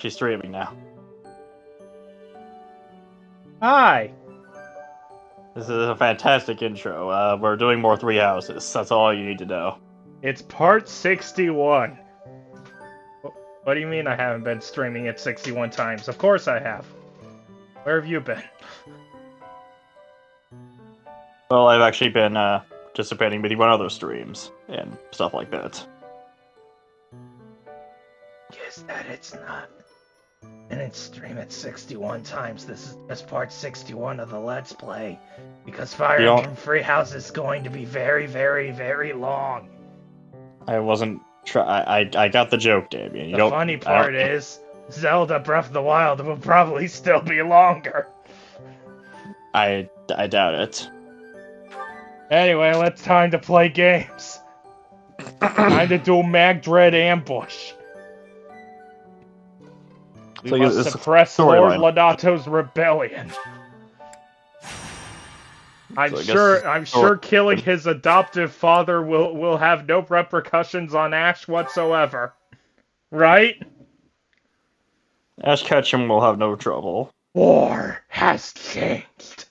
She's streaming now. Hi! This is a fantastic intro. We're doing more Three Houses. That's all you need to know. It's part 61. What do you mean I haven't been streaming it 61 times? Of course I have. Where have you been? Well, I've actually been participating with you on other streams and stuff like that. Guess that it's not. And it's stream it 61 times. This is just part 61 of the Let's Play. Because Fire Emblem Free House is going to be very, very, very long. I wasn't I got the joke, Damien. The funny part is, Zelda Breath of the Wild will probably still be longer. I doubt it. Anyway, let's time to play games. Time to do Mag Dread Ambush. We must suppress Lord Lonato's rebellion. I'm sure killing his adoptive father will have no repercussions on Ash whatsoever. Right? Ash Ketchum will have no trouble. War has changed.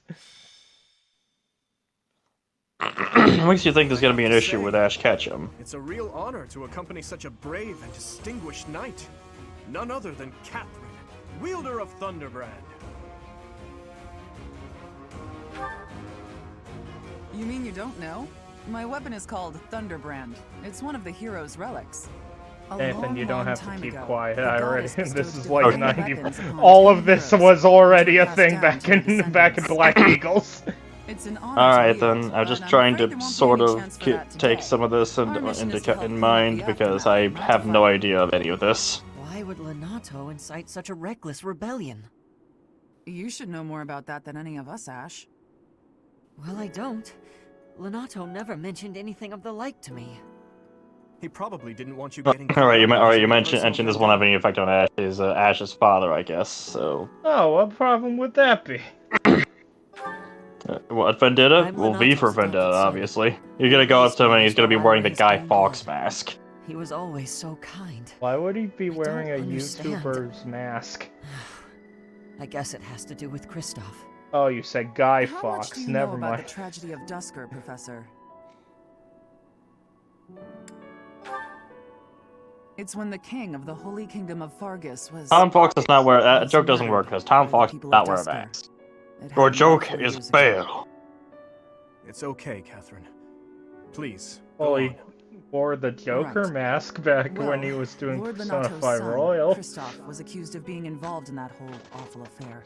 What makes you think there's going to be an issue with Ash Ketchum? It's a real honor to accompany such a brave and distinguished knight. None other than Catherine, wielder of Thunderbrand. You mean you don't know? My weapon is called Thunderbrand. It's one of the hero's relics. Nathan, you don't have to keep quiet. I already. This is like 90. All of this was already a thing back in Black Eagles. Alright then, I'm just trying to sort of take some of this in mind because I have no idea of any of this. Why would Lonato incite such a reckless rebellion? You should know more about that than any of us, Ash. Well, I don't. Lonato never mentioned anything of the like to me. He probably didn't want you getting... Alright, you mentioned this won't have any effect on Ash. Ash's father, I guess, so... Oh, what problem would that be? What, Vendetta? Well, V for Vendetta, obviously. You're gonna go up to him and he's gonna be wearing the Guy Fawkes mask. He was always so kind. Why would he be wearing a YouTuber's mask? I guess it has to do with Kristoff. Oh, you said Guy Fawkes. Never mind. About the tragedy of Dusker, Professor? It's when the king of the Holy Kingdom of Fargus was... Tom Fawkes does not wear... That joke doesn't work because Tom Fawkes does not wear a mask. Your joke is fail. It's okay, Catherine. Please. Well, he wore the Joker mask back when he was doing Personify Royal. Kristoff was accused of being involved in that whole awful affair.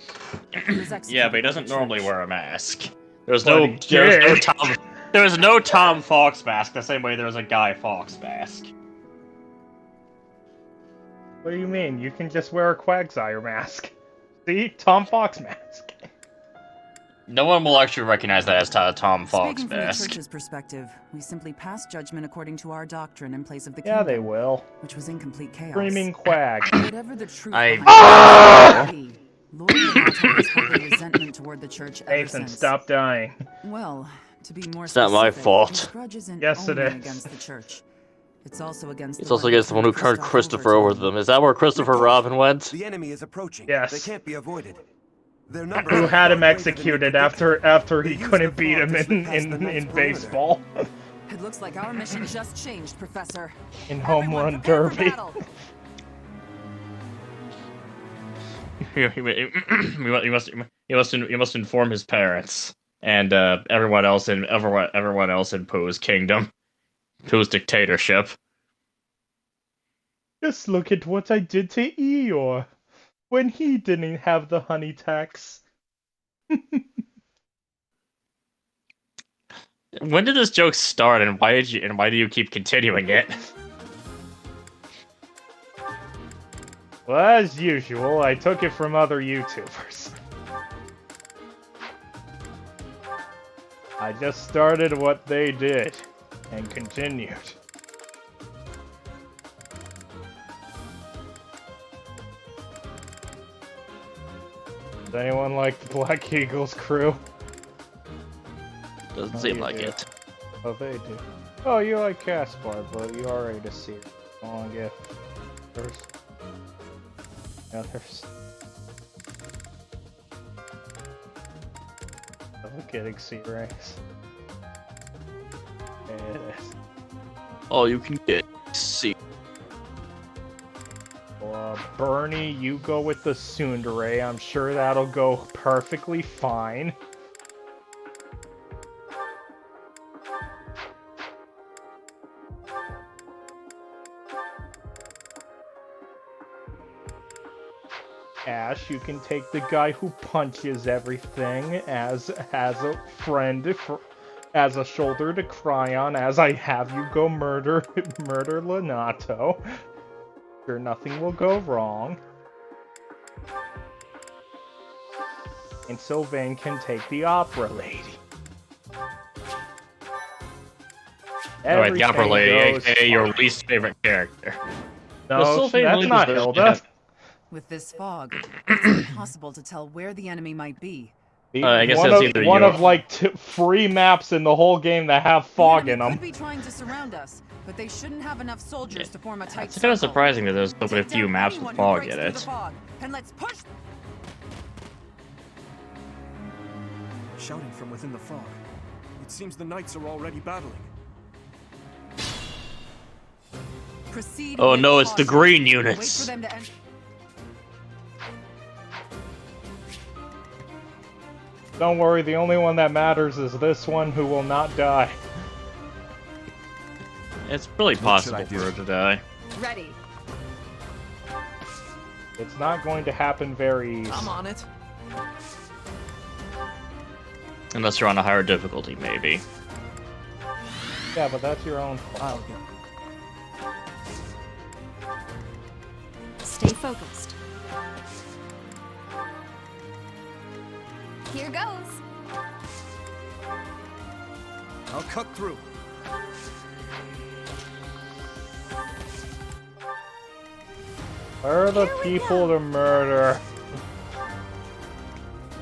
Yeah, but he doesn't normally wear a mask. There was no Tom Fawkes mask the same way there was a Guy Fawkes mask. What do you mean? You can just wear a Quagsire mask. See? Tom Fawkes mask. No one will actually recognize that as Tom Fawkes Speaking from the mask. Church's perspective, we simply pass judgment according to our doctrine in place of the kingdom. Yeah, they will. Which was in complete chaos. Screaming Quag. Whatever the truth behind Lord Lonato has harbored resentment toward the Church ever Nathan, since. stop dying. Well, to be more it's not my fault. Yes, it is. Against the Church. It's also against the one who turned Christopher over to them. Is that where Christopher Robin went? The enemy is approaching. Yes. They can't be avoided. Who had him executed after he couldn't beat him in baseball. It looks like our mission just changed, Professor. In Home Run Derby. He must inform his parents and everyone else in Pooh's kingdom, Pooh's dictatorship. Just look at what I did to Eeyore when he didn't have the honey tax. When did this joke start, and why do you keep continuing it? Well, as usual, I took it from other YouTubers. I just started what they did, and continued. Does anyone like the Black Eagles crew? Doesn't seem like it. Oh, they do. Oh, you like Caspar, but you already see it. I want to get first. Others. I'm getting sea rays. Yes. All you can get is sea. Bernie, you go with the tsundere. I'm sure that'll go perfectly fine. Ash, you can take the guy who punches everything as a friend, as a shoulder to cry on, as I have you go murder Lenato. Sure, nothing will go wrong. And Sylvain can take the opera lady. Alright, the opera lady, goes aka your fine. least favorite character. No, Sylvain that's really not deserves Hilda. With this fog, it's impossible to tell where the enemy might be. I guess one that's of, either one you of like 3 maps in the whole game that have fog the in enemy them. could be trying to surround us, but they shouldn't have enough soldiers to form a tight It's kind of circle. surprising that there's only a Take few down maps anyone with who fog breaks in through the it. fog, and let's push. Shouting from within the fog. It seems the knights are already battling. Proceed. Oh with no, it's the caution. green Wait for units. them to end. Don't worry, the only one that matters is this one who will not die. It's really possible for her to die. Ready. It's not going to happen very easy. I'm on it. Unless you're on a higher difficulty, maybe. Yeah, but that's your own fault. Stay focused. Here goes. I'll cut through. Where are the people to murder?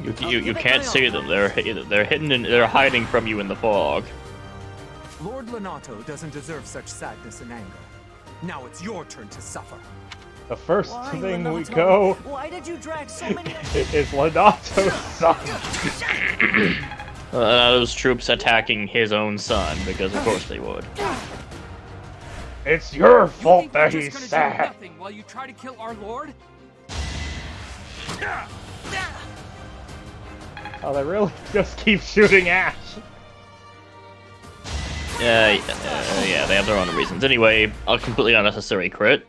You can't see them. They're hidden and they're hiding from you in the fog. Lord Lenato doesn't deserve such sadness and anger. Now it's your turn to suffer. The first Why, thing we Lenato? go Why did you drag so many? is Lenato's son. Those troops attacking his own son, because of course they would. It's your You fault think that we're he's just gonna do sad. nothing while you try to kill our lord? Oh, they really just keep shooting Ash. Yeah, they have their own reasons. Anyway, a completely unnecessary crit.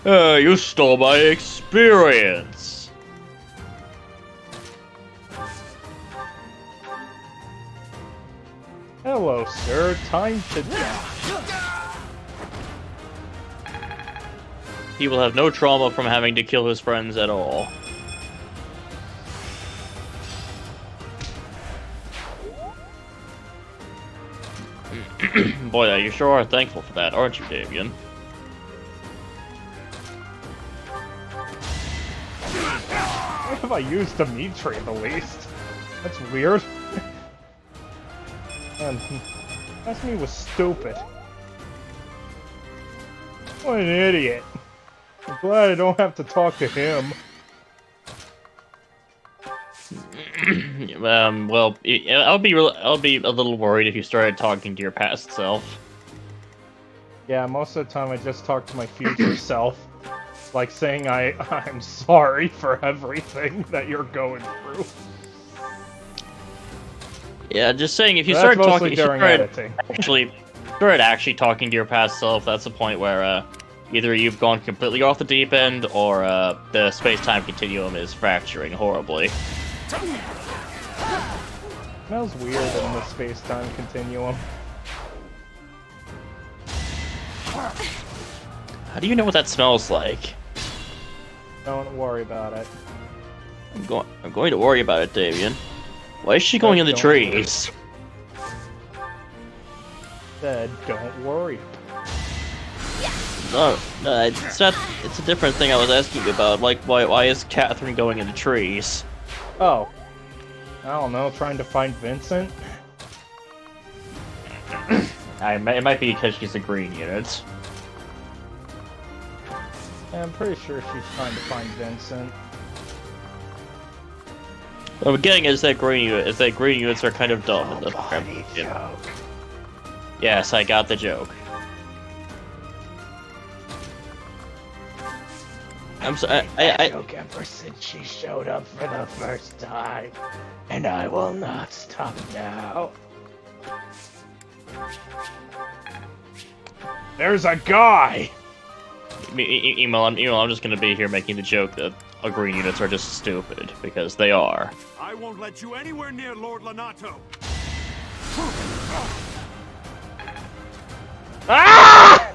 You stole my experience! Hello, sir. Time to die. He will have no trauma from having to kill his friends at all. Boy, you sure are thankful for that, aren't you, Davian? What have I used Dimitri the least? That's weird. Man, Esme was stupid. What an idiot. I'm glad I don't have to talk to him. Well, I'll be a little worried if you started talking to your past self. Yeah, most of the time I just talk to my future self. Like saying I'm sorry for everything that you're going through. Yeah, just saying, if you That's start mostly talking, if you during started actually talking to your past self, that's the point where either you've gone completely off the deep end, or the space-time continuum is fracturing horribly. Smells weird in the space-time continuum. How do you know what that smells like? Don't worry about it. I'm going to worry about it, Davian. Why is she going in the Don't trees? Said, don't worry. No, it's not. It's a different thing I was asking about. Like, why is Catherine going in the trees? Oh. I don't know, trying to find Vincent? It might be because she's a green unit. I'm pretty sure she's trying to find Vincent. What I'm getting is that green units are kind of dumb in the Joke. Yes, I got the joke. I'm sorry. I joke ever since she showed up for the first time, and I will not stop now. There's a guy! Email, I'm just gonna be here making the joke that green units are just stupid, because they are. I won't let you anywhere near Lord Lonato. Ah!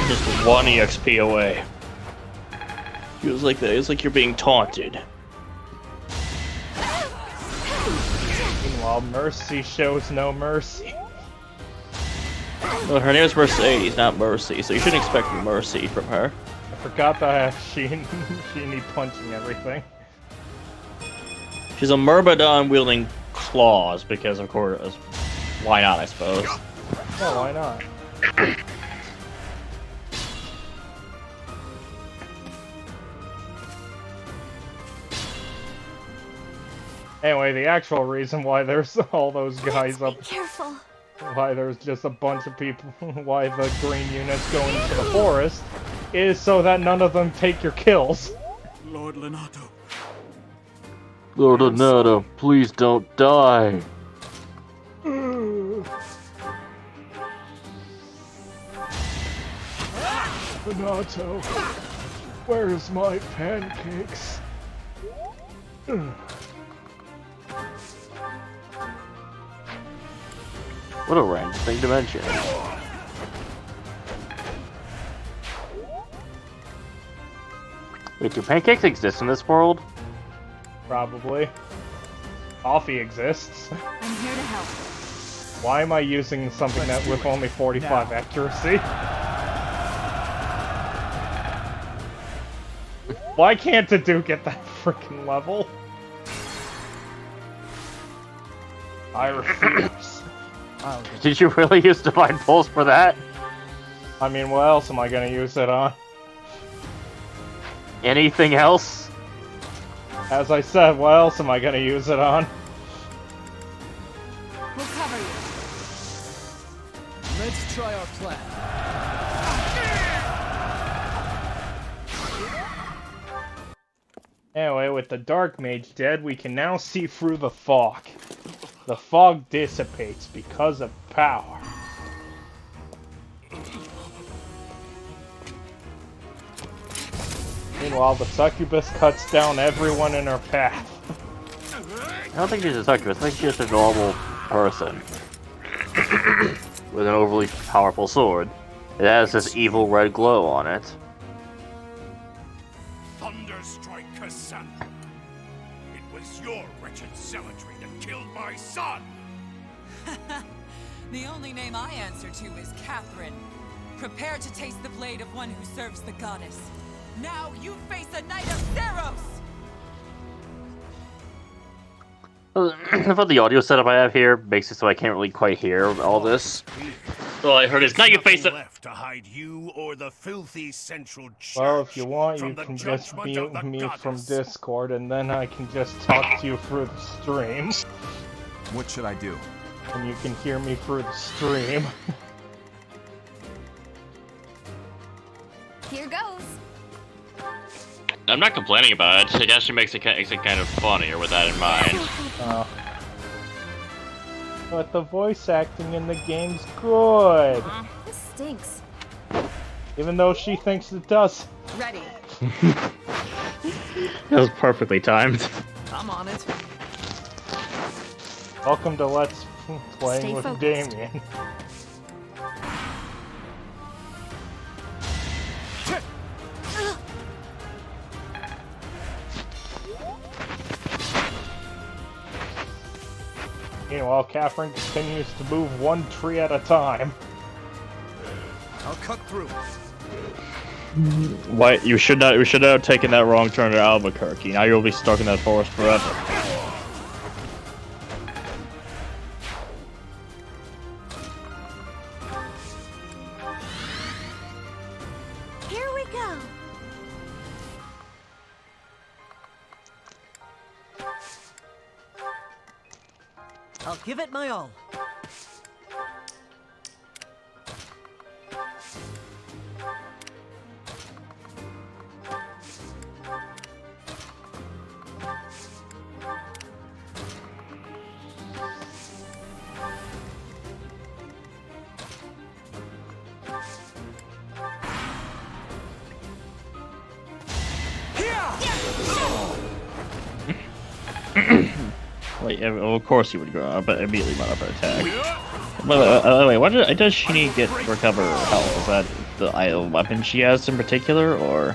Just one EXP away. Feels like that. It's like you're being taunted. Meanwhile, Mercy shows no mercy. Well, her name is Mercedes, not Mercy, so you shouldn't expect mercy from her. I forgot that she need punching everything. She's a Myrmidon wielding claws, because of course, why not, I suppose. Well, why not? Anyway, the actual reason why there's all those guys up, Careful. why there's just a bunch of people, why the green units go into the forest, is so that none of them take your kills. Lord Lonato. Lord Lonato, please don't die. Renato, where's my pancakes? What a random thing to mention. Wait, do pancakes exist in this world? Probably. Coffee exists. I'm here to help. Why am I using something that with only 45 accuracy? Why can't the Duke get that freaking level? I refuse. Did you really use Divine Pulse for that? I mean, what else am I gonna use it on? Anything else? As I said, what else am I gonna use it on? We'll cover you. Let's try our plan. Anyway, with the Dark Mage dead, we can now see through the fog. The fog dissipates because of power. Meanwhile, the succubus cuts down everyone in her path. I don't think she's a succubus, I think she's just a normal person. With an overly powerful sword. It has this evil red glow on it. Thunderstrike Cassandra. It was your wretched zealotry that killed my son. The only name I answer to is Catherine. Prepare to taste the blade of one who serves the goddess. Now you face a knight of Theros! I thought the audio setup I have here makes it so I can't really quite hear all this. All I heard is, now you face it! Left to hide you or the filthy central church. Well, if you want, you from the can just judgment of mute the me from goddess. Discord, and then I can just talk to you through the stream. What should I do? And you can hear me through the stream. Here goes. I'm not complaining about it, it actually makes it kind of funnier with that in mind. But the voice acting in the game's good. This stinks. Even though she thinks it does. Ready. That was perfectly timed. I'm on it. Welcome to Let's Playing Stay with focused. Damien. Meanwhile, Catherine continues to move one tree at a time. I'll cut through. Why you should not have taken that wrong turn to Albuquerque. Now you'll be stuck in that forest forever. Here we go. I'll give it my all. Wait, well, of course he would grow up, but immediately run up and attack. By the way, why does Shini get recover health? Is that the weapon she has in particular, or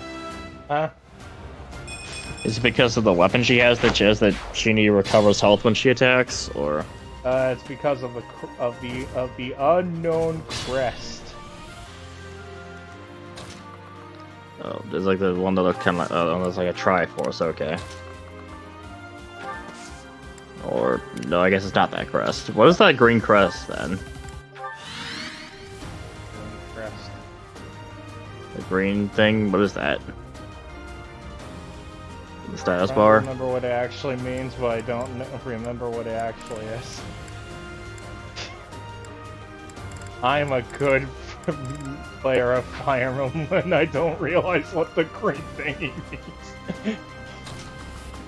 is it because of the weapon she has that Shini recovers health when she attacks, or? It's because of the unknown crest. Oh, there's like the one that looks kind of like, there's like a Triforce, okay. Or, no, I guess it's not that crest. What is that green crest, then? Green crest. The green thing? What is that? The status I bar? don't remember what it actually means, but I don't remember what it actually is. I'm a good player of Fire Emblem, and I don't realize what the green thingy means.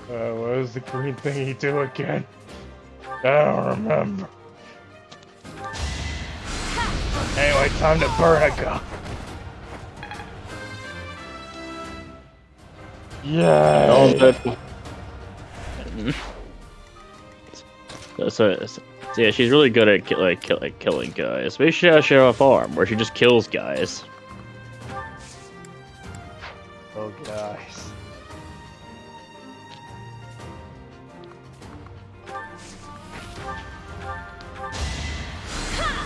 What does the green thingy do again? I don't remember. Anyway, time to burn a gun. Yay! So, yeah, she's really good at killing guys. Maybe she has a farm where she just kills guys. Oh, guys.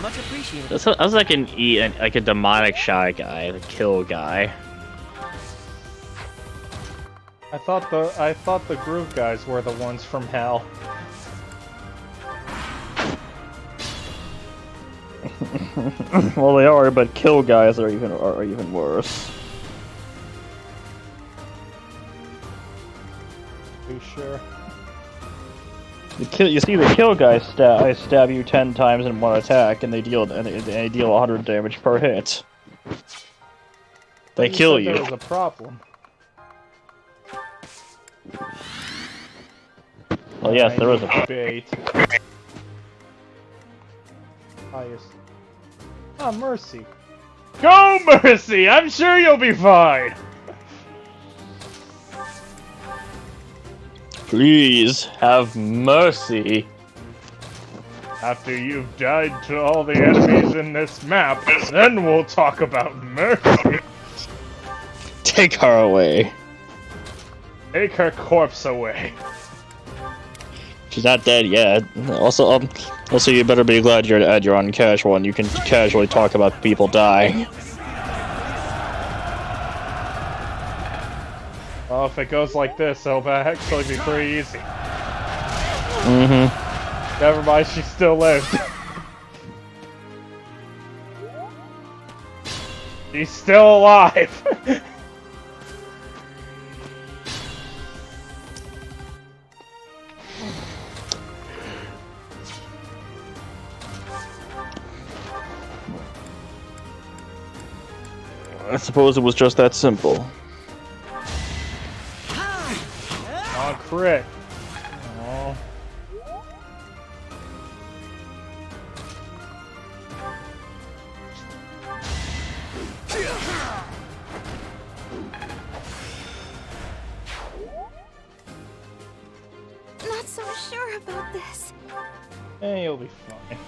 Much appreciated. That's like like a demonic shy guy, the kill guy. I thought the groove guys were the ones from hell. Well, they are, but kill guys are even worse. You sure? You see, the kill guys stab you 10 times in one attack, and they deal 100 damage per hit. They kill you. There was a problem. Well, yes, there is a problem. Bait. Ah, Mercy. Go, Mercy! I'm sure you'll be fine! Please, have mercy. After you've died to all the enemies in this map, then we'll talk about mercy. Take her away. Take her corpse away. She's not dead yet. Also, you better be glad you're on casual and you can casually talk about people dying. Well, if it goes like this, it'll actually be pretty easy. Mm-hmm. Never mind, she still lived. She's still alive! I suppose it was just that simple. Oh, crit. Oh. Not so sure about this. Hey, you'll be fine.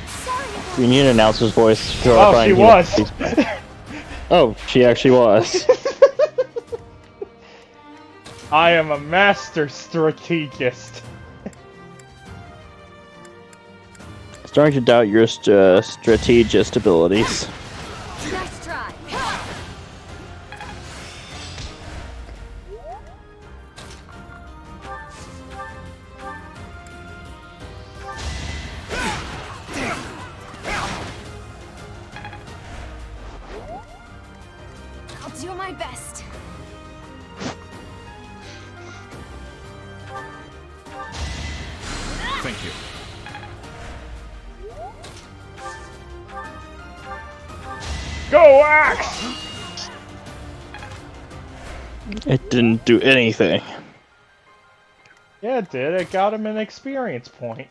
Sorry about We need an announcer's voice. Oh, she was! Oh, she actually was. I am a master strategist. Starting to doubt your strategist abilities. Nice try. do my best. Thank you. Go Axe! It didn't do anything. Yeah, it did. It got him an experience point.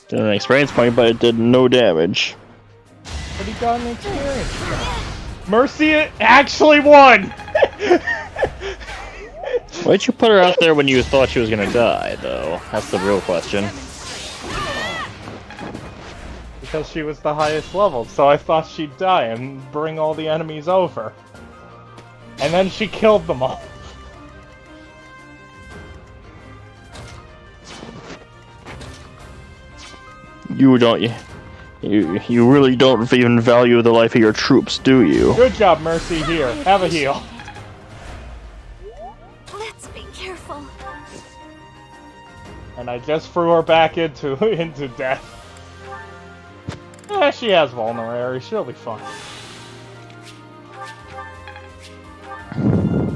Did an experience point, but it did no damage. But he got an experience point. Mercy actually won! Why'd you put her out there when you thought she was gonna die, though? That's the real question. Because she was the highest level, so I thought she'd die and bring all the enemies over. And then she killed them all. You don't. You really don't even value the life of your troops, do you? Good job, Mercy. Here, have a heal. Let's be careful. And I just threw her back into death. She has vulnerary. She'll be fine.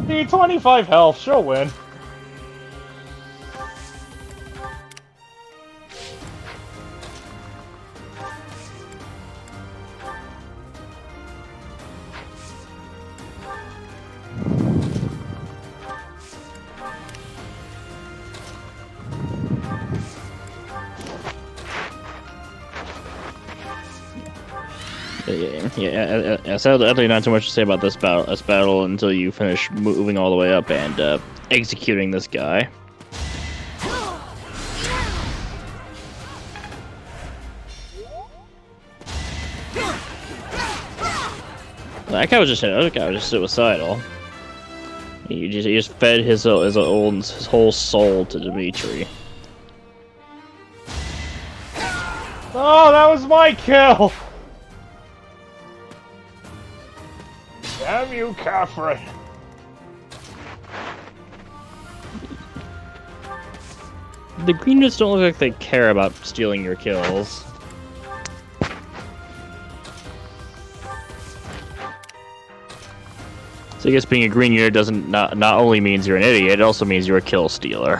Hey, 25 health. She'll win. Yeah, sadly not too much to say about this battle until you finish moving all the way up and executing this guy. That guy was just suicidal. He just fed his whole soul to Dimitri. Oh, that was my kill! Damn you, Catherine! The green units don't look like they care about stealing your kills. So I guess being a green unit doesn't not only means you're an idiot, it also means you're a kill stealer.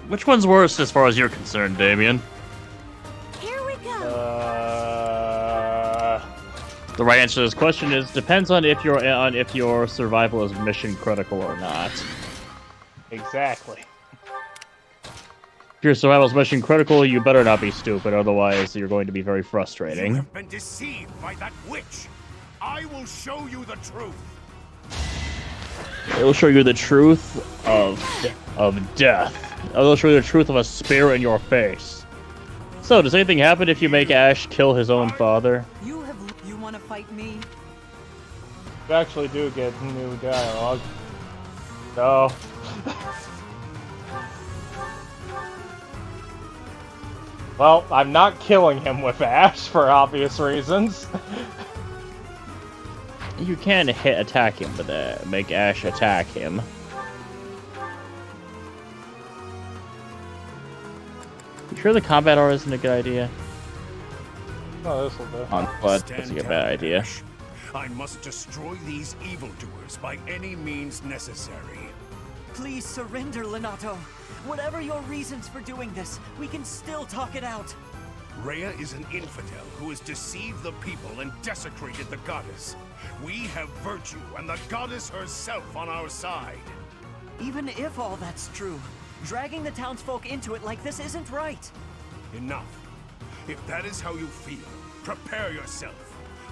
Which one's worse as far as you're concerned, Damien? Here we go. The right answer to this question is depends on if your survival is mission critical or not. Exactly. If your survival is mission critical, you better not be stupid, otherwise you're going to be very frustrating. You have been deceived by that witch. I will show you the truth. It will show you the truth of death. It will show you the truth of a spear in your face. So, does anything happen if you make Ash kill his own father? You want to fight me? You actually do get new dialogue. No. Well, I'm not killing him with Ash for obvious reasons. You can attack him, but make Ash attack him. You sure the combat aura isn't a good idea? Oh, this will do. That's a bad idea. I must destroy these evildoers by any means necessary. Please surrender, Lenato. Whatever your reasons for doing this, we can still talk it out. Rhea is an infidel who has deceived the people and desecrated the goddess. We have virtue and the goddess herself on our side. Even if all that's true, dragging the townsfolk into it like this isn't right. Enough. If that is how you feel, prepare yourself.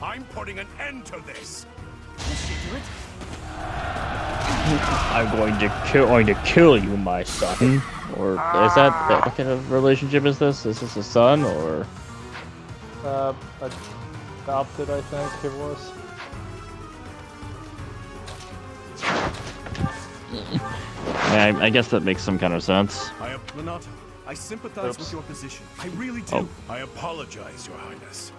I'm putting an end to this. This should do it. I'm going to kill you, my son. Or is that what kind of relationship is this? Is this a son or? Adopted, I think it was. Yeah, I guess that makes some kind of sense. Lenato, I sympathize with your position. I really do. Oh. I apologize, Your Highness.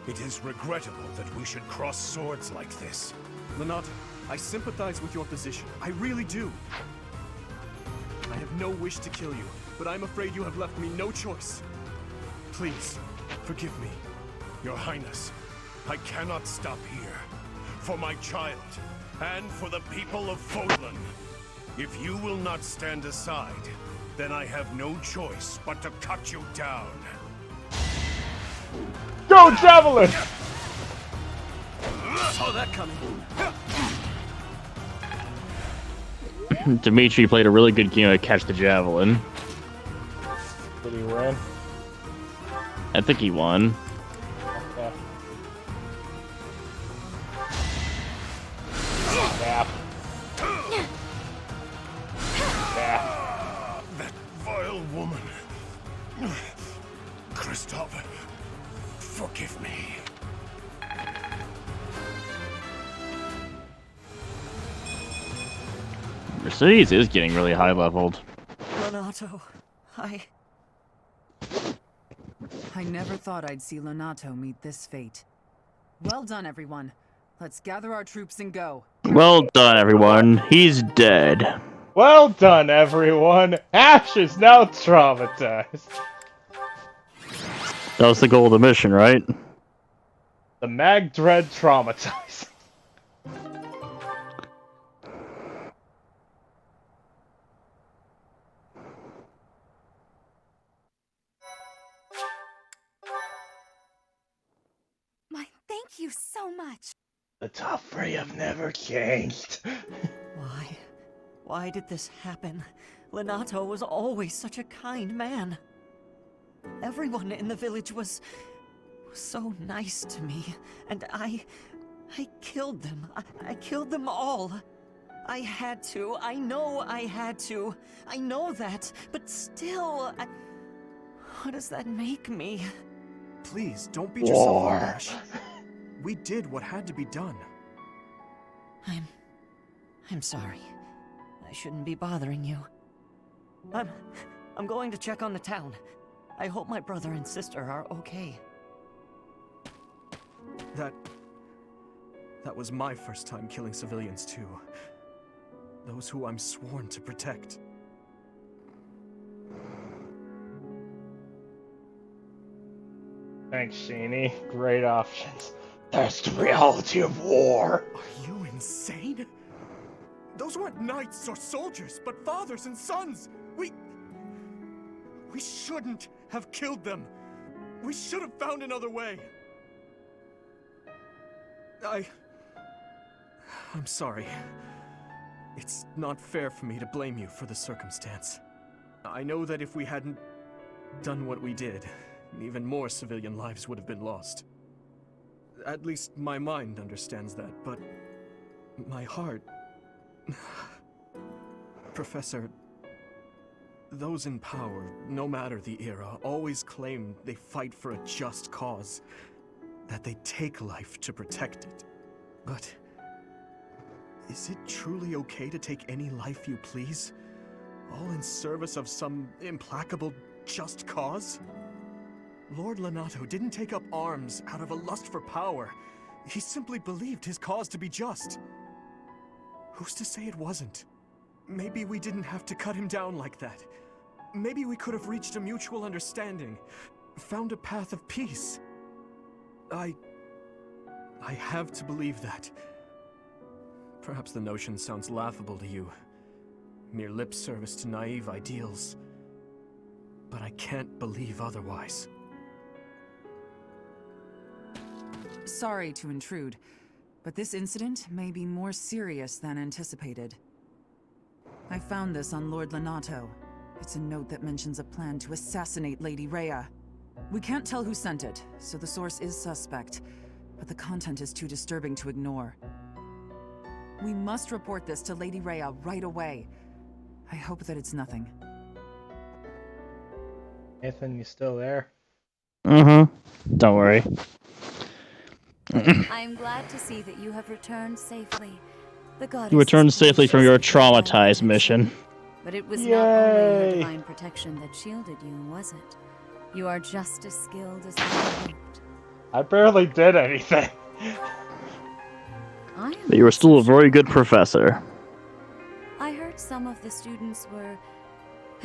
It is regrettable that we should cross swords like this. Lenato, I sympathize with your position. I really do. I have no wish to kill you, but I'm afraid you have left me no choice. Please, forgive me. Your Highness, I cannot stop here. For my child, and for the people of Fodlan. If you will not stand aside, then I have no choice but to cut you down. Go, Javelin! Saw that coming. Dimitri played a really good game at Catch the Javelin. Did he win? I think he won. Okay. Snap. Snap. That vile woman. Christoph, forgive me. Mercedes is getting really high leveled. Lonato, I never thought I'd see Lonato meet this fate. Well done, everyone. Let's gather our troops and go. Well done, everyone. He's dead. Well done, everyone. Ash is now traumatized. That was the goal of the mission, right? The Mag Dread traumatized. Thank you so much. The top three have never changed. Why did this happen? Lonato was always such a kind man. Everyone in the village was so nice to me, and I killed them. I killed them all. I had to. I know I had to. I know that, but still, what does that make me? Please, don't beat yourself up, Ash. We did what had to be done. I'm sorry. I shouldn't be bothering you. I'm going to check on the town. I hope my brother and sister are okay. That was my first time killing civilians too. Those who I'm sworn to protect. Thanks, Sheeny. Great options. That's the reality of war. Are you insane? Those weren't knights or soldiers, but fathers and sons. We shouldn't have killed them. We should have found another way. I'm sorry. It's not fair for me to blame you for the circumstance. I know that if we hadn't done what we did, even more civilian lives would have been lost. At least my mind understands that, but my heart... Professor, those in power, no matter the era, always claim they fight for a just cause, that they take life to protect it. But is it truly okay to take any life you please, all in service of some implacable just cause? Lord Lonato didn't take up arms out of a lust for power. He simply believed his cause to be just. Who's to say it wasn't? Maybe we didn't have to cut him down like that. Maybe we could have reached a mutual understanding, found a path of peace. I have to believe that. Perhaps the notion sounds laughable to you. Mere lip service to naive ideals. But I can't believe otherwise. Sorry to intrude, but this incident may be more serious than anticipated. I found this on Lord Lonato. It's a note that mentions a plan to assassinate Lady Rhea. We can't tell who sent it, so the source is suspect, but the content is too disturbing to ignore. We must report this to Lady Rhea right away. I hope that it's nothing. Nathan, you still there? Mm-hmm. Don't worry. I am glad to see that you have returned safely. The goddess You returned safely from your traumatized mission. But it was not only her divine protection that shielded you, was it? You are just as skilled as I hoped. I barely did anything. But you were still a very good professor. I heard some of the students were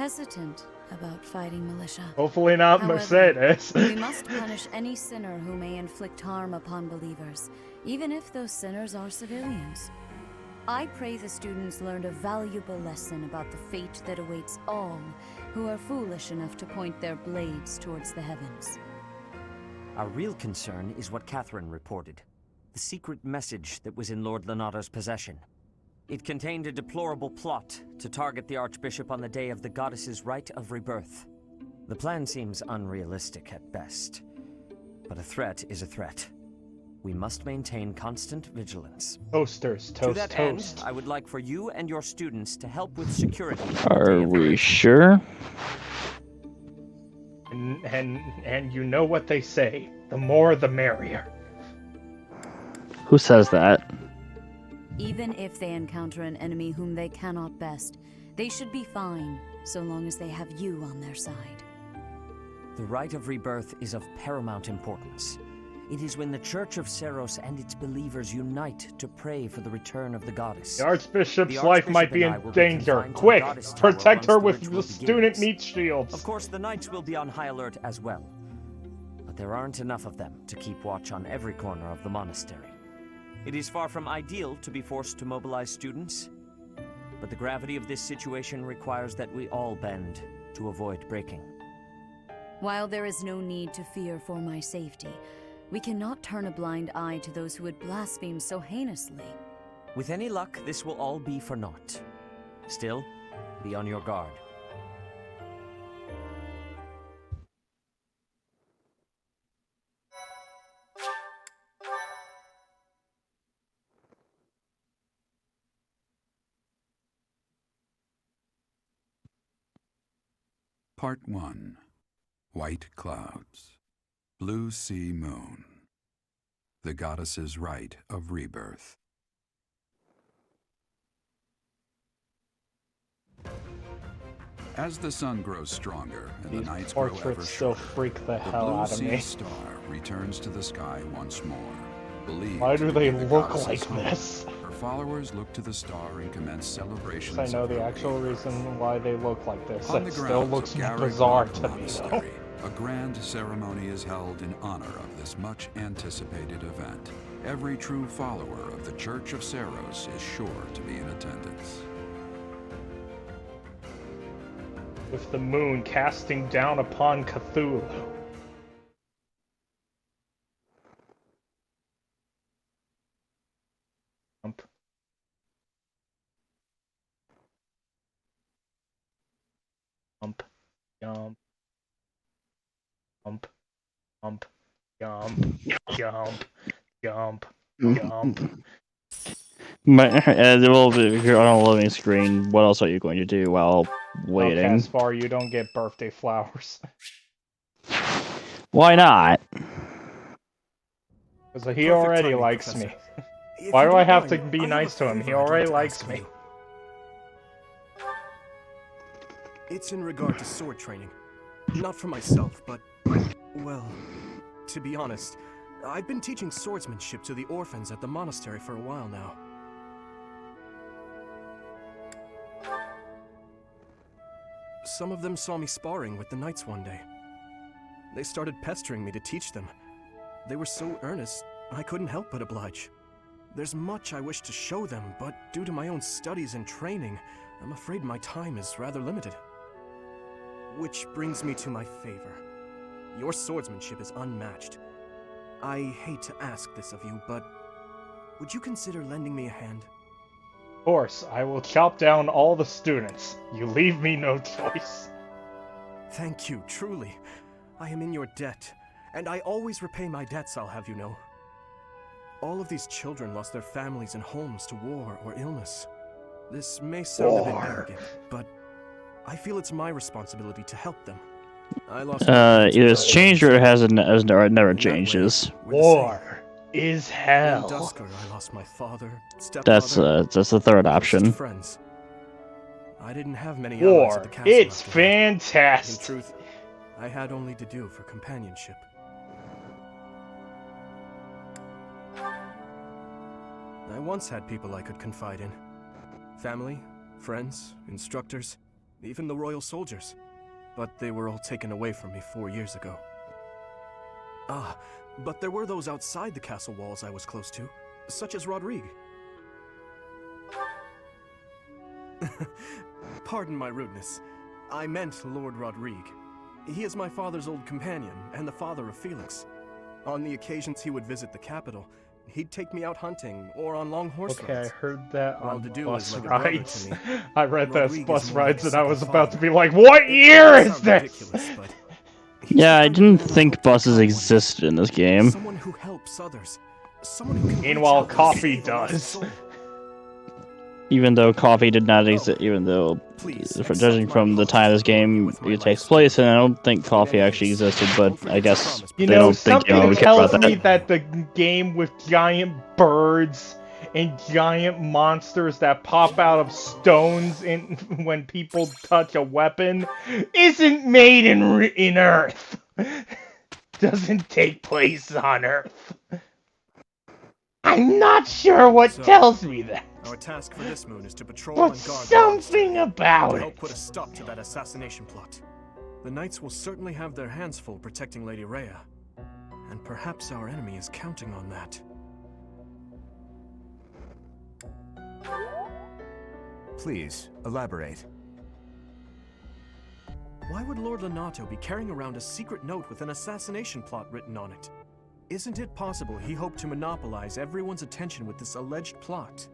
hesitant about fighting militia. Hopefully not However, Mercedes. we must punish any sinner who may inflict harm upon believers, even if those sinners are civilians. I pray the students learned a valuable lesson about the fate that awaits all who are foolish enough to point their blades towards the heavens. Our real concern is what Catherine reported. The secret message that was in Lord Lonato's possession. It contained a deplorable plot to target the Archbishop on the day of the goddess's rite of rebirth. The plan seems unrealistic at best, but a threat is a threat. We must maintain constant vigilance. Toasters, To that toast. end, I would like for you and your students to help with security. Are we sure? And you know what they say, the more the merrier. Who says that? Even if they encounter an enemy whom they cannot best, they should be fine, so long as they have you on their side. The rite of rebirth is of paramount importance. It is when the Church of Seros and its believers unite to pray for the return of the goddess. The Archbishop's The life might Archbishop be and I in will danger. confined to the Quick! Goddess Tower Protect her once with the ritual student begins. meat shields. Of course, the Knights will be on high alert as well. But there aren't enough of them to keep watch on every corner of the monastery. It is far from ideal to be forced to mobilize students, but the gravity of this situation requires that we all bend to avoid breaking. While there is no need to fear for my safety, we cannot turn a blind eye to those who would blaspheme so heinously. With any luck, this will all be for naught. Still, be on your guard. Part 1. White Clouds. Blue Sea Moon. The Goddess's Rite of Rebirth. As the sun grows stronger and the nights grow ever Portraits still shorter, freak the the hell Blue out of Sea me. Star returns to the sky once more. Believed Why do to they be the look goddess's like home. this? Her followers look to the star and commence celebrations. I know of the her actual rebirth. reason why they look like this. On the It still grounds looks of Garreg bizarre Mach to me, though. Monastery, a grand ceremony is held in honor of this much anticipated event. Every true follower of the Church of Seros is sure to be in attendance. With the moon casting down upon Cthulhu. Jump. Jump. Jump. Jump. Jump. Jump. Jump. Jump. Jump. Well, if you're on a loading screen, what else are you going to do while waiting? Okay, Caspar, you don't get birthday flowers. Why not? Because he already likes me. Why do I have to be nice to him? He already likes me. It's in regard to sword training. Not for myself, but, well, to be honest, I've been teaching swordsmanship to the orphans at the monastery for a while now. Some of them saw me sparring with the knights one day. They started pestering me to teach them. They were so earnest, I couldn't help but oblige. There's much I wish to show them, but due to my own studies and training, I'm afraid my time is rather limited. Which brings me to my favor. Your swordsmanship is unmatched. I hate to ask this of you, but would you consider lending me a hand? Of course, I will chop down all the students. You leave me no choice. Thank you, truly. I am in your debt, and I always repay my debts, I'll have you know. All of these children lost their families and homes to war or illness. This may sound a bit arrogant, but I feel it's my responsibility to help them. I lost Either it's changed or it never changes. War is hell. In Dusker, I lost my father, That's the third option. friends. I didn't have many allies at War. the castle. It's after that. fantastic. In truth, I had only to do for companionship. I once had people I could confide in. Family, friends, instructors. even the royal soldiers. But they were all taken away from me 4 years ago. Ah, but there were those outside the castle walls I was close to, such as Rodrigue. Pardon my rudeness. I meant Lord Rodrigue. He is my father's old companion, and the father of Felix. On the occasions he would visit the capital, he'd take me out hunting, or on long horse rides. Okay, I heard that on bus like rides. I read that Rodrigue bus is more rides like and I was second about to father. be like, what year It is sounds this? ridiculous, but Yeah, I didn't think buses existed in this game. someone who helps others. Someone who can Meanwhile, reach out and coffee save a lost does. soul. Even though coffee did not exist, even though, Please, for judging from the time this game takes place, and I don't think coffee actually existed, but I guess You they know, don't think something anyone would care tells about me that. that the game with giant birds and giant monsters that pop out of stones when people touch a weapon isn't made in Earth. Doesn't take place on Earth. I'm not sure what tells me that. Our task for this moon is to patrol But and guard something the about to it. help put a stop to that assassination plot. The knights will certainly have their hands full protecting Lady Rhea, and perhaps our enemy is counting on that. Please, elaborate. Why would Lord Lonato be carrying around a secret note with an assassination plot written on it? Isn't it possible he hoped to monopolize everyone's attention with this alleged plot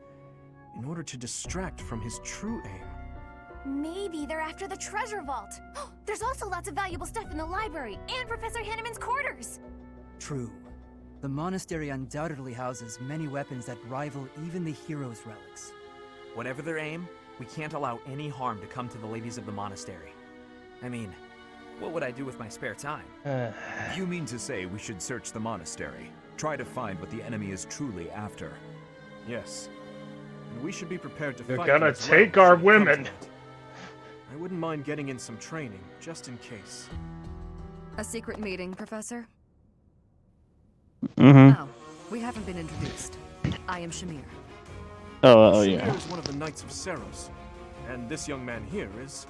in order to distract from his true aim? Maybe they're after the treasure vault. There's also lots of valuable stuff in the library and Professor Hanneman's quarters. True. The monastery undoubtedly houses many weapons that rival even the hero's relics. Whatever their aim, we can't allow any harm to come to the ladies of the monastery. I mean, what would I do with my spare time? You mean to say we should search the monastery, try to find what the enemy is truly after? Yes. And we should be prepared to You're fight gonna them as take well, our should it come to women. that. I wouldn't mind getting in some training, just in case. A secret meeting, Professor? Mm-hmm. Oh, we haven't been introduced. I am Shamir. Oh, yeah. Shamir is one of the Knights of Seros, and this young man here is...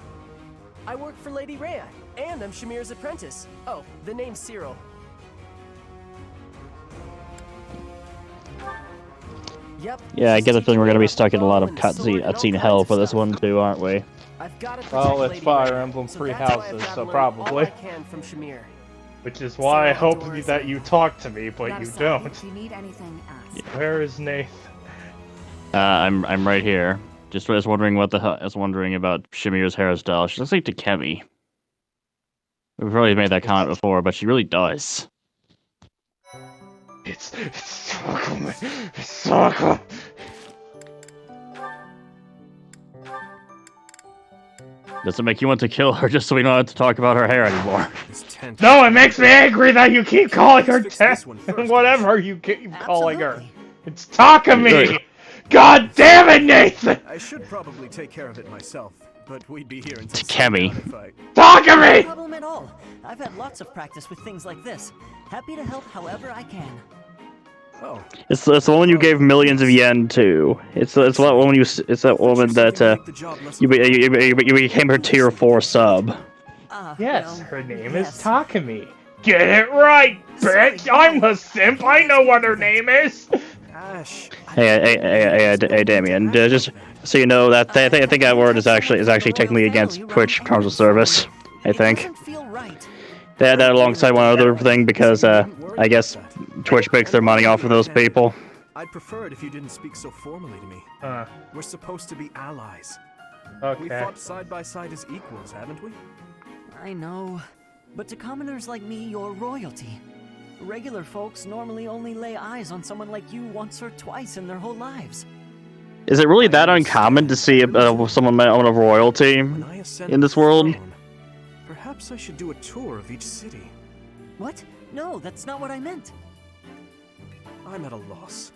I work for Lady Rhea, and I'm Shamir's apprentice. Oh, the name's Cyril. Yep. Yeah, I get the feeling we're gonna be stuck in a lot of cutscene hell for this one too, aren't we? Well, it's Fire Emblem Three Houses, so probably. Which is why I hope that you talk to me, but you don't. If you need anything, ask. Where is Nath? I'm right here. Just was wondering what the hell. I was wondering about Shamir's hairstyle. She looks like Takemi. We've probably made that comment before, but she really does. It's Sakuma. It's Sakuma. Does it make you want to kill her just so we don't have to talk about her hair anymore? No, it makes me angry that you keep calling her whatever you keep calling her. It's Takumi! God damn it, Nathan! I should probably take care of it myself, but we'd be here until Takemi. sundown if I... No problem at all. I've had lots of practice with things like this. Happy to help however I can. Oh. It's the one you gave millions of yen to. It's that woman it's that woman that you became her tier 4 sub. Yes, her name is Takumi. Get it right, bitch! I'm the simp. I know what her name is. Hey, Damien. Just so you know, that I think that word is actually technically against Twitch terms of service. I think. They had that alongside one other thing because I guess Twitch makes their money off of those people. I'd prefer it if you didn't speak so formally to me. We're supposed to be allies. Okay. We fought side by side as equals, haven't we? I know. But to commoners like me, you're royalty. Regular folks normally only lay eyes on someone like you once or twice in their whole lives. Is it really that uncommon to see someone of royalty in this world? Perhaps I should do a tour of each city. What? No, that's not what I meant. I'm at a loss.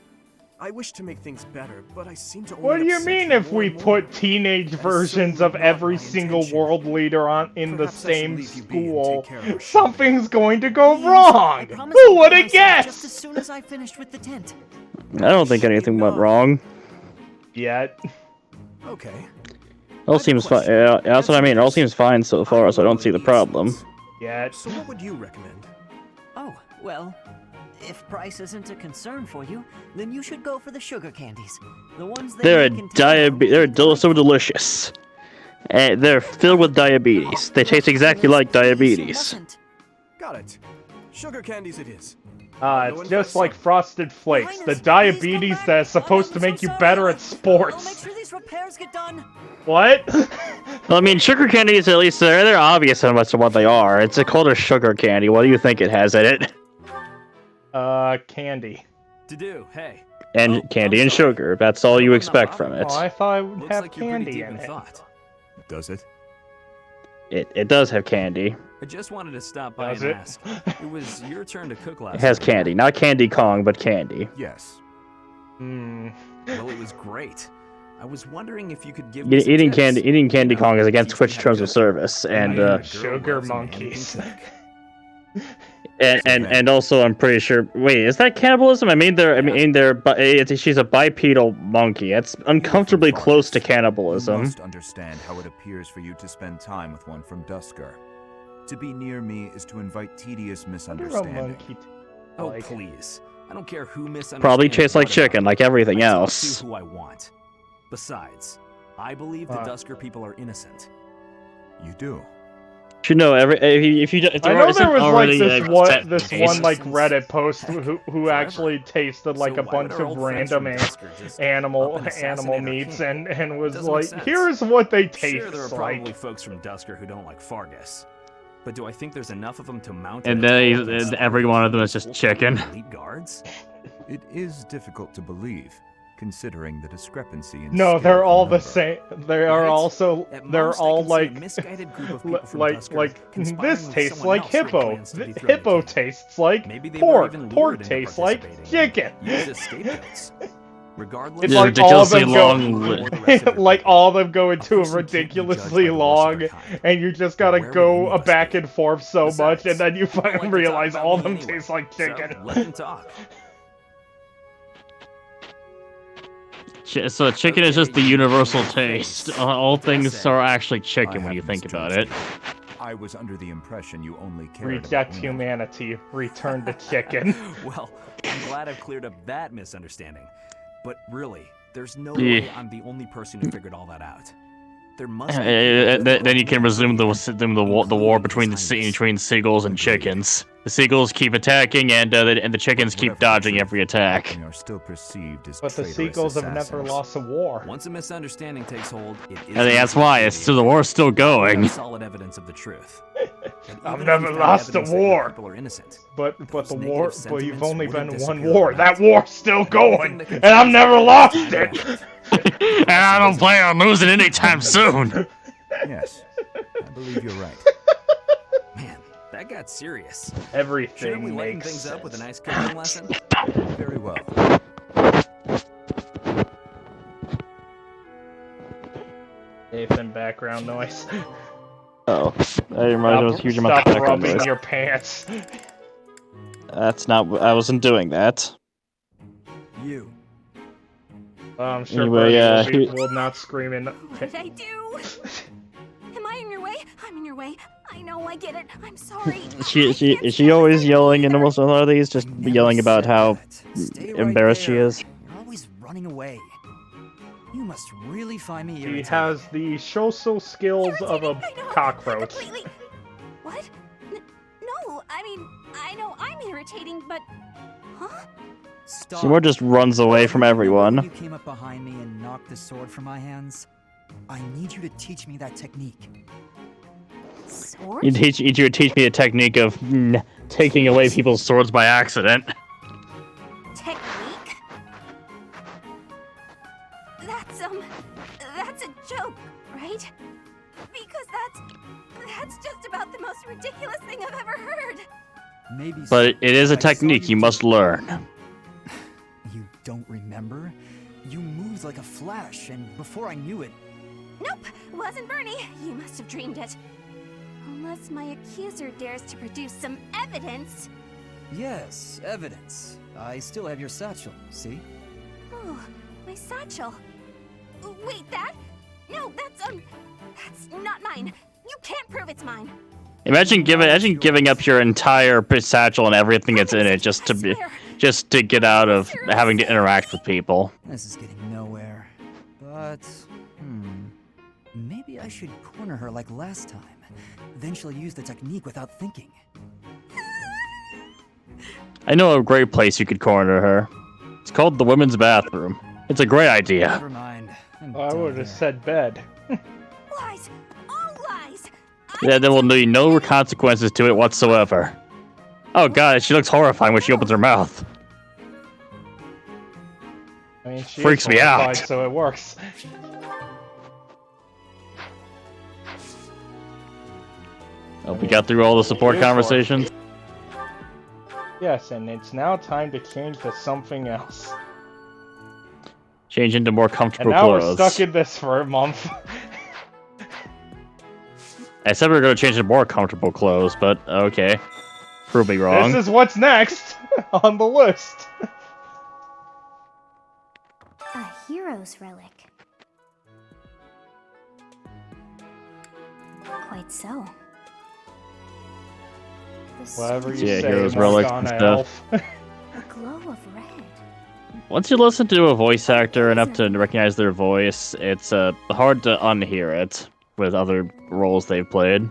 I wish to make things better, but I seem to only What do you upset mean you if more we and more. put teenage versions of every single world leader in the same school? Something's going to go wrong! Who would have Just guessed? as soon as I finished with the tent. I don't think anything went wrong. Yet. Okay. All seems fine. Yeah, that's what I mean. It all seems fine so far, so I don't see the problem. Yeah. So what would you recommend? Oh, well, if price isn't a concern for you, then you should go for the sugar candies. The ones they They're make in town. they're so delicious. They're filled with diabetes. They taste exactly like diabetes. Got it. Sugar candies it is. It's just like Frosted Flakes, the diabetes that's supposed to make you better at sports. Make sure these repairs get done. What? Well, I mean, sugar candies, at least they're obvious how much of what they are. It's called a sugar candy. What do you think it has in it? Candy. To do, hey. And candy and sugar. That's all you expect from it. Oh, I thought it would Looks have like you're pretty candy deep in it. thought. Does it? It does have candy. I just wanted to stop by Does and it? ask. It was your turn to cook last It has night. candy. Not Candy Kong, but candy. Yes. Hmm. Well, it was great. I was wondering if you could give me some Eating tips. Candy Kong is against Twitch terms of service, and Sugar monkeys. and also I'm pretty sure. Wait, is that cannibalism? She's a bipedal monkey. It's uncomfortably close to You cannibalism. must understand how it appears for you to spend time with one from Dusker. To be near me is to invite tedious misunderstanding. Oh, please. I don't care who misunderstands. Probably tastes like what chicken, like everything I talk else. to who I want. Besides, I believe the Dusker people are innocent. You do. You know, if you I know there was like this one like Reddit post who actually tasted like a bunch of random animal meats and was like, here's what they taste Sure, there are like. probably folks from Dusker who don't like Fargus. But do I think there's enough of them to mount And every one of them is just chicken. elite guards? It is difficult to believe, considering the discrepancy in No, scale they're and all the number. same. They are also. They're all like. Misguided group of people from like Dusker conspiring this with tastes someone like else for hippo. plans to dethrone Hippo tastes like Maybe they pork. were even Pork lured into tastes like participating. chicken. Used as scapegoats. Regardless, It's like all of them ridiculously go, like all of them go into a ridiculously long, and you just gotta go back and forth so much, and then you finally realize all of them taste like chicken. let them talk. So chicken is just the universal taste. All things are actually chicken when you think about it. I was under the impression you only cared Reject about humanity. Return to chicken. Well, I'm glad I've cleared up that misunderstanding. But really, there's no Yeah. way I'm the only person who figured all that out. There must be Then you can resume the war between seagulls and chickens. The seagulls keep attacking, and the chickens keep dodging every attack. are still perceived as But the traitorous seagulls have never assassins. lost a war. Once a misunderstanding takes hold, it is. I think that's why the war's still We going. have solid evidence of the truth. I've never lost a war. People are innocent. But the war. negative But you've sentiments only been wouldn't in one disappear war. overnight. That war's still going, Anything that can and I've change never that lost is it. And I don't plan on losing anytime soon. Yes, I believe you're right. Man, that got serious. Everything Shouldn't we lighten makes things up with a sense. nice cooking lesson? Very well. Nathan, background noise. Oh, that reminds me of a huge amount of Stop background rubbing noise. your pants. That's not. I wasn't doing that. You. I'm sure Anyway, Bernie he- will not scream in. What did I do? Am I in your way? I'm in your way. I know, I get it. I'm sorry. Is she always yelling in almost all of these? Just yelling about how embarrassed she is. You're always running away. You must really find me He irritating. has the social skills of a cockroach. Completely. What? No, I mean, I know I'm irritating, but. Huh? Stop. She more just runs away from You everyone. came up behind me and knocked the sword from my hands. I need you to teach me that technique. Sword? You teach me a technique of taking away people's swords by accident. Technique? That's a joke, right? Because that's just about the most ridiculous thing I've ever heard. Maybe. But it is a I saw technique you do must it. learn. You don't remember? You moved like a flash, and before I knew it, Nope, wasn't Bernie. You must have dreamed it. Unless my accuser dares to produce some evidence. yes, evidence. I still have your satchel, see? Oh, my satchel. Wait, that? No, that's not mine. You can't prove it's mine. Imagine giving up your entire satchel and everything that's in it just to get out of having to interact with people. This is getting nowhere. But, maybe I should corner her like last time. Then she'll use the technique without thinking. I know a great place you could corner her. It's called the women's bathroom. It's a great idea. Never mind. I would have said bed. Lies! All lies! Yeah, there will be no consequences to it whatsoever. Oh god, she looks horrifying when she opens her mouth. I mean, she Freaks is me out. horrified, so it works. Oh, we got through all the support conversations. Yes, and it's now time to change to something else. Change into more comfortable And now clothes. we're stuck in this for a month. I said we were going to change to more comfortable clothes, but okay. Prove me wrong. This is what's next on the list. A hero's relic. Quite so. Whatever you Yeah, say, heroes, relics, and Morgana stuff. Elf. A glow of red. Once you listen to a voice actor enough to recognize their voice, it's hard to unhear it with other roles they've played.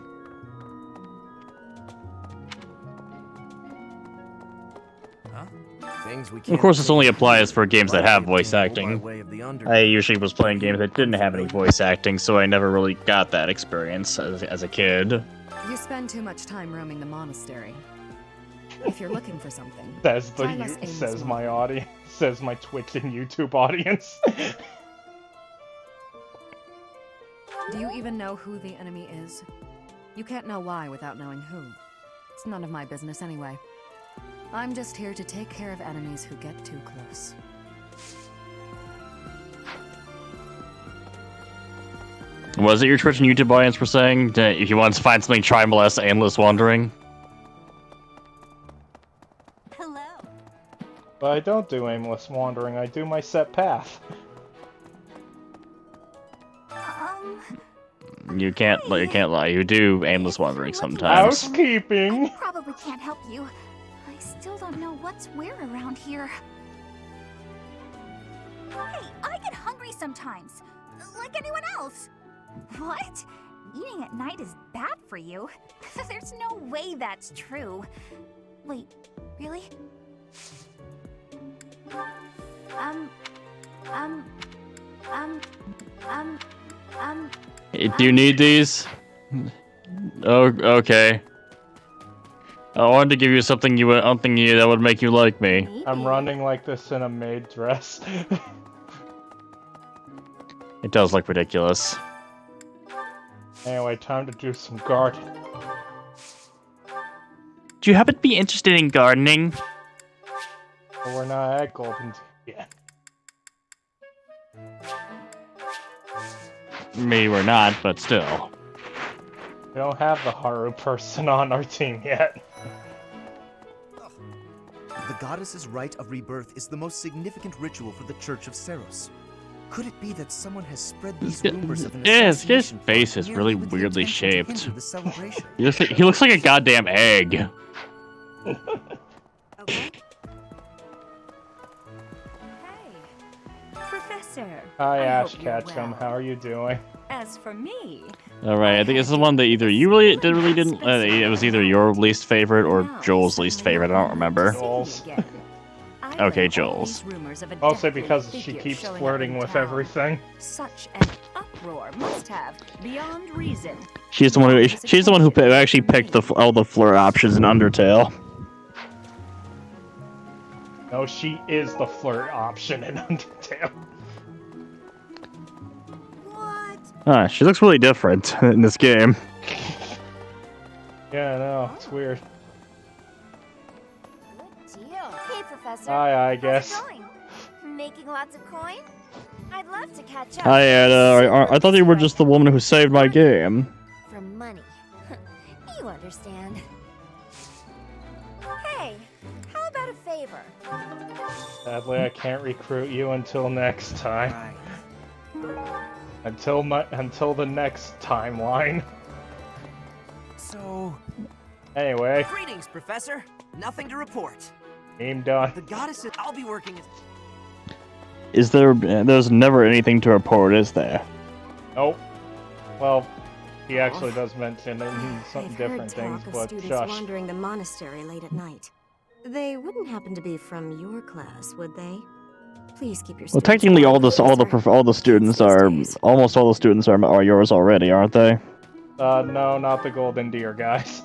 Of course, this only applies for games that have voice acting. I usually was playing games that didn't have any voice acting, so I never really got that experience as a kid. You spend too much time roaming the monastery. If you're looking for something, Says my audience. Says my Twitch and YouTube audience. Do you even know who the enemy is? You can't know why without knowing who. It's none of my business anyway. I'm just here to take care of enemies who get too close. Was it your Twitch and YouTube audience were saying that if you want to find something, try molest aimless wandering? Hello. But I don't do aimless wandering, I do my set path. You can't lie. You do aimless wandering sometimes. Housekeeping! Probably can't help you. I still don't know what's where around here. Hey, I get hungry sometimes. Like anyone else. What? Eating at night is bad for you? There's no way that's true. Wait, really? Do you need these? Oh, okay. I wanted to give you something that would make you like me. I'm running like this in a maid dress. It does look ridiculous. Anyway, time to do some gardening. Do you happen to be interested in gardening? But we're not at Golden Tea yet. Maybe we're not, but still. We don't have the Haru person on our team yet. The goddess's rite of rebirth is the most significant ritual for the Church of Seros. Could it be that someone has spread these rumors of an assassination his face is really merely with the weirdly intention to shaped. hinder the celebration? He looks like a goddamn egg. Professor. Hi, I Ash hope you're Ketchum. well. How are you doing? As for me, Alright, I think this is one that either you really didn't. It was either your least favorite or Joel's least favorite. I don't remember. Joel's. Okay, Joel's. Mostly because she keeps flirting with everything. such an uproar must have, beyond reason. She's the one who actually picked all the flirt options in Undertale. No, she is the flirt option in Undertale. She looks really different in this game. Yeah, I know. It's weird. Hey, Professor. Hi, I guess. How's it going? Making lots of coin? I'd love to catch up. Hi, Ada. I thought you were just the woman who saved my game. From money. You understand. Hey, how about a favor? Sadly, I can't recruit you until next time. Until the next timeline. So... Anyway. Greetings, Professor. Nothing to report. Game done. The goddesses... I'll be working as... Is there... There's never anything to report, is there? Nope. Well, he actually does mention some different things, but students shush. wandering the monastery late at night. They wouldn't happen to be from your class, would they? Please keep your. Well, technically, all the students are almost all the students are yours already, aren't they? No, not the Golden Deer guys.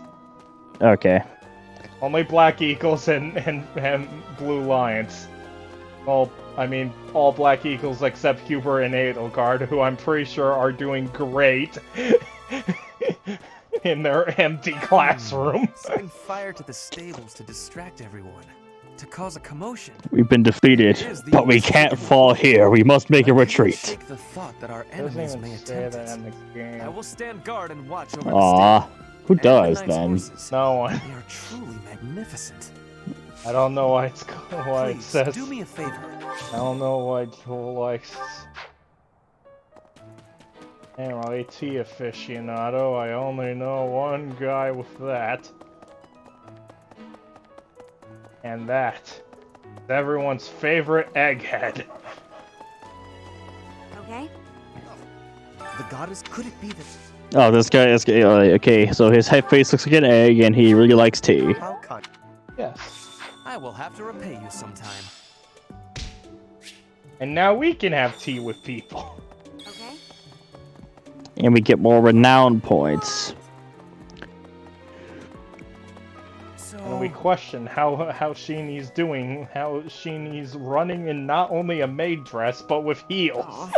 Okay. Only Black Eagles and Blue Lions. Well, I mean, all Black Eagles except Huber and Edelgard, who I'm pretty sure are doing great in their empty classroom. Setting fire to the stables to distract everyone. To cause a commotion. We've been defeated, but we can't fall here. We must make a retreat. Shake the thought that our enemies may attempt it. I will stand guard and watch over Aw, who the does then? No one. They are truly magnificent. I don't know why it Please, says. do me a favor. I don't know why Joel likes. Anyway, AT aficionado. I only know one guy with that. And that is everyone's favorite egghead. Okay. The goddess, could it be that... Oh, this guy is okay. So his head face looks like an egg, and he really likes tea. How kind. Yes. I will have to repay you sometime. And now we can have tea with people. Okay. And we get more renown points. And we question how Sheenie's doing, how Sheenie's running in not only a maid dress, but with heels.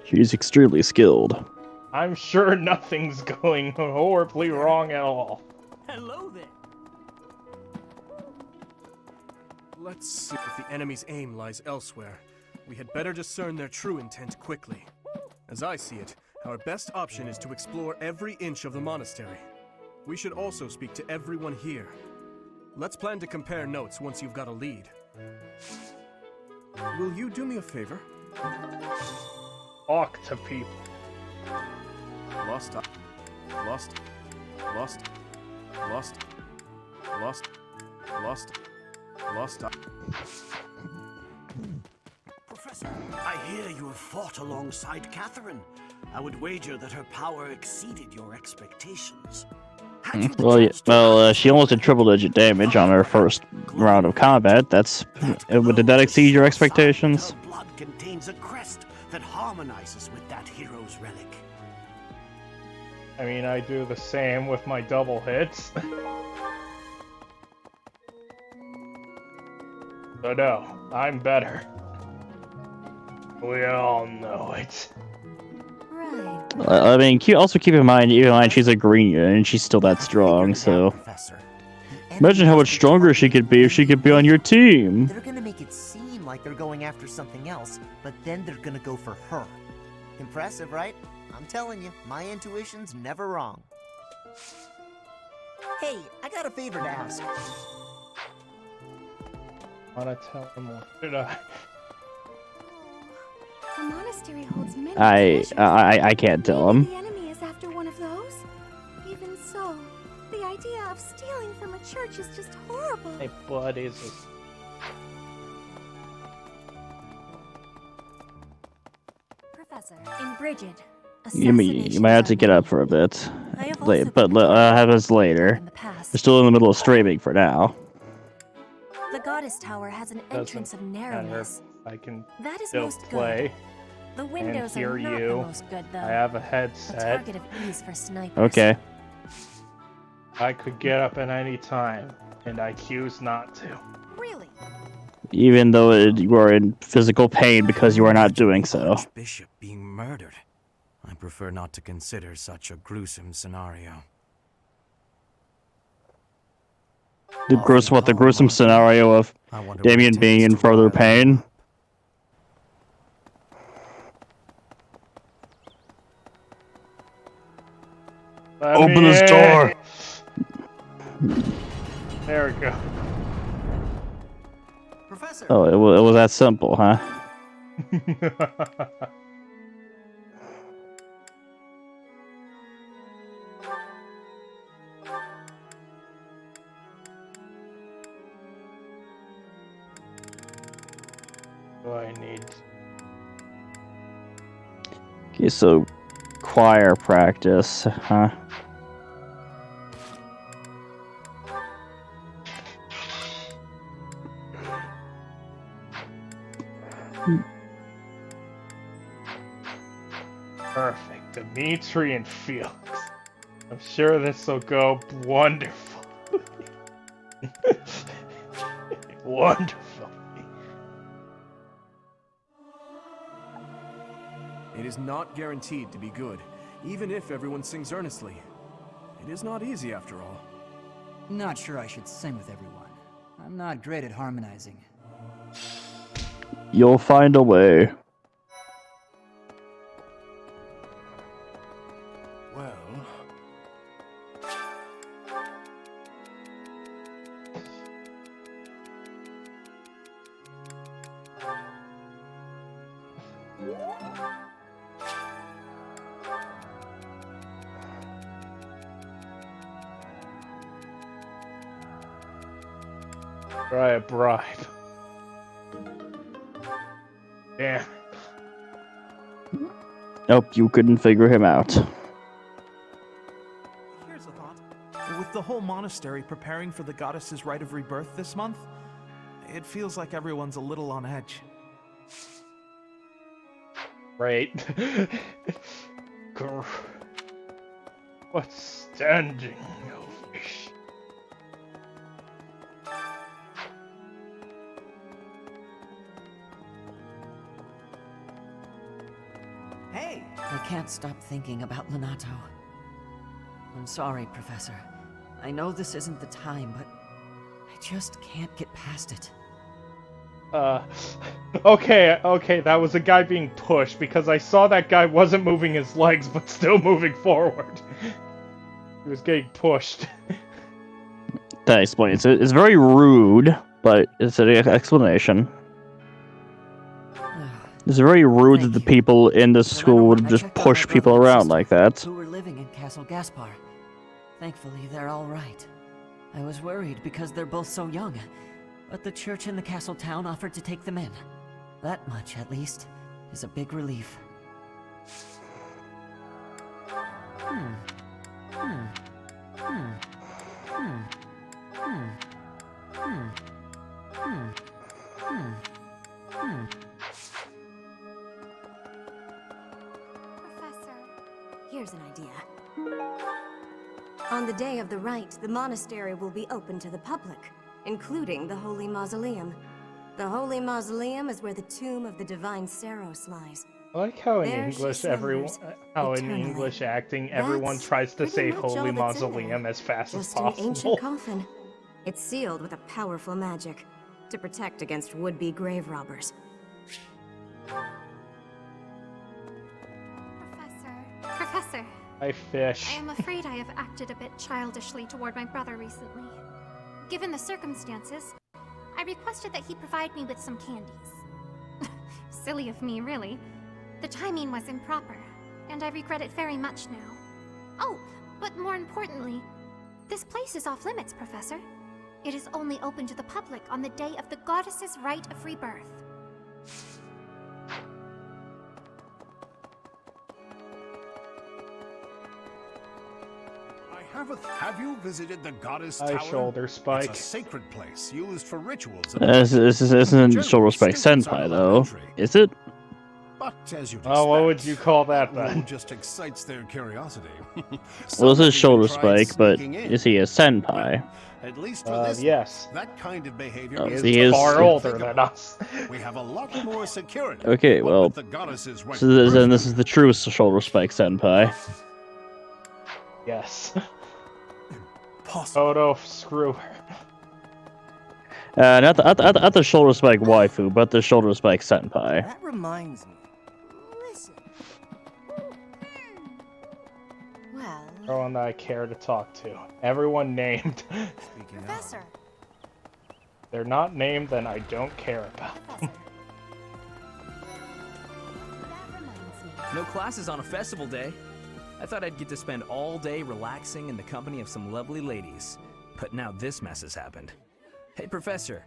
She's extremely skilled. I'm sure nothing's going horribly wrong at all. Hello there. Let's see if the enemy's aim lies elsewhere. We had better discern their true intent quickly. As I see it, our best option is to explore every inch of the monastery. We should also speak to everyone here. Let's plan to compare notes once you've got a lead. Will you do me a favor? Talk to people. Lost. Professor, I hear you have fought alongside Catherine. I would wager that her power exceeded your expectations. Well, she almost did triple-digit damage on her first round of combat. Did that exceed your expectations? Her blood contains a crest that harmonizes with that hero's relic. I mean, I do the same with my double hits. So no, I'm better. We all know it. I mean, also keep in mind, she's a green and she's still that strong, so... Imagine how much stronger she could be if she could be on your team. They're gonna make it seem like they're going after something else, but then they're gonna go for her. Impressive, right? I'm telling you, my intuition's never wrong. Hey, I got a favor to ask. Wanna tell them what did I? The monastery holds many I can't tell him. The enemy is after one of those. Even so, the idea of stealing from a church is just horrible. Hey, what is it? Professor, in Brigid, You might have to get up for a bit. But have us later. We're still in the middle of streaming for now. The goddess tower has an entrance of narrowness. I can that is still most play. The windows and hear are not you. the most good, though. I have a A headset. target of ease for snipers. Okay. I could get up at any time, and I choose not to. Really? Even though you are in physical pain because you are not doing so. Archbishop being murdered. I prefer not to consider such a gruesome scenario. The gruesome scenario of Damien being in further pain. Open this door! There we go. Professor. Oh, it was that simple, huh? I need. Okay, so choir practice, huh? Perfect. Dimitri and Felix. I'm sure this will go wonderful. Wonderful. It is not guaranteed to be good, even if everyone sings earnestly. It is not easy after all. Not sure I should sing with everyone. I'm not great at harmonizing. You'll find a way. Well... Try a bribe. Damn. Nope, you couldn't figure him out. Here's a thought. With the whole monastery preparing for the goddess's rite of rebirth this month, it feels like everyone's a little on edge. Right. What's standing ovation? Hey! I can't stop thinking about Lonato. I'm sorry, Professor. I know this isn't the time, but I just can't get past it. Okay, that was a guy being pushed because I saw that guy wasn't moving his legs but still moving forward. He was getting pushed. That explains it. It's very rude, but it's an explanation. It's very rude that the people in the school would just push people around like that. Who were living in Castle Gaspar. Thankfully, they're all right. I was worried because they're both so young, but the church in the castle town offered to take them in. That much, at least, is a big relief. Professor, here's an idea. On the day of the rite, the monastery will be open to the public, including the Holy Mausoleum. The Holy Mausoleum is where the tomb of the divine Saros lies. I like how in There English she everyone, slumbers in eternally. English acting, everyone That's tries to pretty say much all Holy that's in Mausoleum there. as fast as Just an possible. ancient coffin. It's sealed with a powerful magic to protect against would-be grave robbers. Professor, I fish. I am afraid I have acted a bit childishly toward my brother recently. Given the circumstances, I requested that he provide me with some candies. Silly of me, really. The timing was improper, and I regret it very much now. Oh, but more importantly, this place is off limits, Professor. It is only open to the public on the day of the goddess's rite of rebirth. Have you visited the goddess I tower? shoulder spike. It's a sacred place used for rituals. This isn't Shoulder Spike Senpai, though. Is it? But as you Oh, what would you call that then? just excites their curiosity. Well, this is Shoulder Spike, but is he a senpai? At least for this, yes. that kind of behavior Oh, is he is far older than us. We have a lot more security. Okay, but well, with the goddess's right so then this is the true Shoulder Spike Senpai. Yes. Oh no, screw her. Not the Shoulder Spike waifu, but the Shoulder Spike Senpai. That reminds me. Listen. Well... No one that I care to talk to. Everyone named. Professor. They're not named, then I don't care about them. No classes on a festival day. I thought I'd get to spend all day relaxing in the company of some lovely ladies. But now this mess has happened. Hey, Professor.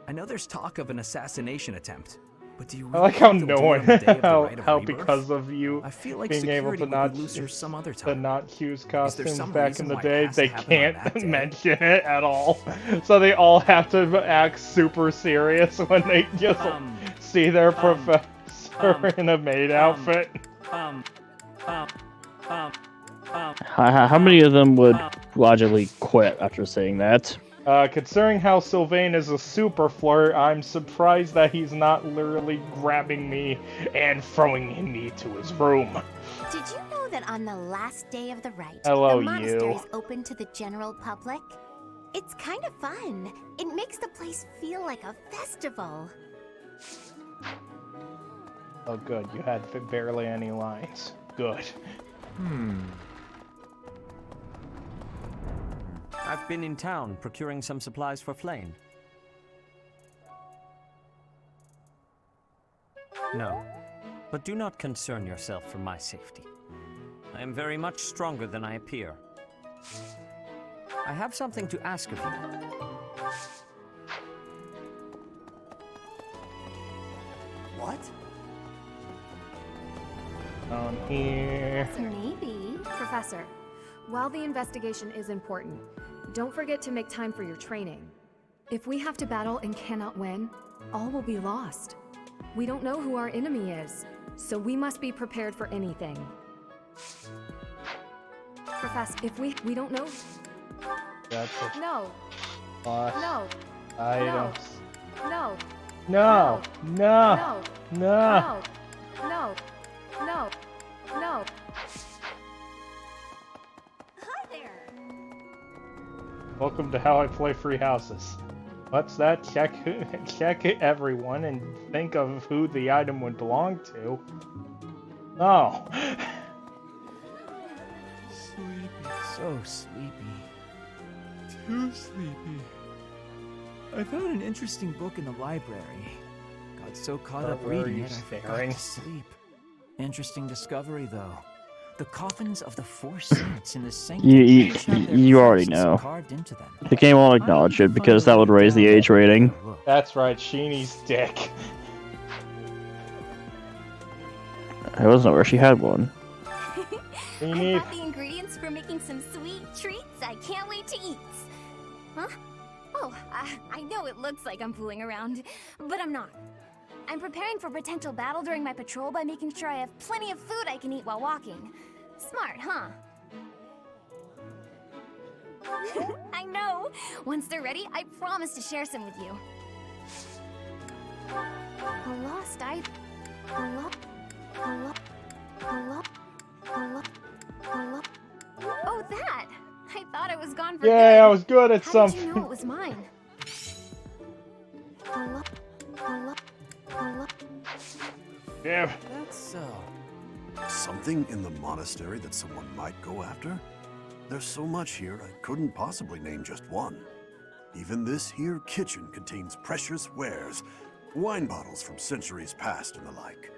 I know there's talk of an assassination attempt. But do you really I like how think they'll no do it one, on the day of the rite of how rebirth? because of you I feel like being able security to would not be looser some other to time. not use Is there costumes some back reason in the why it day, has to they happen on can't that day? mention it at all. So they all have to act super serious when they just see their professor in a maid outfit. How many of them would logically quit after saying that? Considering how Sylvain is a super flirt, I'm surprised that he's not literally grabbing me and throwing me to his room. Did you know that on the last day of the rite, Hello, the monastery you. is open to the general public? It's kind of fun. It makes the place feel like a festival. Oh good, you had barely any lines. Good. I've been in town procuring some supplies for Flame. No, but do not concern yourself for my safety. I am very much stronger than I appear. I have something to ask of you. What? Here. Maybe. Professor, while the investigation is important, don't forget to make time for your training. If we have to battle and cannot win, all will be lost. We don't know who our enemy is, so we must be prepared for anything. Professor, if we don't know... That's a No. plus No. items. No. No. No. No. No. No. No. No. Hi there. Welcome to How I Play Free Houses. What's that? Check everyone and think of who the item would belong to. Oh. Sleepy, so sleepy. Too sleepy. I found an interesting book in the library. Got so caught up Where are reading you it, I forgot staring? to sleep. Interesting discovery, though. The coffins of the four saints in the sanctum each have their You already crests know. carved into them. The game won't acknowledge it because that would raise the age rating. That's right, Sheenie's dick. I wasn't aware she had one. I brought the ingredients for making some sweet treats I can't wait to eat. Huh? Oh, I know it looks like I'm fooling around, but I'm not. I'm preparing for potential battle during my patrol by making sure I have plenty of food I can eat while walking. Smart, huh? I know. Once they're ready, I promise to share some with you. A lost item. Oh, that! I thought it was gone for good. Yay, I was good at How did something. you know it was mine? Yeah. That's Something in the monastery that someone might go after? There's so much here, I couldn't possibly name just one. Even this here kitchen contains precious wares, wine bottles from centuries past and the like.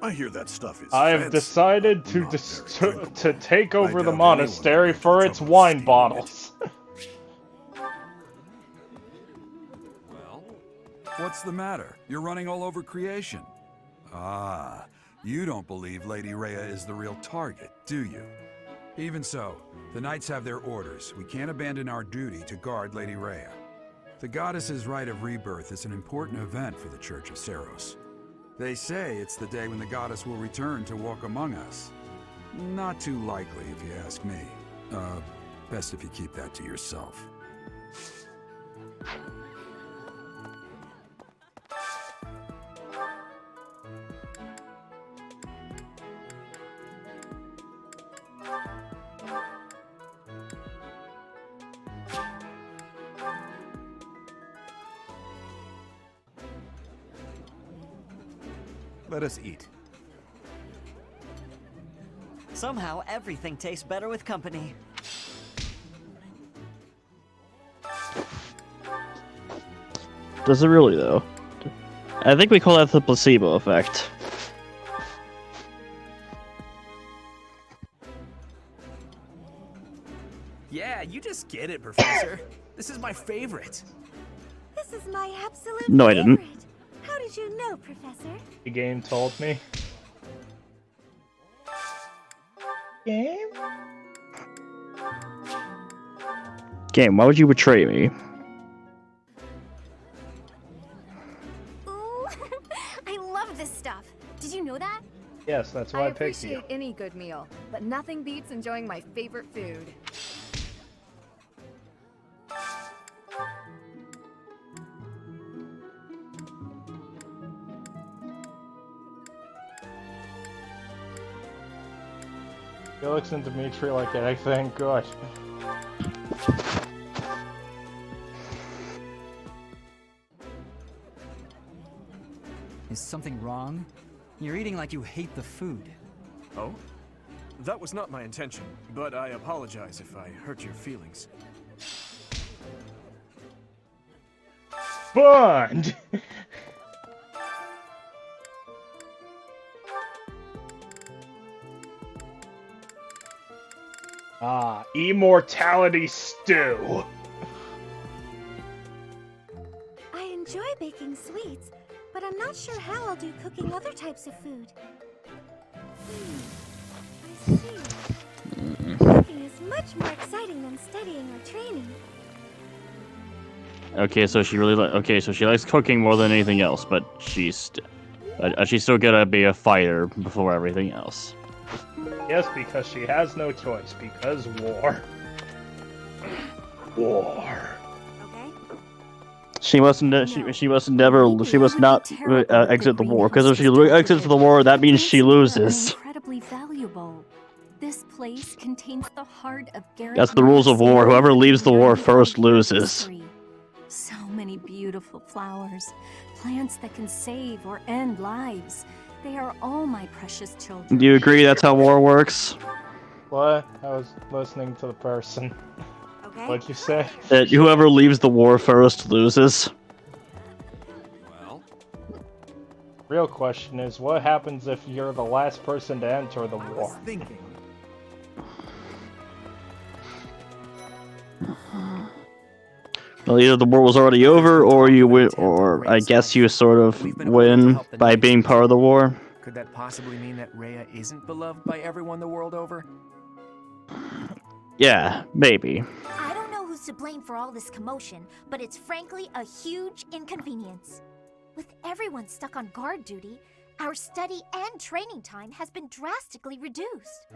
I hear that stuff is I have fancy. decided to take over the monastery for its wine bottles. What's the matter? You're running all over creation. Ah, you don't believe Lady Rhea is the real target, do you? Even so, the knights have their orders. We can't abandon our duty to guard Lady Rhea. The goddess's rite of rebirth is an important event for the Church of Seros. They say it's the day when the goddess will return to walk among us. Not too likely, if you ask me. Best if you keep that to yourself. Let us eat. Somehow, everything tastes better with company. Does it really, though? I think we call that the placebo effect. Yeah, you just get it, Professor. This is my favorite. This is my absolute No, I didn't. favorite. How did you know, Professor? The game told me. Game? Game, why would you betray me? Ooh, I love this stuff. Did you know that? Yes, that's why I picked you. appreciate any good meal, but nothing beats enjoying my favorite food. Felix and Dimitri like anything good. Is something wrong? You're eating like you hate the food. Oh? That was not my intention, but I apologize if I hurt your feelings. Bond! Ah, immortality stew. I enjoy baking sweets, but I'm not sure how I'll do cooking other types of food. I see. Cooking is much more exciting than studying or training. Okay, so she really okay, so she likes cooking more than anything else, but she's still gonna be a fighter before everything else. Yes, because she has no choice, because war. War. She must not exit the war, because if she exits the war, that means she loses. Incredibly valuable. This place contains the heart of Garrett. That's the rules of war. Whoever leaves the war first loses. So many beautiful flowers, plants that can save or end lives. They are all my precious children. Do you agree that's how war works? What? I was listening to the person. What'd you say? That whoever leaves the war first loses. Well, real question is, what happens if you're the last person to enter the war? Thinking. Well, either the war was already over, or you win, or I guess you sort of win by being part of the war. Could that possibly mean that Rhea isn't beloved by everyone the world over? Yeah, maybe. I don't know who's to blame for all this commotion, but it's frankly a huge inconvenience. With everyone stuck on guard duty, our study and training time has been drastically reduced.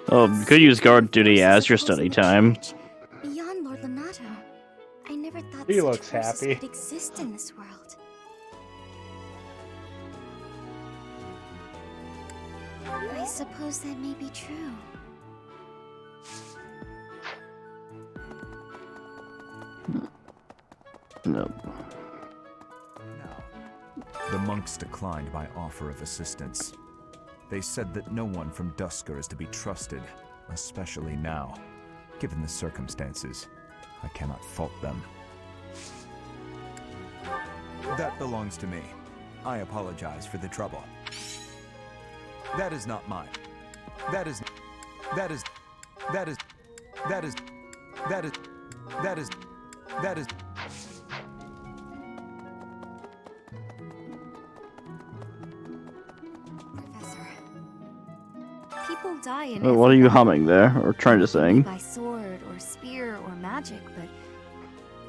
Oh, you could use guard duty as your study time. Beyond Lord Lenato, I never thought He such looks forces happy. could exist in this world. I suppose that may be true. No. The monks declined my offer of assistance. They said that no one from Duscur is to be trusted, especially now. Given the circumstances, I cannot fault them. That belongs to me. I apologize for the trouble. That is not mine. That is... People die in What are you humming there, or trying to sing? by sword or spear or magic,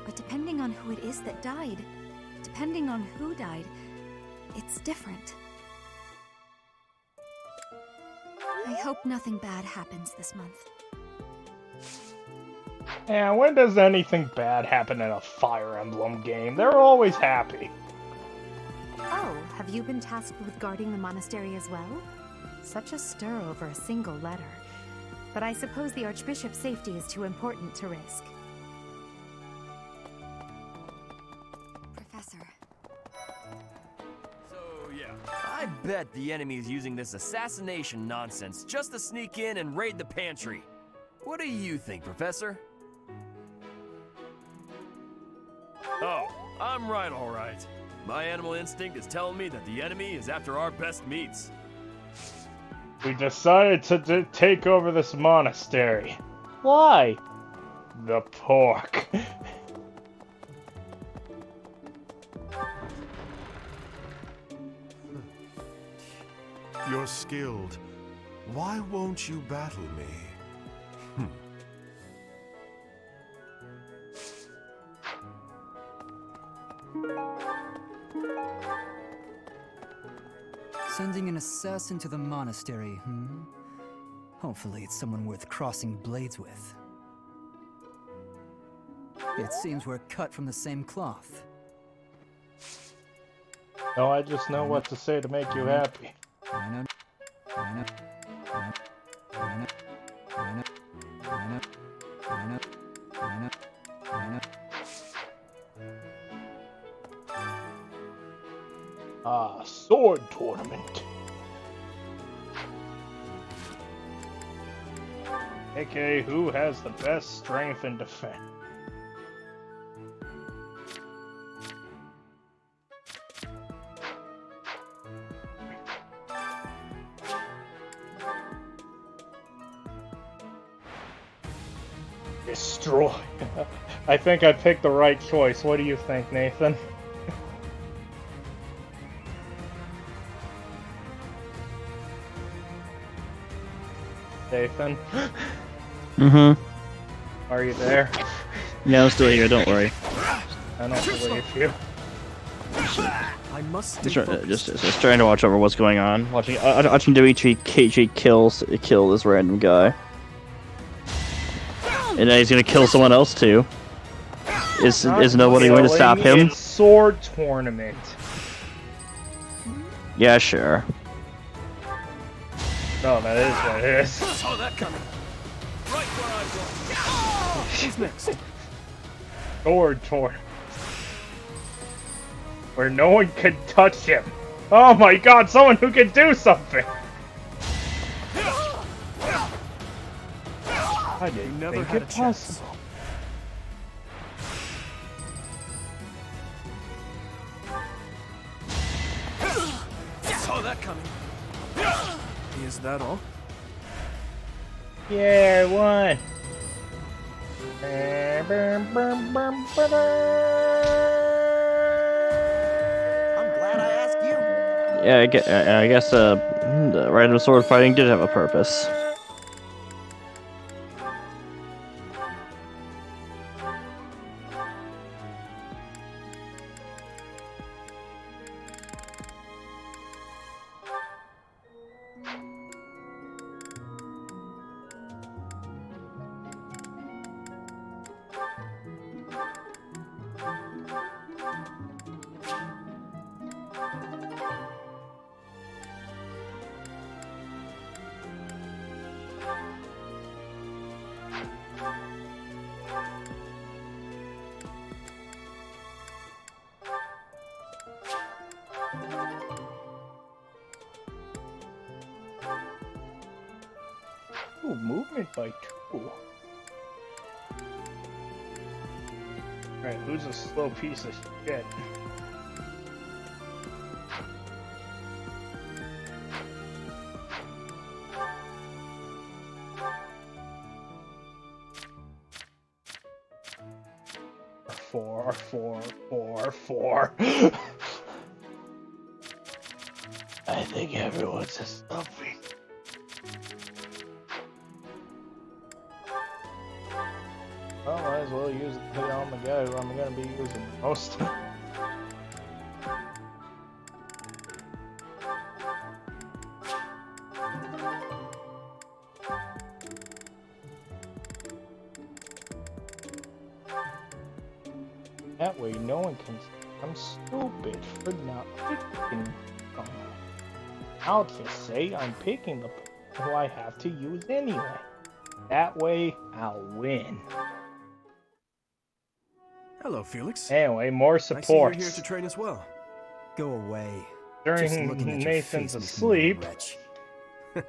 but depending on who it is that died, depending on who died, it's different. I hope nothing bad happens this month. Yeah, when does anything bad happen in a Fire Emblem game? They're always happy. Oh, have you been tasked with guarding the monastery as well? Such a stir over a single letter. But I suppose the Archbishop's safety is too important to risk. Professor. So, yeah. I bet the enemy is using this assassination nonsense just to sneak in and raid the pantry. What do you think, Professor? Oh, I'm right, all right. My animal instinct is telling me that the enemy is after our best meats. We decided to take over this monastery. Why? The pork. You're skilled. Why won't you battle me? Sending an assassin to the monastery, Hopefully it's someone worth crossing blades with. It seems we're cut from the same cloth. No, I just know what to say to make you happy. I know. Sword tournament. AKA, who has the best strength and defense? Destroy. I think I picked the right choice. What do you think, Nathan? Nathan? Are you there? Yeah, I'm still here, don't worry. I don't believe you. I must Just trying to watch over what's going on. Watching Dimitri KG kill this random guy. And then he's gonna kill someone else too. Is nobody going to stop him? It's sword tournament. Yeah, sure. No, that is what it is. Saw that coming. Right where I was. Who's next? Sword tournament. Where no one can touch him. Oh my god, someone who can do something! I didn't Never think had it a chance. possible. Saw that coming. Is that all? Yeah, I won. I'm glad I asked you. Yeah, I guess the random sword fighting did have a purpose. Ooh, movement by 2. Alright, who's a slow piece of shit? Four. I think everyone's a stuffy. Well, might as well use it on the guy who I'm gonna be using most. That way no one can say I'm stupid for not picking someone. I'll just say I'm picking the person who I have to use anyway. That way I'll win. Hello, Felix. Anyway, more I see support. you're here to train as well. Go away. During Nathan's asleep. With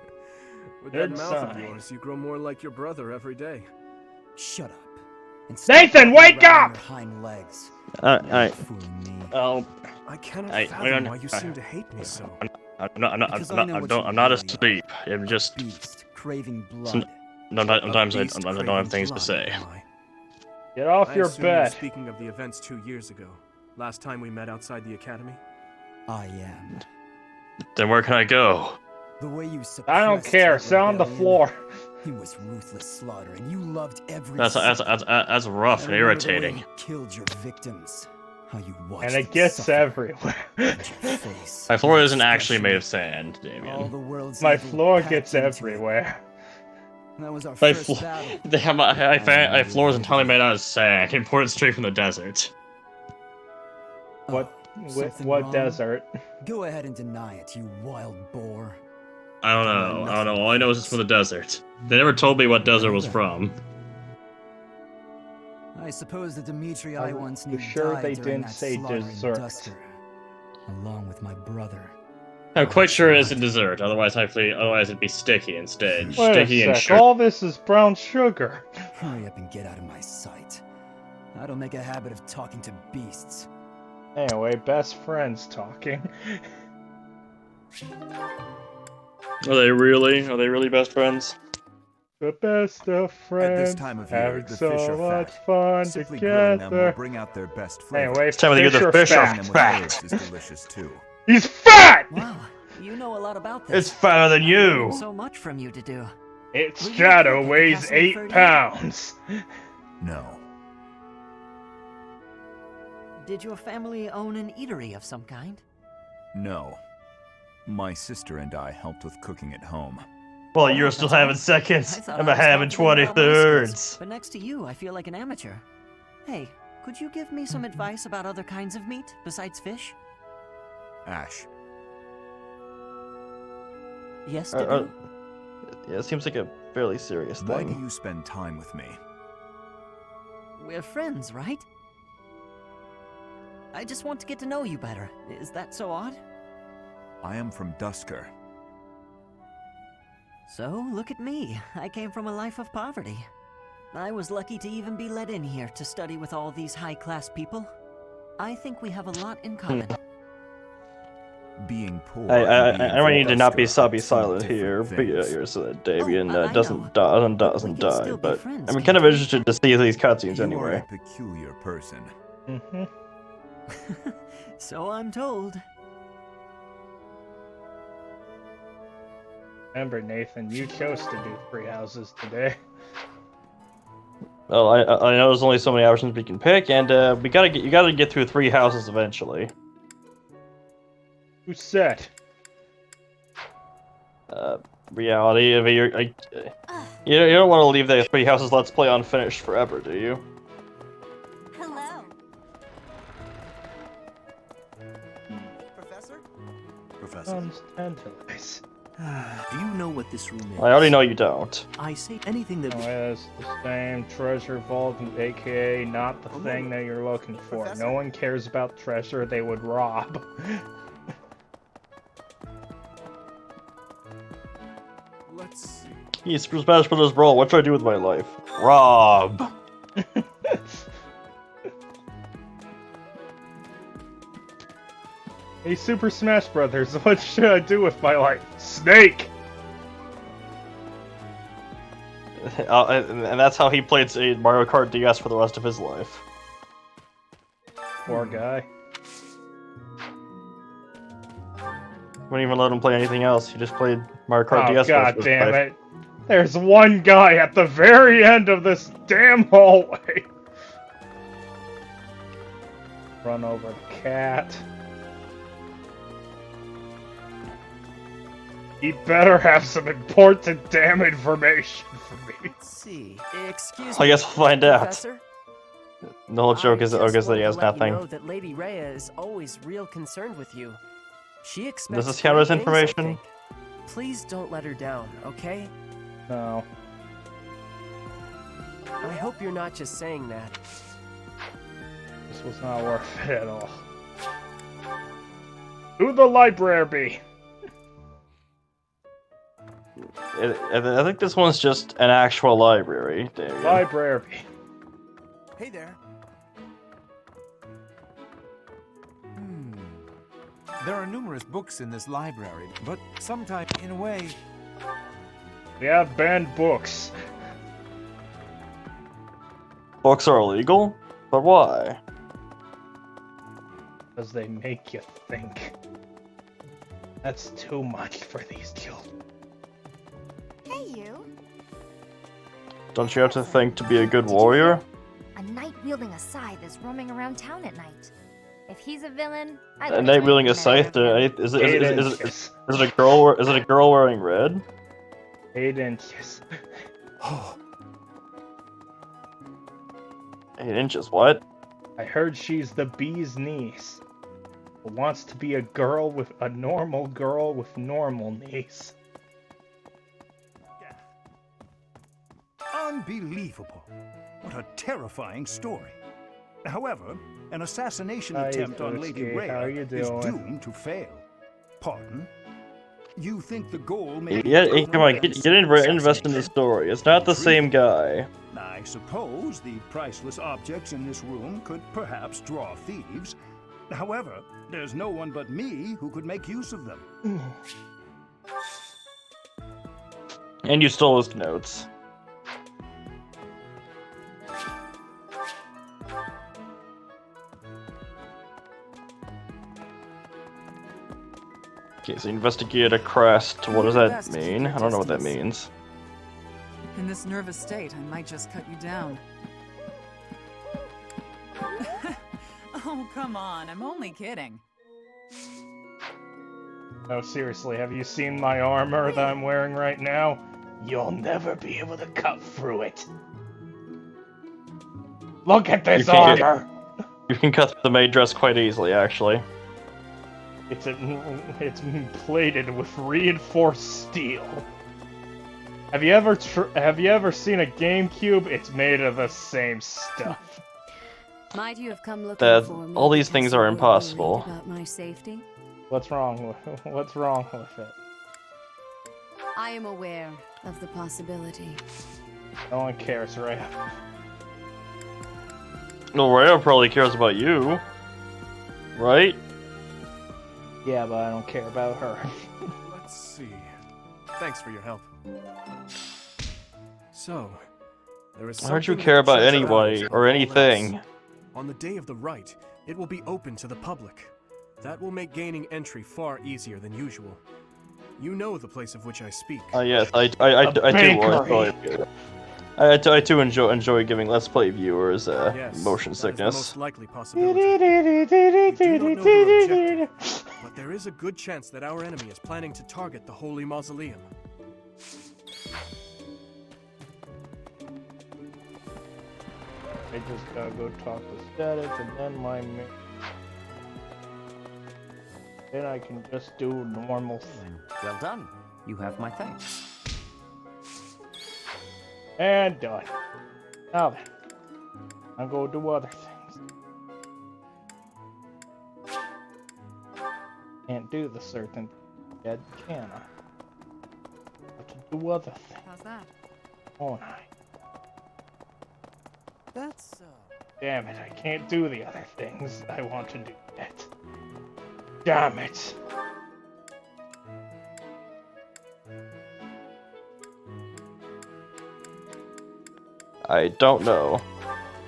Good that mouth of sign. yours, you grow more like your brother every day. Shut up. And Nathan, wake up! Your hind legs. I I cannot fathom why you seem to hate me so. I'm not asleep. I'm just. Beast, craving blood. Sometimes I don't have things to say. Get off I your assume you're bed. speaking of the events 2 years ago. Last time we met outside the academy? I am. Then where can I go? The way you I don't care. Sit on the floor. He was ruthless slaughter, and you loved every. That's rough and irritating. Killed your victims. How you watched And it gets everywhere. My floor isn't actually made of sand, Damien. My floor gets everywhere. That was our My first battle. my floor is entirely made out of sand, imported straight from the desert. What Something what wrong? desert? Go ahead and deny it, you wild boar. I don't know. All I know is it's from the desert. They never told me what desert was from. I suppose the Dimitri I once knew sure died they during didn't that say slaughter in dessert. Dusker, along with my brother. I'm quite sure it isn't dessert. Otherwise it'd be sticky instead. Wait Sticky a and sec. sugar. All this is brown sugar. Hurry up and get out of my sight. I don't make a habit of talking to beasts. Anyway, best friends talking. Are they really best friends? The best of friends. At this time of year, having the so fish are much fat. fun Simply grilling them will together. bring out their best flavor. Anyway, This time of the year, the fish are Cooking them with fat. herbs is delicious too. He's fat! Wow, you know a lot about this. It's fatter than you. So much from you to do. Its Were you shadow at weighs Castle 8 30? pounds. No. Did your family own an eatery of some kind? No. My sister and I helped with cooking at home. Well, you're still having seconds. I'm having 23rds. But next to you, I feel like an amateur. Hey, could you give me some advice about other kinds of meat besides fish? Ash. Yes, to Yeah, it seems like a fairly serious Why thing. do you spend time with me? We're friends, right? I just want to get to know you better. Is that so odd? I am from Dusker. So, look at me. I came from a life of poverty. I was lucky to even be let in here to study with all these high-class people. I think we have a lot in common. Being poor. I want you to not be Dusker are two silent here, different things. so that Damien I doesn't can die. still be But friends, I'm can't kind of we? interested to see these cutscenes You are anyway. a peculiar person. Mm-hmm. So I'm told. Remember, Nathan, you chose to do 3 houses today. Well, I know there's only so many options we can pick, and you gotta get through 3 houses eventually. Who said? Reality. I mean, you don't want to leave the 3 houses Let's Play unfinished forever, do you? Hello. Professor? Sounds tantalizing. Do you know what this room is? I already know you don't. I say anything that... Oh, yeah, it's the same treasure vault, aka not the thing that you're looking for. No one cares about treasure they would rob. Let's see. Hey, Super Smash Bros. Brawl, what should I do with my life? Rob! Hey, Super Smash Brothers, what should I do with my life? Snake! And that's how he played Mario Kart DS for the rest of his life. Poor guy. Wouldn't even let him play anything else, he just played Mario Kart DS Oh, for the god rest of his damn life. it. There's one guy at the very end of this damn hallway. Run over the cat. He better have some important damn information for me. Let's see. Excuse I me. guess we'll find out. Professor? The whole joke is I that just he has wanted to let you nothing. know that Lady Rhea is always real concerned with you. She expects Does this count as great things, I information? think. Please don't let her down, okay? No. I hope you're not just saying that. This was not worth it at all. Who the library be? I think this one's just an actual library, Damien. Library. Hey there. There are numerous books in this library, but sometimes, in a way... We have banned books. Books are illegal? But why? Because they make you think. That's too much for these children. Hey, you. Don't you have to think to be a good warrior? A knight wielding a scythe is roaming around town at night. If he's a villain, A knight wielding a scythe? Is it a girl? Is it a girl wearing red? 8 inches. 8 inches. What? I heard she's the bee's niece. Wants to be a normal girl with normal knees. Unbelievable. What a terrifying story. However, an assassination Hi, attempt on Lady Futsky. How Rhea you is doing? doomed to fail. Pardon? You think the goal may be... Yeah, come on, get invest in the story. It's not the same guy. I suppose the priceless objects in this room could perhaps draw thieves. However, there's no one but me who could make use of them. And you stole his notes. Okay, so investigate a crest. What does that mean? I don't know what that means. In this nervous state, I might just cut you down. Oh, come on. I'm only kidding. No, seriously, have you seen my armor that I'm wearing right now? You'll never be able to cut through it. Look at this armor! You can cut the maid dress quite easily, actually. It's plated with reinforced steel. Have you ever seen a GameCube? It's made of the same stuff. Might you have come looking for me? All these things are impossible. About my safety? What's wrong with it? I am aware of the possibility. No one cares, right? No, Rhea probably cares about you. Right? Yeah, but I don't care about her. Let's see. Thanks for your help. So, there is Why don't you something care that about shuts anybody out or all anything? else. On the day of the rite, it will be open to the public. That will make gaining entry far easier than usual. You know the place of which I speak. Yes, I do enjoy giving Let's Play viewers motion sickness. Most likely possibility. We do not know their objective, but there is a good chance that our enemy is planning to target the Holy Mausoleum. I just gotta go talk to status and then then I can just do normal things. Well done. You have my thanks. And done. Now then, I'm gonna do other things. Can't do the certain yet, can I? I can do other things. How's that? Won't I? That's Damn it, I can't do the other things I want to do yet. Damn it. I don't know.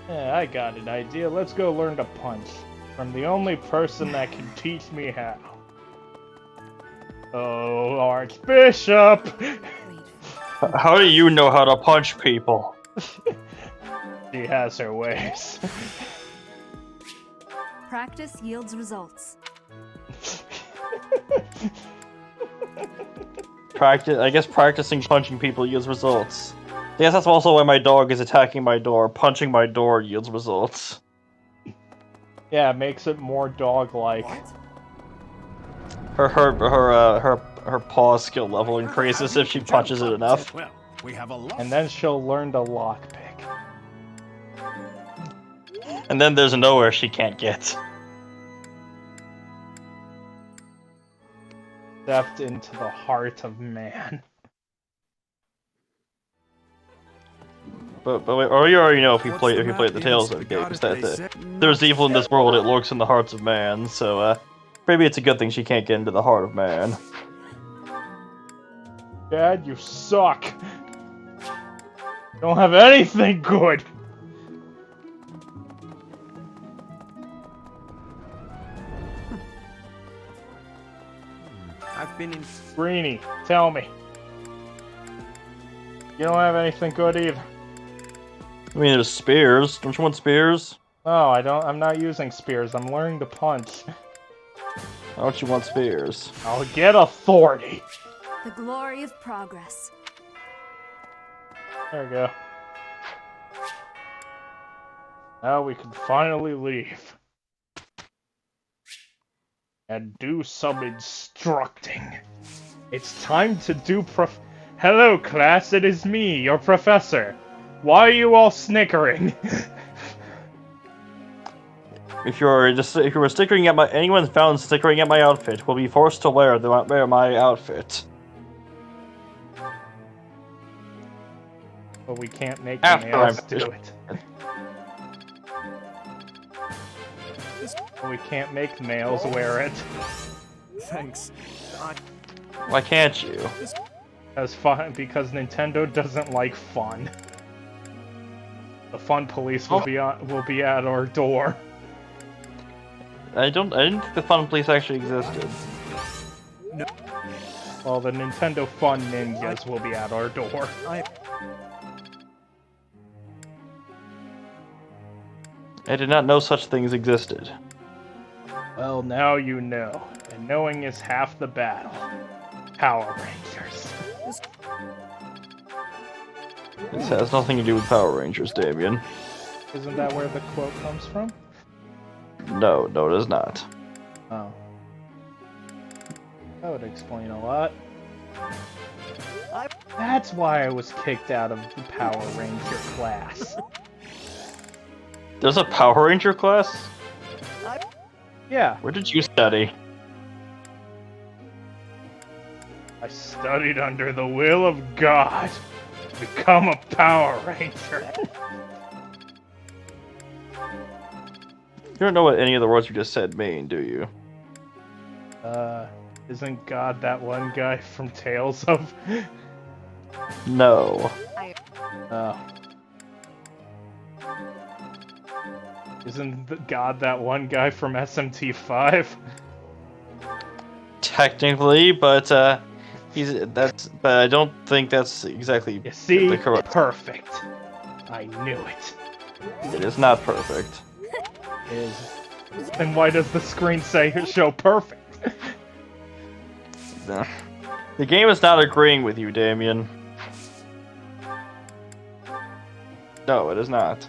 Yeah, I got an idea. Let's go learn to punch. From the only person that can teach me how. Oh, Archbishop! How do you know how to punch people? She has her ways. Practice yields results. I guess practicing punching people yields results. I guess that's also why my dog is attacking my door. Punching my door yields results. Yeah, it makes it more dog-like. Her paw skill level increases if she punches it enough. Well, we have a lot. And then she'll learn to lockpick. And then there's nowhere she can't get. Stepped into the heart of man. But you already know if you play the Tales of games that there's evil in this world, it lurks in the hearts of man. So maybe it's a good thing she can't get into the heart of man. Dad, you suck. Don't have anything good. I've been in... Greenie, tell me. You don't have anything good either. I mean, there's spears. Don't you want spears? No, I don't. I'm not using spears. I'm learning to punch. Why don't you want spears? I'll get authority. The glory of progress. There we go. Now we can finally leave. And do some instructing. It's time to do Hello, class, it is me, your professor. Why are you all snickering? If you were snickering at my anyone found snickering at my outfit will be forced to wear my outfit. But we can't make the males do it. We can't make males wear it. Thanks. Why can't you? That's fun because Nintendo doesn't like fun. The fun police will be at our door. I didn't think the fun police actually existed. No. Well, the Nintendo Fun Ninjas will be at our door. I did not know such things existed. Well, now you know. And knowing is half the battle. Power Rangers. This has nothing to do with Power Rangers, Damien. Isn't that where the quote comes from? No, it is not. Oh. That would explain a lot. That's why I was kicked out of the Power Ranger class. There's a Power Ranger class? Yeah. Where did you study? I studied under the will of God to become a Power Ranger. You don't know what any of the words you just said mean, do you? Isn't God that one guy from Tales of... No. Oh. Isn't God that one guy from SMT5? Technically, but but I don't think that's exactly you see? The correct. Perfect. I knew it. It is not perfect. Is. Then why does the screen show perfect? The game is not agreeing with you, Damien. No, it is not.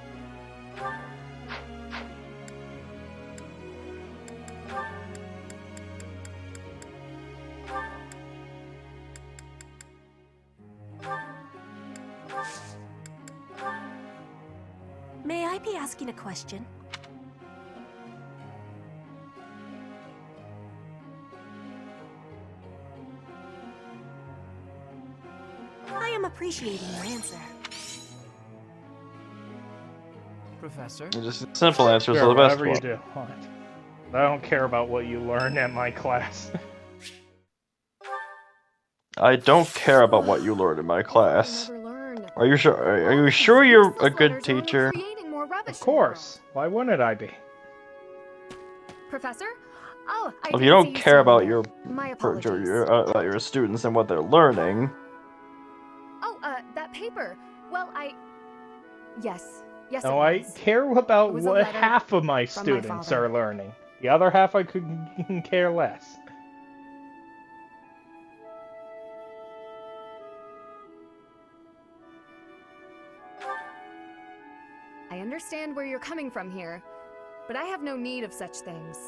May I be asking a question? I am appreciating your answer. Professor? Just simple answers sure, are the best whatever one. You do. I don't care about what you learn at my class. I don't care about what you learn in my class. Are you sure? Are you sure you're a good teacher? Of course. Why wouldn't I be? Professor? Oh, If you don't care about your about your students and what they're learning. Oh, that paper. Well, Yes. Yes. No, I care about what half of my students are learning. The other half I couldn't care less. I understand where you're coming from here, but I have no need of such things.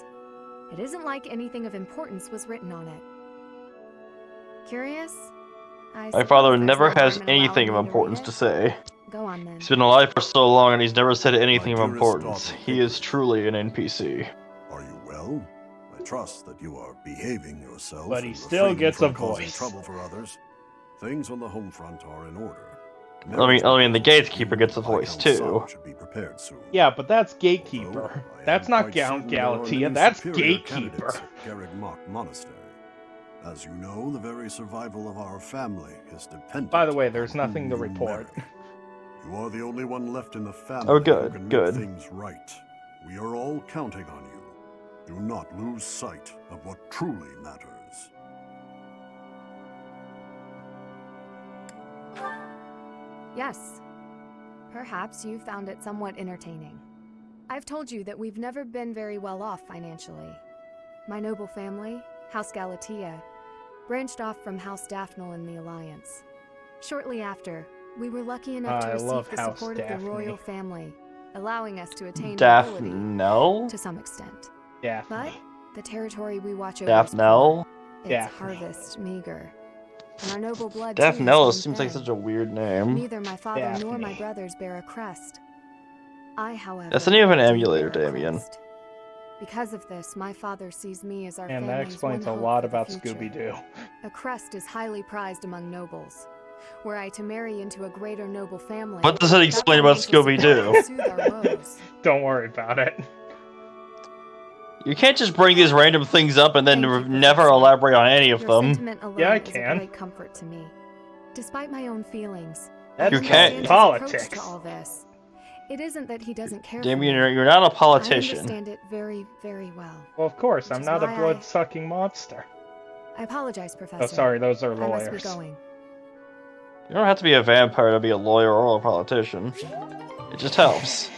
It isn't like anything of importance was written on it. Curious? My father never has anything of importance to say. Go on then. He's been alive for so long and he's never said anything of importance. He is truly an NPC. Are you well? I trust that you are behaving yourself. But he still gets a voice. Trouble for others. Things on the home front are in order. I mean, the gatekeeper gets a voice too. Yeah, but that's gatekeeper. That's not Galatea. That's gatekeeper. Garreg Monastery. As you know, the very survival of our family is dependent. By the way, there's nothing to report. You are the only one left in the family Oh, good, who can good. make things right. We are all counting on you. Do not lose sight of what truly matters. Yes. Perhaps you found it somewhat entertaining. I've told you that we've never been very well off financially. My noble family, House Galatea, branched off from House Daphne in the Alliance. Shortly after, we were lucky enough to receive the support of the royal family, allowing us to attain nobility to some extent. But the territory we watch over is poor, its harvest meager. And our noble blood Daphne seems like such a weird name. Neither my father nor my brothers bear a crest. I, however, That's the name of an do emulator, bear a Damien. crest. Because of this, my father sees me as our And family's that explains a one hope lot for the about future. Scooby-Doo. A crest is highly prized among nobles. Were I to marry into a greater noble family, What does it explain that about financial support Scooby-Doo? would soothe our woes. Don't worry about it. You can't just bring these random things up and then never elaborate on any of Your them. sentiment alone Yeah, I is a can. great comfort to me. Despite my own feelings, That's I You can't- understand his politics. approach to all this. It isn't that he doesn't care Damien, for me. you're not a I politician. understand it very, very well. Well, of course, I'm Which is not a why blood-sucking monster. I apologize, Professor. Oh, sorry, those are I must be lawyers. going. You don't have to be a vampire to be a lawyer or a politician. It just helps.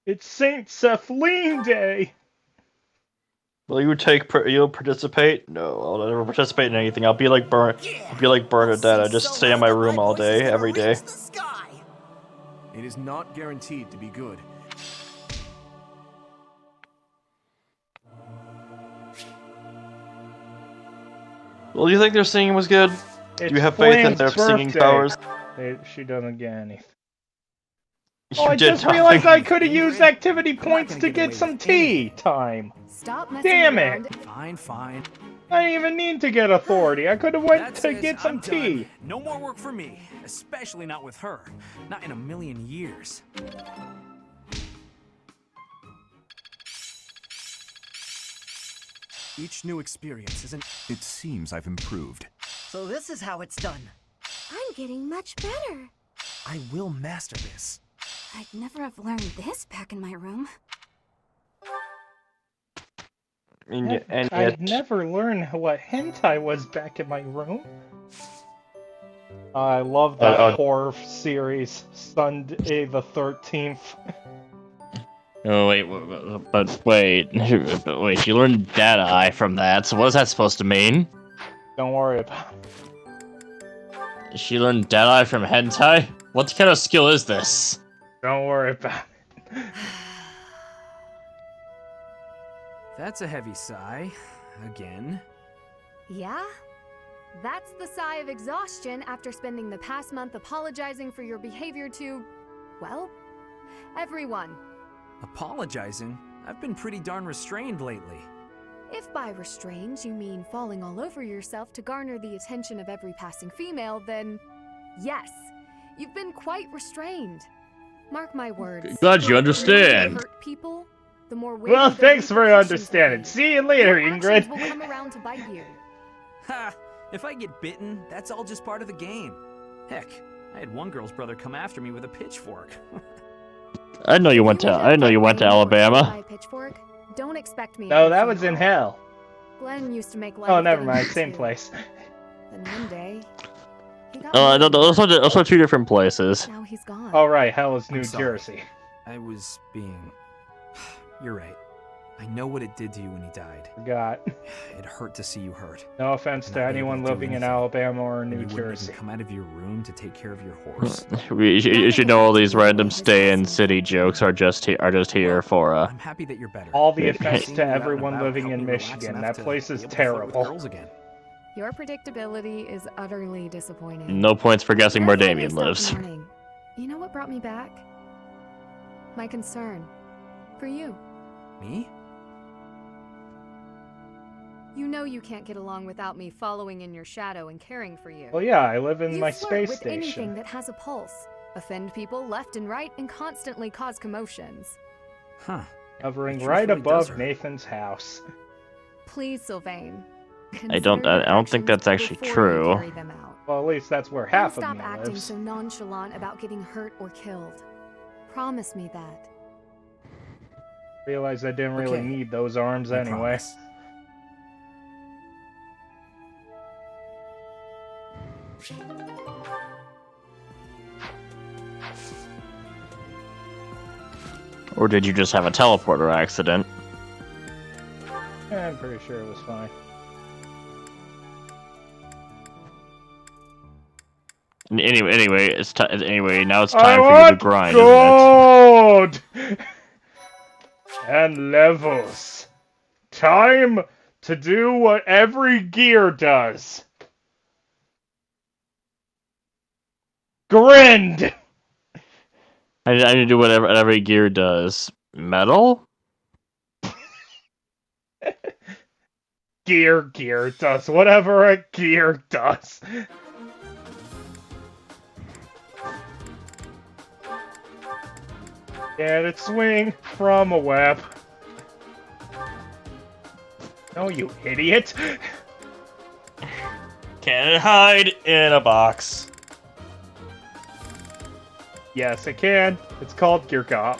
It's Saint Cephaline Day! Will you you'll participate? No, I'll never participate in anything. I'll be like Bernadette. I just stay in my room all day, every day. It is not guaranteed to be good. Well, do you think their singing was good? Do It's you have faith in Flame's their singing birthday. powers? She doesn't get anything. You Oh, I did just nothing. realized I could have used activity points to get some tea time. Stop messing Damn around. it! Fine, fine. I didn't even need to get authority. I could have went That's to it, get some I'm tea. done. No more work for me, especially not with her. Not in a million years. Each new experience is an... It seems I've improved. So this is how it's done. I'm getting much better. I will master this. I'd never have learned this back in my room. And I'd yet, never learned what hentai was back in my room. I love that horror series, Sunday the 13th. oh wait, but wait, you learned Deadeye from that. So what is that supposed to mean? Don't worry about it. She learned Deadeye from hentai? What kind of skill is this? Don't worry about it. That's a heavy sigh. Again. Yeah? That's the sigh of exhaustion after spending the past month apologizing for your behavior to, well, everyone. Apologizing? I've been pretty darn restrained lately. If by restrained you mean falling all over yourself to garner the attention of every passing female, then yes, you've been quite restrained. Mark my words. Glad you The more understand. you hurt people, the more Well, weighty their thanks for repercussions understanding. will be. See you later, Your Ingrid. actions will come around to bite you. Ha! If I get bitten, that's all just part of the game. Heck, I had one girl's brother come after me with a pitchfork. I know you went to Alabama. By pitchfork, don't expect me. No, that was in hell. Glenn used to make light Oh, of never getting mind. hurt Same too. place. Then one day, he got No, married. those are two different places. Now he's gone. Oh, right. Hell is New I'm sorry. Jersey. I was being... You're right. I know what it did to you when he died. Forgot. It hurt to see you hurt. No offense to Not anyone able to do living in anything. Alabama or And New you wouldn't even Jersey. come out of your room to take care of your horse. You should know all these random stay-in-city jokes are just here for I'm happy that you're better. All the Yeah. offense Seeing to you out and everyone about living helped in me relax Michigan. enough That to place be is able to flirt with terrible. girls again. Your predictability is utterly disappointing. No points for guessing where Therefore, Damien stop lives. mourning. You know what brought me back? My concern for you. Me? You know you can't get along without me following in your shadow and caring for you. Well, yeah, I live in You my flirt space with station. anything that has a pulse, offend people left and right, and constantly cause commotions. Huh. Hovering The truth right really does above hurt. Nathan's house. Please, Sylvain. I don't think that's actually true. Well, at least that's where half of Stop me acting lives. so nonchalant about getting hurt or killed. Promise me that. Realized I didn't really Okay. need those arms I anyway. promise. Or did you just have a teleporter accident? Yeah, I'm pretty sure it was fine. Anyway, now it's time for you to grind, gold! And levels. Time to do what every gear does. Grind! I need to do whatever every gear does. Metal? Gear does whatever a gear does. Get it swing from a web. No, you idiot! Can it hide in a box? Yes, it can. It's called Gear Cop.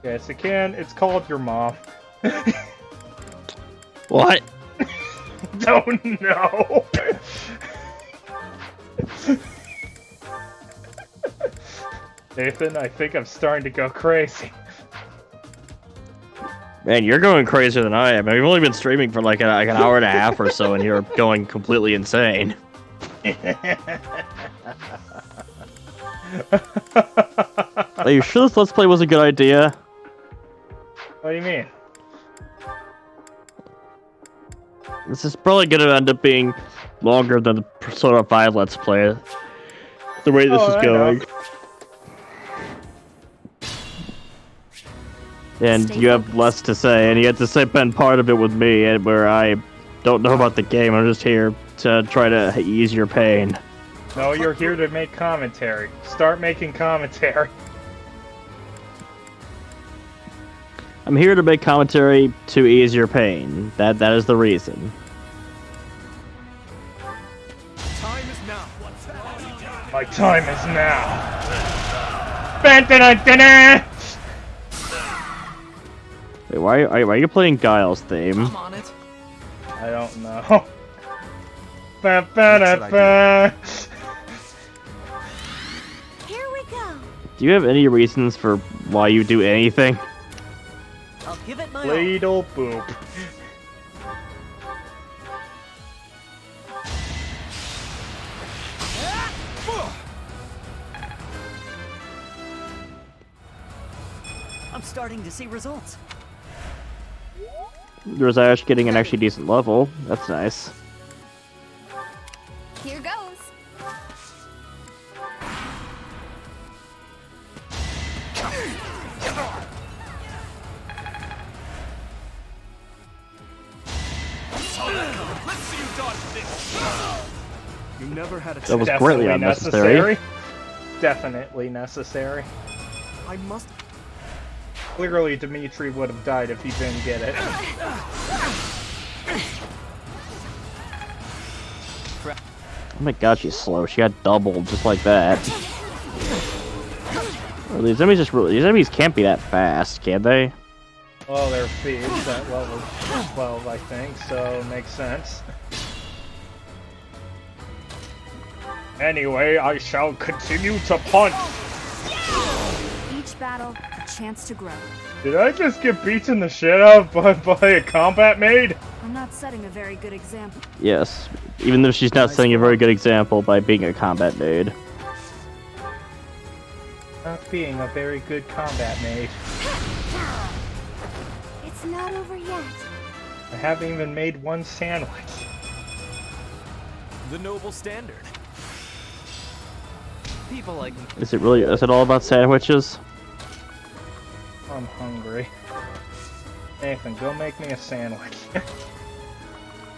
Yes, it can. It's called your mom. What? Don't know. Nathan, I think I'm starting to go crazy. Man, you're going crazier than I am. I've only been streaming for like an hour and a half or so, and you're going completely insane. Are you sure this Let's Play was a good idea? What do you mean? This is probably going to end up being longer than the Persona 5 Let's Play. The way this is going. And you have less to say, and you have to spend part of it with me, and where I don't know about the game. I'm just here to try to ease your pain. No, you're here to make commentary. Start making commentary. I'm here to make commentary to ease your pain. That is the reason. Time is now. My time is now. Ba-da-da-da-da! Wait, why are you playing Guile's theme? I'm on it. I don't know. Ba-ba-da-ba. Here we go. Do you have any reasons for why you do anything? I'll give it my all. Ladle boop. I'm starting to see results. There's Ash getting an actually decent level. That's nice. Here goes. Let's see you dodge this. You never had a That was Definitely greatly unnecessary. Definitely necessary. I must. Clearly, Dimitri would have died if he didn't get it. Oh my god, she's slow. She got doubled just like that. Well, these enemies can't be that fast, can they? Well, they're thieves at level 12, I think, so it makes sense. Anyway, I shall continue to punch. Each battle, a chance to grow. Did I just get beaten the shit out by a combat maid? I'm not setting a very good example. Yes, even though she's not setting a very good example by being a combat maid. Not being a very good combat maid. It's not over yet. I haven't even made one sandwich. The noble standard. People like me. Is it all about sandwiches? I'm hungry. Nathan, go make me a sandwich.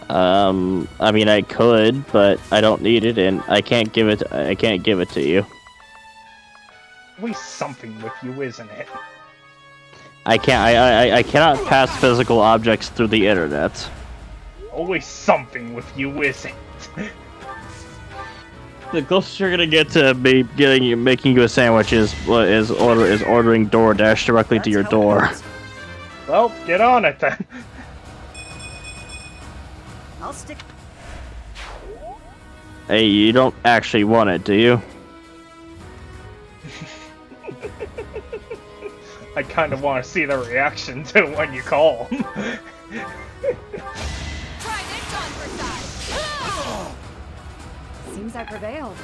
I mean, I could, but I don't need it, and I can't give it. I can't give it to you. Always something with you, isn't it? I can't. I cannot pass physical objects through the internet. Always something with you, isn't it? The closest you're gonna get to me making you a sandwich is ordering DoorDash directly to your door. Well, get on it then. I'll stick. Hey, you don't actually want it, do you? I kind of want to see the reaction to when you call. Seems I prevailed.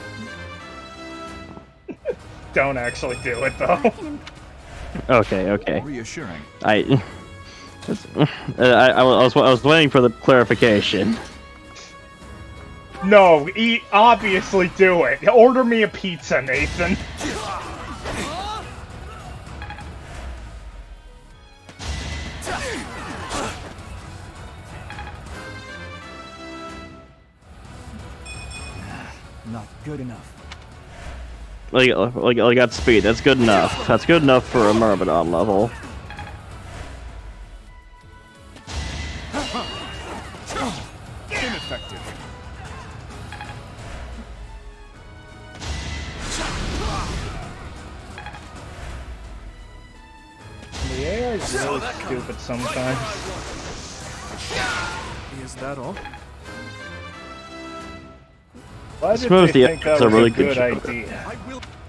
Don't actually do it though. Okay. Reassuring. I was waiting for the clarification. No, obviously do it. Order me a pizza, Nathan. Not good enough. Like I got speed. That's good enough. That's good enough for a Myrmidon level. Ineffective. The AI is really stupid sometimes. Is that all? Why I did suppose they the think episodes that are was really a good good. idea?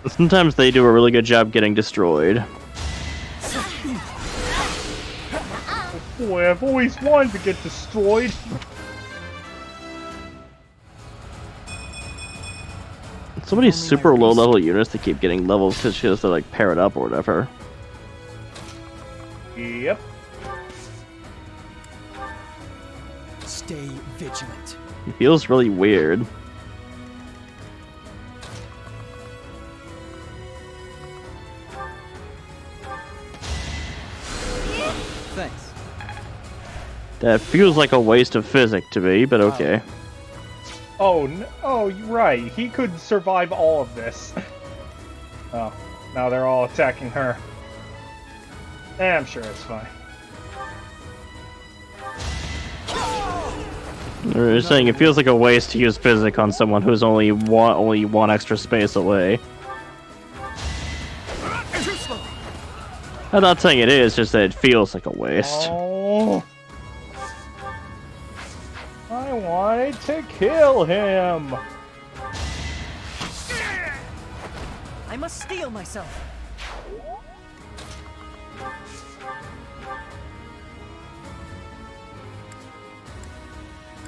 Sometimes they do a really good job getting destroyed. Boy, I've always wanted to get destroyed. So many super low level units that keep getting levels because she has to like pair it up or whatever. Yep. Stay vigilant. It feels really weird. Thanks. That feels like a waste of physics to me, but okay. Oh, oh, you're right. He could survive all of this. Oh, now they're all attacking her. I'm sure it's fine. They're saying it feels like a waste to use physics on someone who's only one extra space away. I'm not saying it is, just that it feels like a waste. Oh, I wanted to kill him. I must steel myself.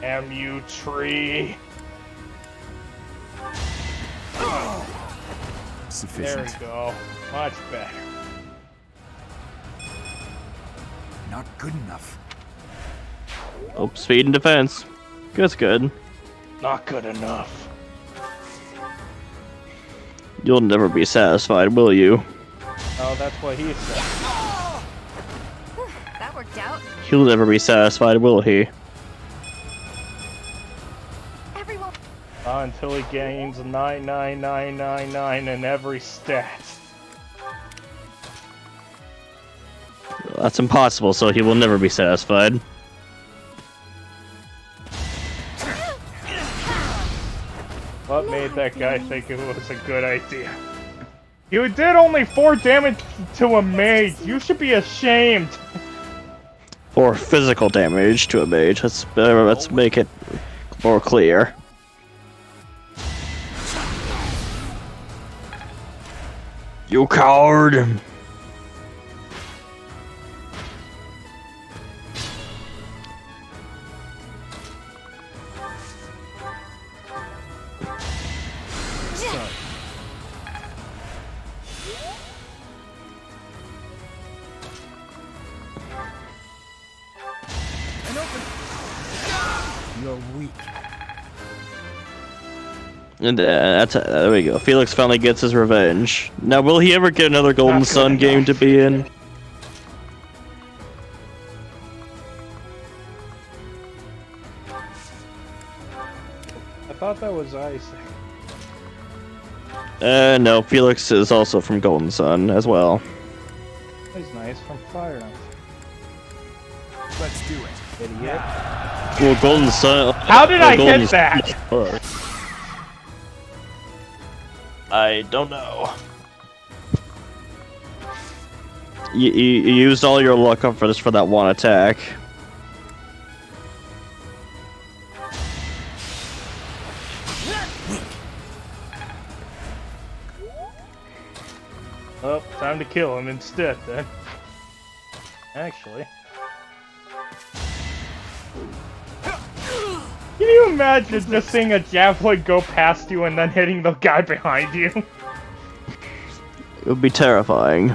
MU tree. Sufficient. There we go. Much better. Not good enough. Oh, speed and defense. That's good. Not good enough. You'll never be satisfied, will you? Oh, that's what he said. That worked out. He'll never be satisfied, will he? Everyone. Until he gains 99999 in every stat. Well, that's impossible, so he will never be satisfied. What made that guy think it was a good idea? You did only 4 damage to a mage. You should be ashamed. Or physical damage to a mage. Let's make it more clear. You coward! You're weak. And there we go. Felix finally gets his revenge. Now, will he ever get another Golden Sun game to be in? thought that was Isaac. No, Felix is also from Golden Sun as well. He's nice from Fire. Let's do it. Idiot. Well, Golden Sun. How did I Golden hit that? Sun- I don't know. You used all your luck up for that one attack. Oh, time to kill him instead then. Actually. Can you imagine just seeing a javelin go past you and then hitting the guy behind you? It would be terrifying.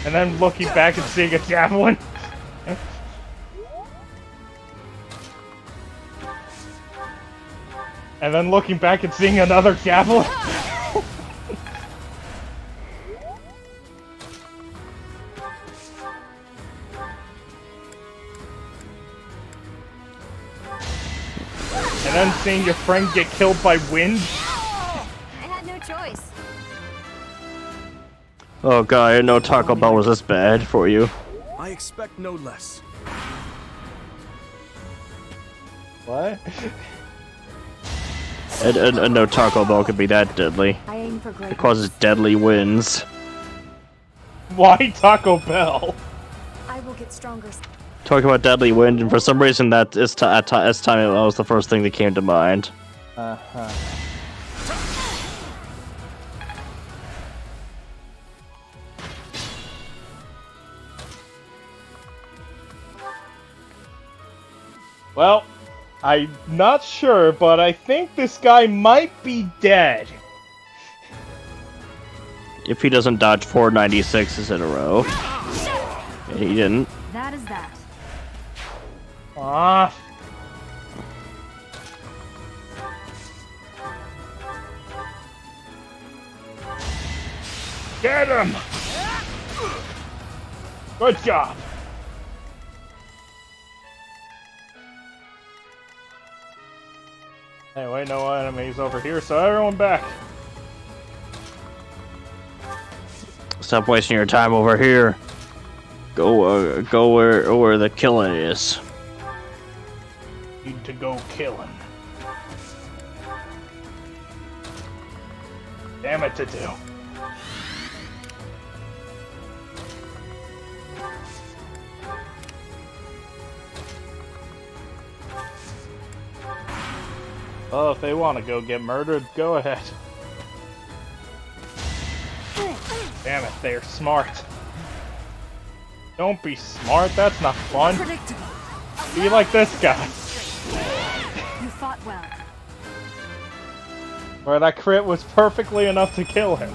And then looking back and seeing a javelin? And then looking back and seeing another javelin? And then seeing your friend get killed by wind? I had no choice. Oh god, I didn't know Taco Bell was this bad for you. I expect no less. What? And no Taco Bell could be that deadly. I aim for It greatness. causes deadly winds. Why Taco Bell? I will get stronger. Talk about deadly wind, and for some reason that at this time that was the first thing that came to mind. Uh-huh. Well, I'm not sure, but I think this guy might be dead. If he doesn't dodge 496s in a row. And he didn't. That is that. Ah. Get him! Good job. Anyway, no enemies over here, so everyone back. Stop wasting your time over here. Go where the killing is. Need to go kill him. Damn it to do. Oh, if they want to go get murdered, go ahead. Damn it, they're smart. Don't be smart, that's not fun. Be like this guy. You fought well. Where that crit was perfectly enough to kill him.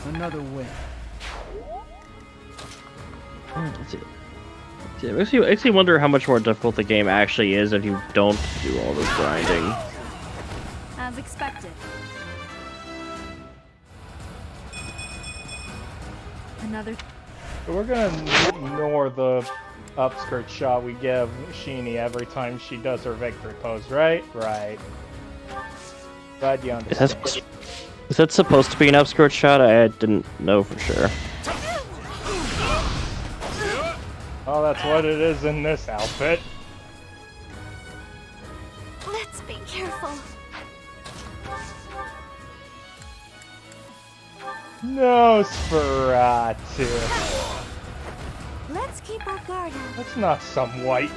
Another win. It makes me wonder how much more difficult the game actually is if you don't do all this grinding. As expected. Another. We're gonna ignore the upskirt shot we give Sheeny every time she does her victory pose, right? Right. Glad you understand. Is that supposed to be an upskirt shot? I didn't know for sure. Oh, that's what it is in this outfit. Let's be careful. Nosferatu. Let's keep our guard up. That's not some white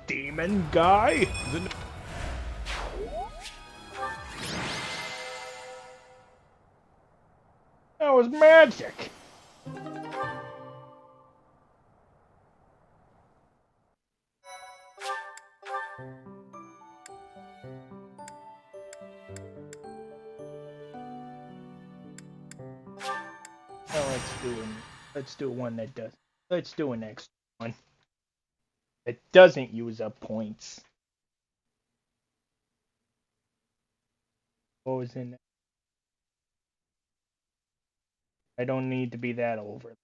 demon guy. That was magic. Oh, let's do one that does. Let's do a next one. that doesn't use up points. What was in there? I don't need to be that old right.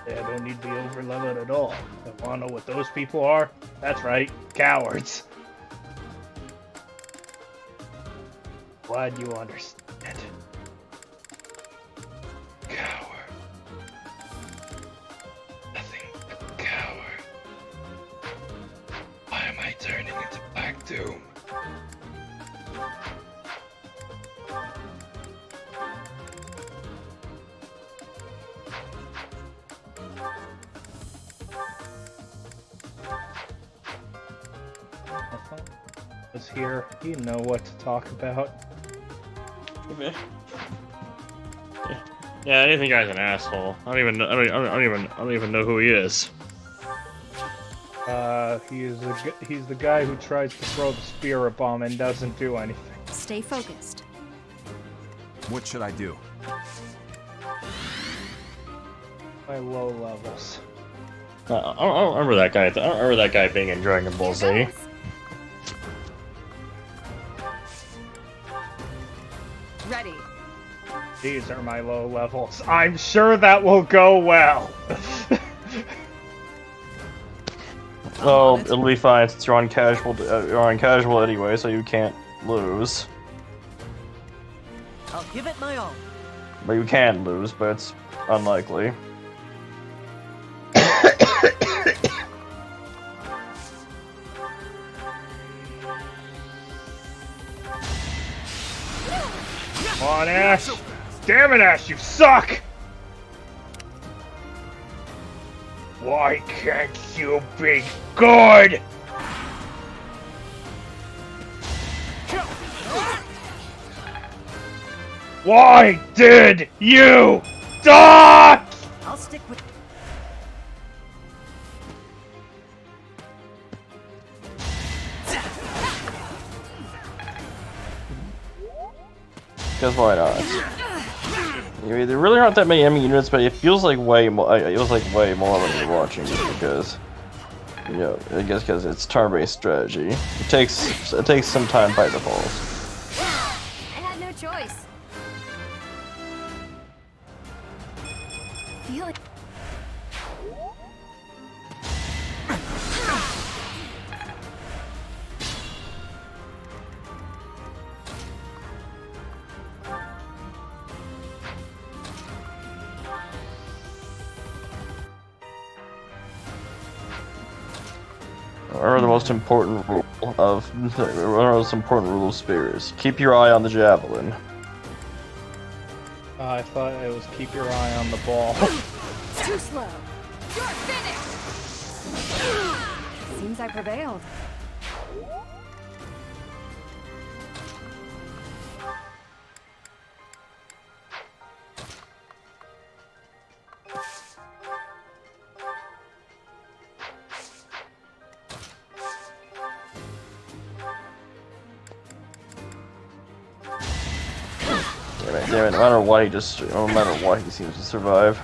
Yeah, I don't need to be over leveled at all. I wanna know what those people are? That's right, cowards. Glad you understand. Coward. Nothing but coward. Why am I turning into Black Doom? Was here, you know what to talk about. Yeah, I think guy's an asshole. I don't even know who he is. He's the guy who tries to throw the spirit bomb and doesn't do anything. Stay focused. What should I do? My low levels. I don't remember that guy. I don't remember that guy being in Dragon Ball Z. Ready. These are my low levels. I'm sure that will go well. Oh, it'll be fine since you're on casual anyway, so you can't lose. I'll give it my all. But you can lose, but it's unlikely. Come on, Ash! Damn it, Ash, you suck! Why can't you be good? Why did you die? I'll stick with. Because why not? There really aren't that many enemy units, but it feels like way more. It was like way more when you're watching, just because. You know, I guess because it's turn-based strategy. It takes some time by default. I had no choice. Feel it. Or the most important rule of spears. Keep your eye on the javelin. I thought it was keep your eye on the ball. Too slow. You're finished. Seems I prevailed. Damn it, no matter what he seems to survive.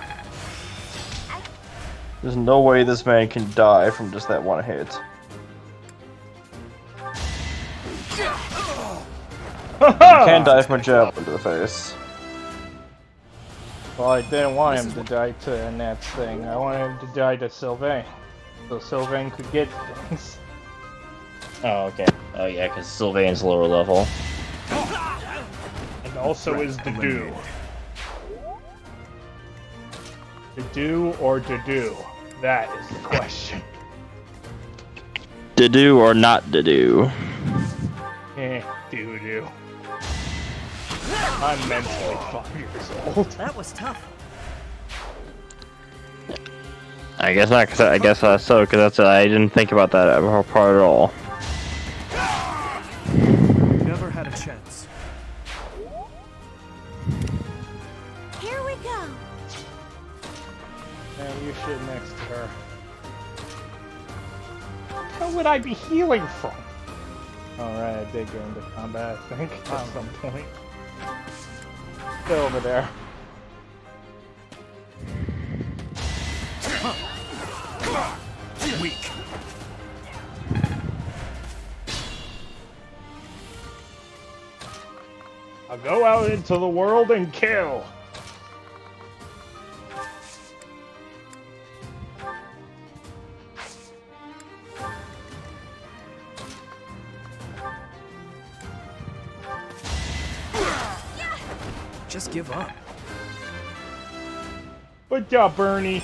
There's no way this man can die from just that one hit. You can die from a javelin to the face. Well, I didn't want him to die to Annette's thing. I wanted him to die to Sylvain. So Sylvain could get things. Oh, okay. Oh yeah, because Sylvain's lower level. And also is the do. To do or to do? That is the question. To do or not to do? Do. I'm mentally 5 years old. That was tough. I guess not, because I didn't think about that part at all. Never had a chance. Here we go. And you shit next to her. How would I be healing from? Alright, I did go into combat, I think, at some point. Still over there. weak. I'll go out into the world and kill. Just give up. Good job, Bernie.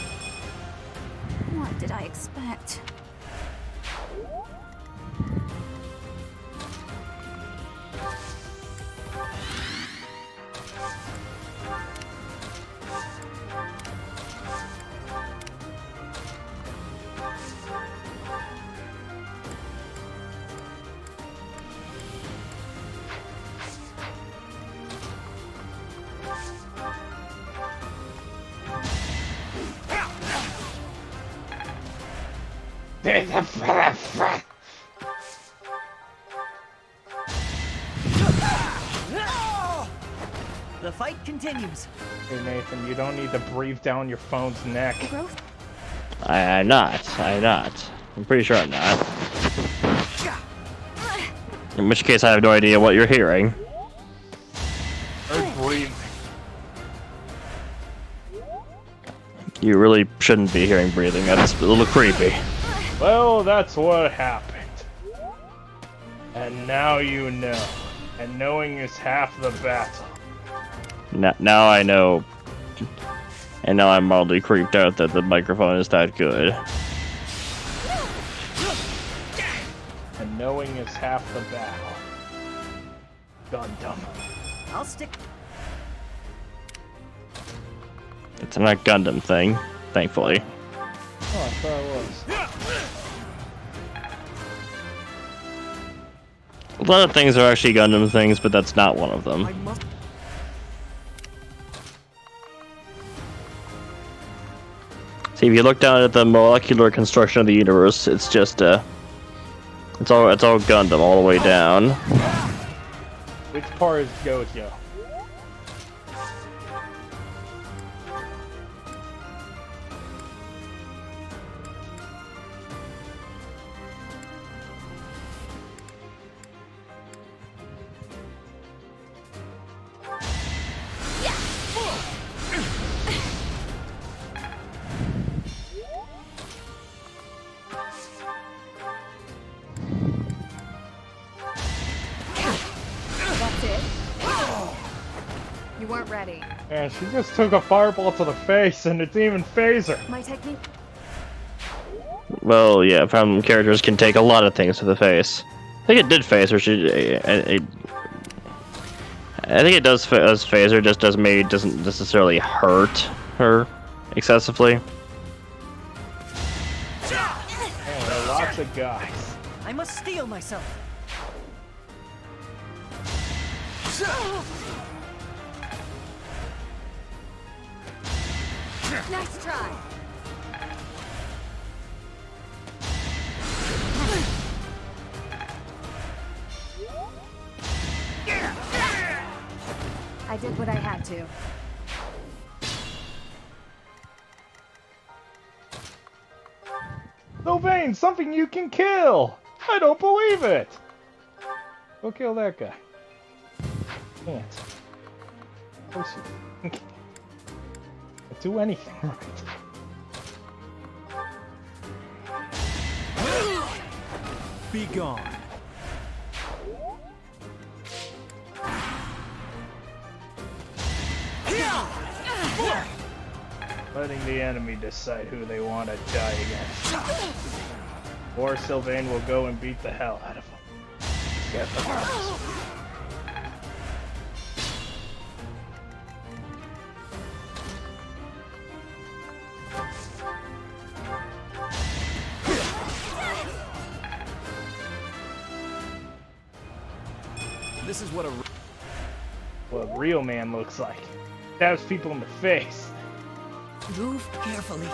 What did I expect? The fight continues. Hey Nathan, you don't need to breathe down your phone's neck. I'm not. I'm pretty sure I'm not. In which case, I have no idea what you're hearing. Or breathing. You really shouldn't be hearing breathing. That's a little creepy. Well, that's what happened. And now you know. And knowing is half the battle. Now I know. And now I'm mildly creeped out that the microphone is that good. And knowing is half the battle. Gundam. I'll stick. It's not a Gundam thing, thankfully. Oh, I thought it was. A lot of things are actually Gundam things, but that's not one of them. See, if you look down at the molecular construction of the universe, it's just it's all Gundam all the way down. Which part is Gojo? That's it. You weren't ready. And she just took a fireball to the face, and it didn't even phase her. My technique. Well, yeah, from characters can take a lot of things to the face. I think it did phase her. I think it does phase her, just doesn't necessarily hurt her excessively. Man, there are lots of guys. I must steel myself. Nice try. I did what I had to. Sylvain, something you can kill! I don't believe it! Go kill that guy. Can't. Of course you can't do anything right. Be gone. Letting the enemy decide who they want to die against. Or Sylvain will go and beat the hell out of him. Get the promise. This is what a real man looks like. Stabs people in the face. Move carefully.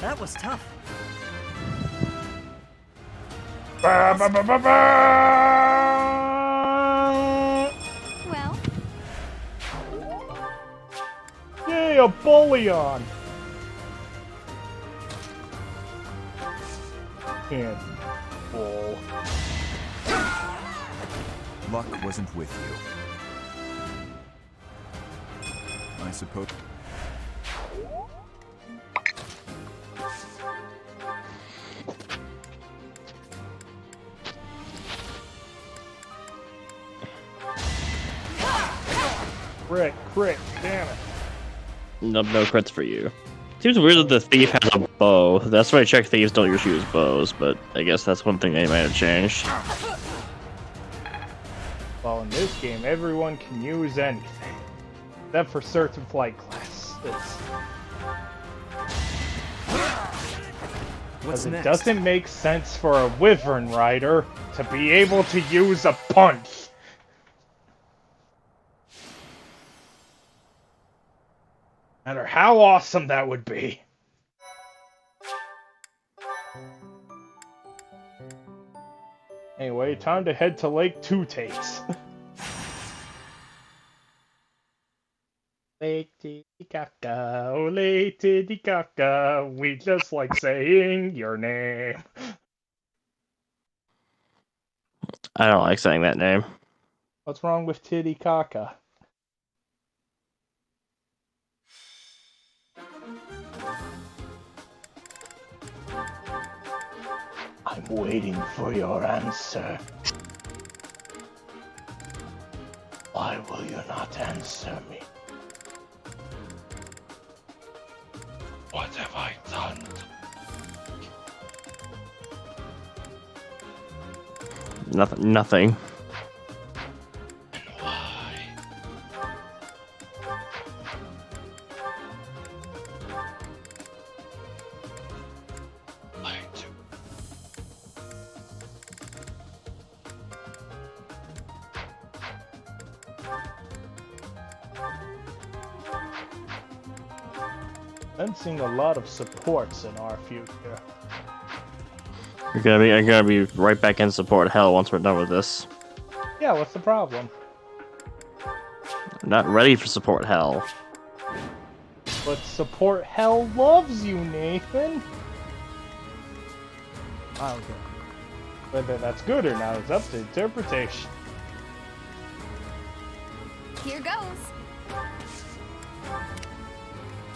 That was tough. Well, Well, yay, a bullion! And bull. Luck wasn't with you. I suppose. Crit, damn it. Nope, no crits for you. Seems weird that the thief has a bow. That's why I check thieves don't usually use bows, but I guess that's one thing they might have changed. Well, in this game, everyone can use anything. Except for certain flight classes. Because it doesn't make sense for a Wyvern Rider to be able to use a punch. No matter how awesome that would be. Anyway, time to head to Lake Tutates. Lake Titicaca, oh Lake Titicaca, we just like saying your name. I don't like saying that name. What's wrong with Titicaca? I'm waiting for your answer. Why will you not answer me? What have I done? Nothing. And why? I do. Sensing a lot of supports in our future. I'm gonna be right back in support hell once we're done with this. Yeah, what's the problem? I'm not ready for support hell. But support hell loves you, Nathan. I'll go. Whether that's good or not is up to interpretation. Here goes.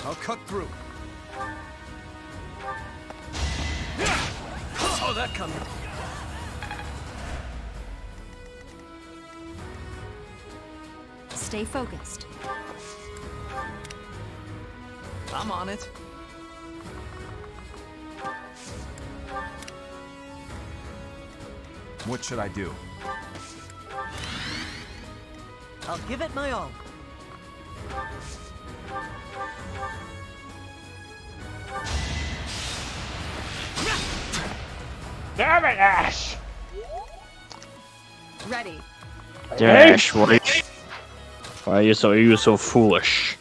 I'll cut through. Saw that coming. Stay focused. I'm on it. What should I do? I'll give it my all. Damn it, Ash! Ready. Dash, why are you so foolish?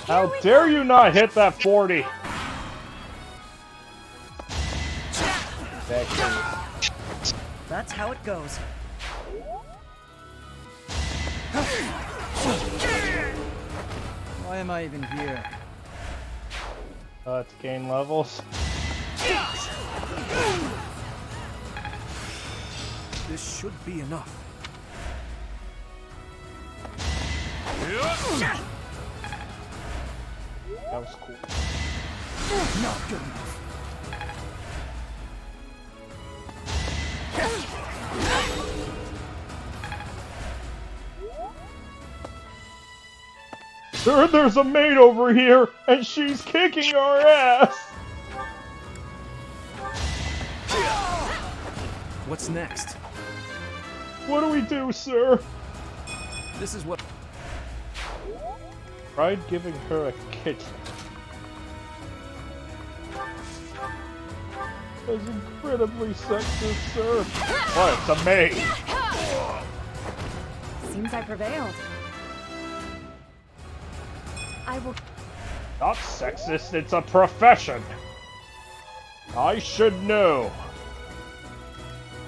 How dare you not hit that 40? That's how it goes. Why am I even here? To gain levels. This should be enough. That was cool. Not good enough. There's a maid over here, and she's kicking our ass! What's next? What do we do, sir? This is what... Tried giving her a kitchen. That's incredibly sexist, sir. What? It's a maid! Seems I prevailed. I will... Not sexist, it's a profession! I should know.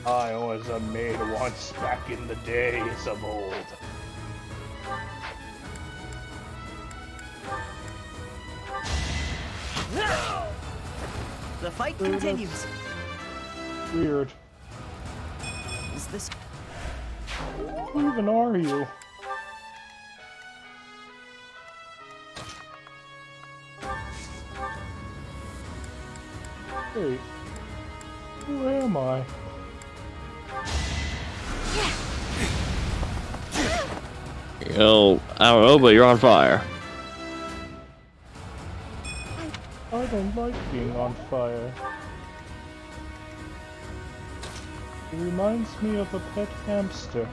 I was a maid once back in the days of old. The fight continues. Weird. Is this... Who even are you? Wait. Who am I? Yo, I don't know, but you're on fire. I don't like being on fire. It reminds me of a pet hamster.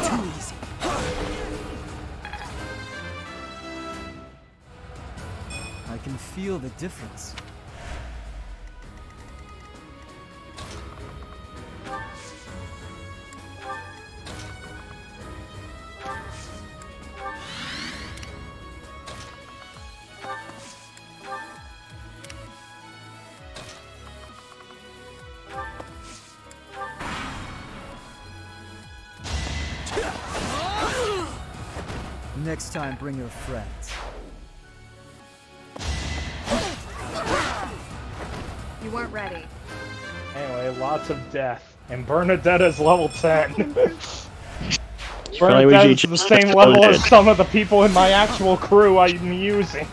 Too easy. I can feel the difference. Next time, bring your friends. You weren't ready. Anyway, lots of death. And Bernadetta's level 10. Probably Bernadetta's the same level as some of the people in my actual crew I'm using.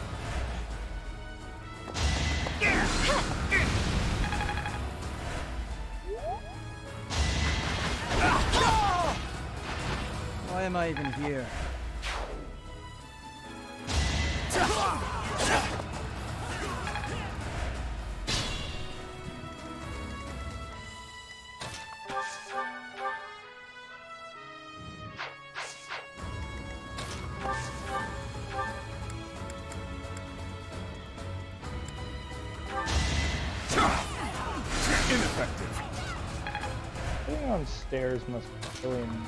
Why am I even here? Ineffective. Being on stairs must be really annoying.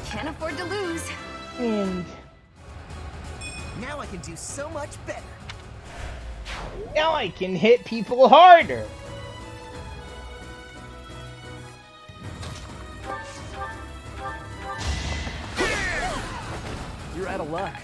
Can't afford to lose. And now I can do so much better. now I can hit people harder. You're out of luck.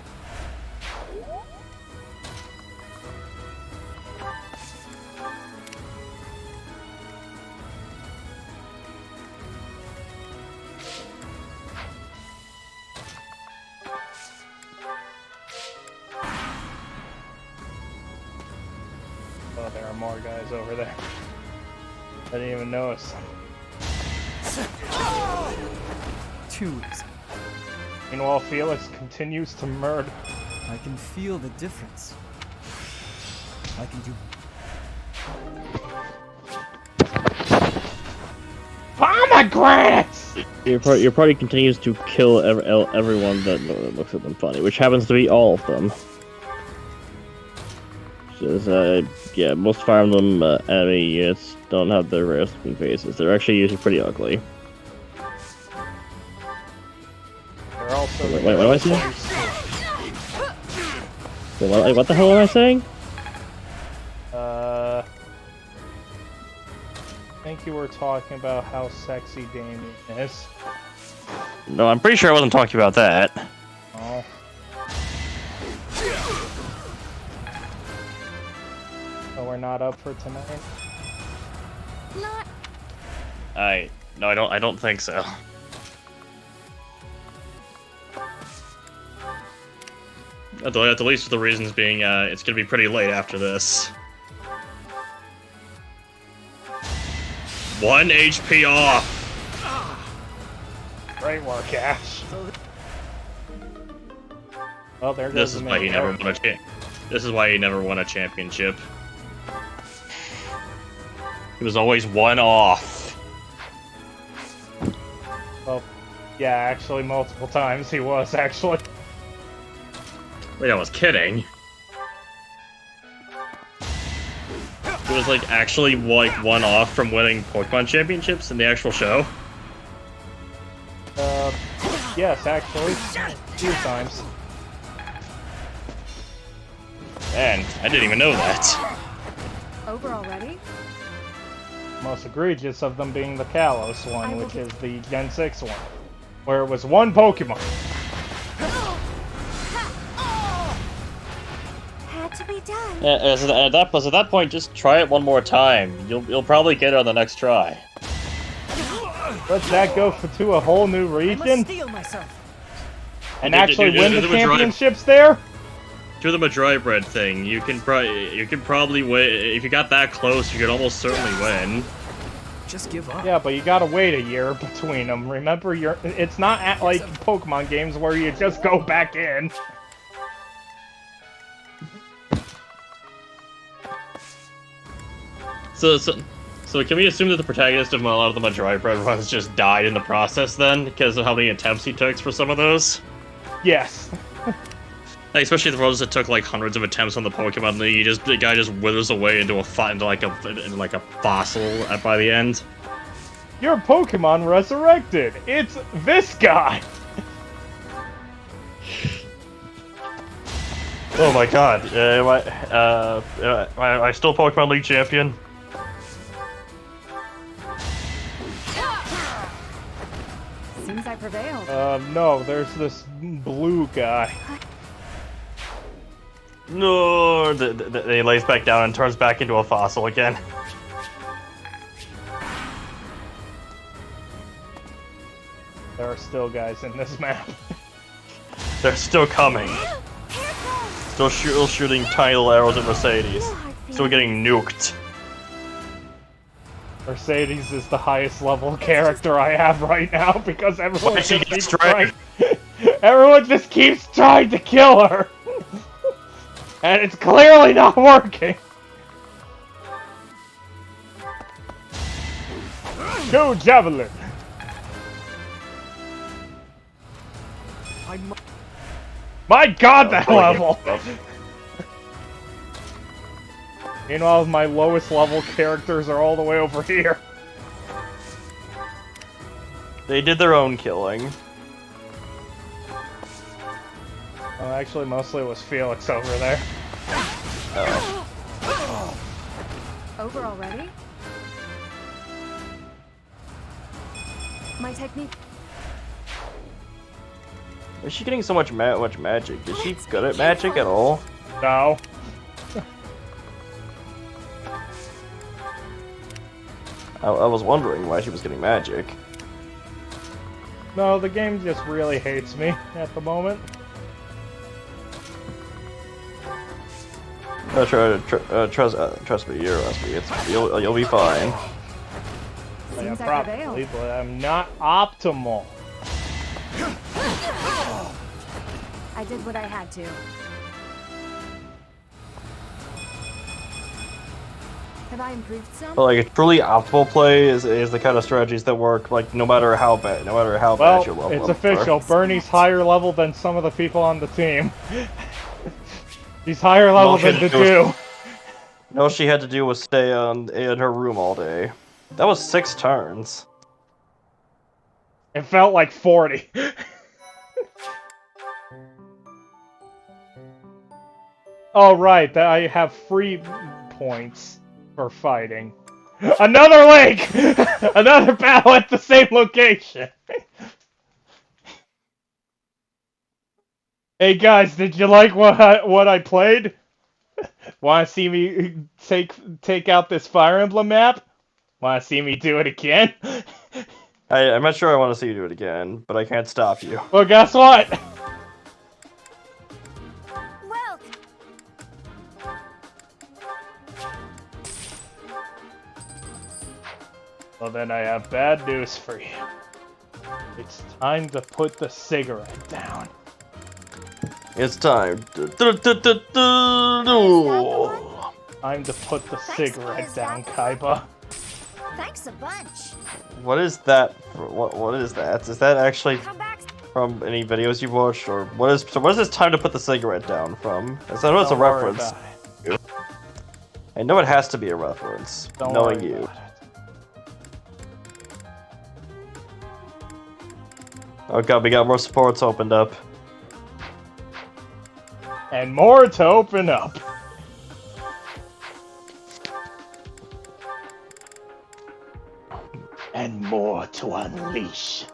Oh, there are more guys over there. I didn't even notice. Too easy. Meanwhile, Felix continues to murder. I can feel the difference. I can do... Pomegranates! Your party continues to kill everyone that looks at them funny, which happens to be all of them. Just, yeah, most Fire Emblem enemy units don't have their rare looking faces. They're actually usually pretty ugly. They're also wait, what am I saying? What the hell am I saying? I think you were talking about how sexy Damien is. No, I'm pretty sure I wasn't talking about that. Oh. So we're not up for tonight? Not. No, I don't think so. At the least of the reasons being, it's gonna be pretty late after this. 1 HP off! Great work, Ash. Well, there goes This is why he never won a This is why he never won a championship. He was always 1 off. Well, yeah, actually, multiple times he was, actually. Wait, I was kidding. It was like actually like 1 off from winning Pokemon championships in the actual show. Yes, actually, a few times. Man, I didn't even know that. Over already? Most egregious of them being the Kalos one, which is the Gen 6 one, where it was one Pokemon. Had to be done. Yeah, at that point, just try it one more time. You'll probably get it on the next try. Let that go to a whole new region? Steel myself. And actually win the championships there? Do the Madrai bread thing. You can probably win. If you got that close, you could almost certainly win. Just give up. Yeah, but you gotta wait a year between them. Remember, it's not like Pokemon games where you just go back in. So can we assume that the protagonist of a lot of the Madrai bread runs just died in the process then, because of how many attempts he took for some of those? Yes. Like, especially the ones that took like hundreds of attempts on the Pokemon, and the guy just withers away into a fossil by the end. Your Pokemon resurrected. It's this guy. Oh my god! Am I still Pokemon League champion? Seems I prevailed. No, there's this blue guy. No, he lays back down and turns back into a fossil again. There are still guys in this map. They're still coming. Still shooting tiny little arrows at Mercedes. Still getting nuked. Mercedes is the highest level character I have right now because everyone just keeps trying. Everyone just keeps trying to kill her. And it's clearly not working! Go, Javelin! My god, that level! Meanwhile, my lowest level characters are all the way over here. They did their own killing. Well, actually, mostly it was Felix over there. Oh. Over already? My technique. Is she getting so much magic? Is she good at magic at all? No. I was wondering why she was getting magic. No, the game just really hates me at the moment. Trust me, you'll be fine. Yeah, probably, but I'm not optimal. I did what I had to. Have I improved some? But like a truly optimal play is the kind of strategies that work like no matter how bad your level. It's official. Bernie's higher level than some of the people on the team. He's higher level than the two. All she had to do was stay in her room all day. That was 6 turns. It felt like 40. Oh right, I have free points for fighting. Another link! Another battle at the same location! Hey guys, did you like what I played? Want to see me take out this Fire Emblem map? Want to see me do it again? I'm not sure I want to see you do it again, but I can't stop you. Well, guess what? Well, then I have bad news for you. It's time to put the cigarette down. It's time. Time to put the cigarette down, Kaiba. Thanks a bunch. What is that? What is that? Is that actually from any videos you've watched, or what is this time to put the cigarette down from? I know it's a reference. I know it has to be a reference, knowing you. Oh god, we got more supports opened up. And more to open up. Unleash.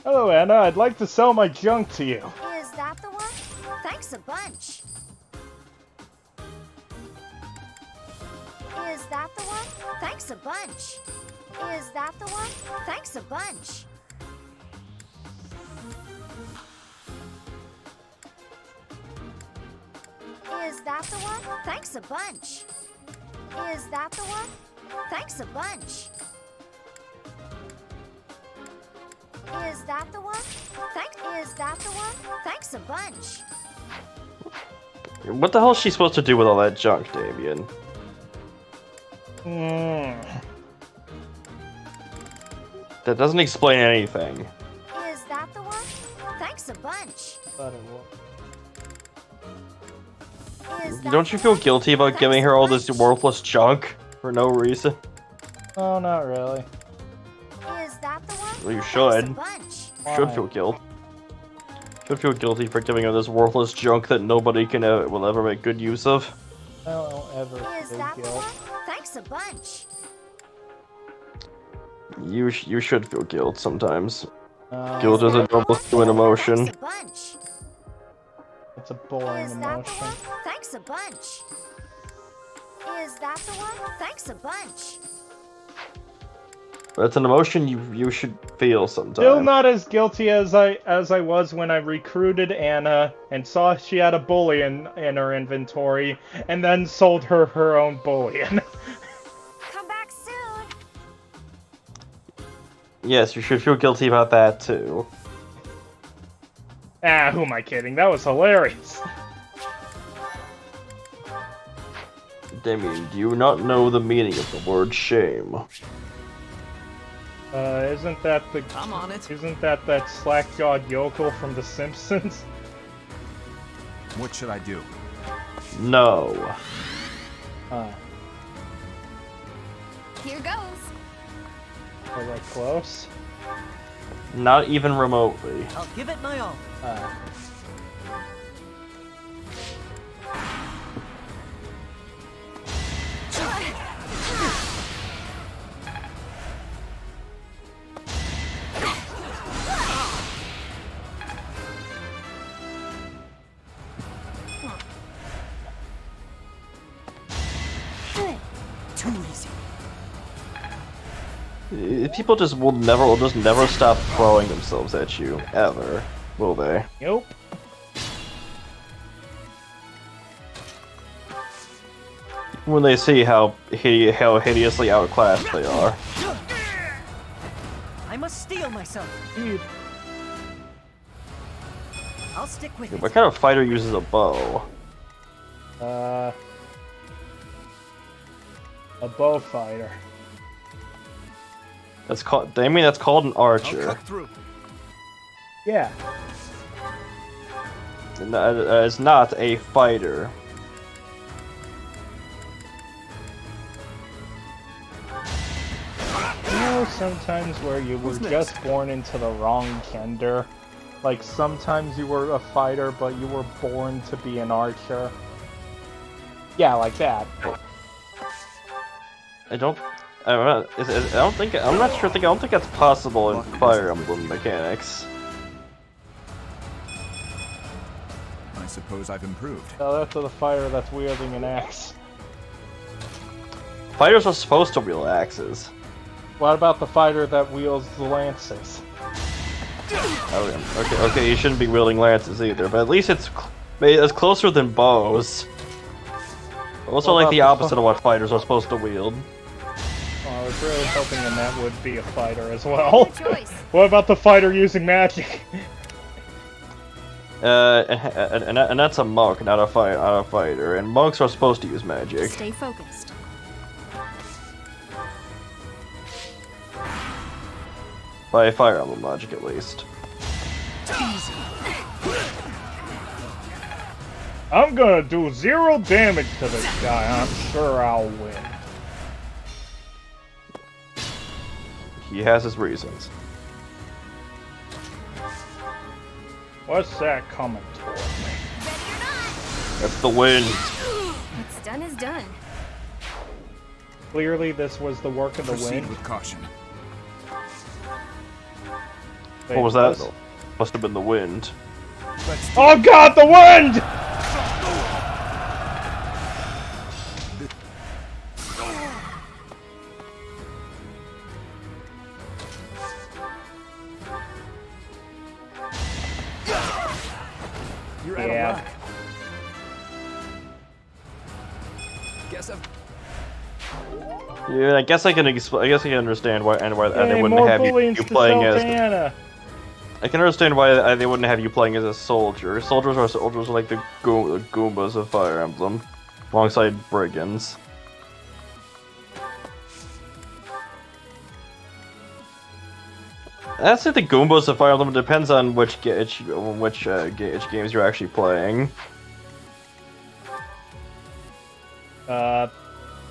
Hello, Anna. I'd like to sell my junk to you. Is that the one? Thanks a bunch. Is that the one? Thanks a bunch. Is that the one? Thanks a bunch. Is that the one? Thanks a bunch. Is that the one? Thanks a bunch. Is that the one? Is that the one? Thanks a bunch. What the hell is she supposed to do with all that junk, Damien? That doesn't explain anything. Is that the one? Thanks a bunch. Don't you feel guilty about giving her all this worthless junk for no reason? Oh, not really. Is that the one? Well, you should. You should Why? feel guilt. Should feel guilty for giving her this worthless junk that nobody can will ever make good use of. I don't ever Is feel that the guilt. one? Thanks a bunch. You should feel guilt sometimes. No. Guilt is a normal human emotion. Thanks a bunch. It's a boring Is that the emotion. one? Thanks a bunch. Is that the one? Thanks a bunch. But it's an emotion you should feel sometimes. Still not as guilty as I was when I recruited Anna and saw she had a bullion in her inventory and then sold her her own bullion. Come back soon. Yes, you should feel guilty about that too. Ah, who am I kidding? That was hilarious. Damien, do you not know the meaning of the word shame? Isn't that the... I'm on it. Isn't that slack-jawed yokel from The Simpsons? What should I do? No. Here goes. Was I close? Not even remotely. I'll give it my all. Too easy. People will just never stop throwing themselves at you, ever, will they? Nope. When they see how hideously outclassed they are. I must steel myself. I'll stick with it. What kind of fighter uses a bow? A bow fighter. That's called. Damien, that's called an archer. Yeah. And that is not a fighter. You know, sometimes where you were just born into the wrong gender. Like, sometimes you were a fighter, but you were born to be an archer. Yeah, like that. I don't think that's possible in Fire Emblem mechanics. I suppose I've improved. So that's the fighter that's wielding an axe. Fighters are supposed to wield axes. What about the fighter that wields the lances? Okay, you shouldn't be wielding lances either, but at least it's closer than bows. Bows are like the opposite of what fighters are supposed to wield. I was really hoping that would be a fighter as well. What about the fighter using magic? And that's a monk, not a fighter. And monks are supposed to use magic. Stay focused. By Fire Emblem logic, at least. Easy. I'm gonna do 0 damage to this guy. I'm sure I'll win. He has his reasons. What's that coming toward me? That's the wind. What's done is done. Clearly, this was the work of the wind. With caution. Wait, What was that? Must have been the wind. Oh God, the wind! You're out of luck. Guess I've... Yeah, I guess I can. I guess I can understand why they wouldn't more have you bullions to playing as. Sultana. I can understand why they wouldn't have you playing as a soldier. Soldiers are like the Goombas of Fire Emblem, alongside brigands. That's like the Goombas of Fire Emblem. It depends on which games you're actually playing.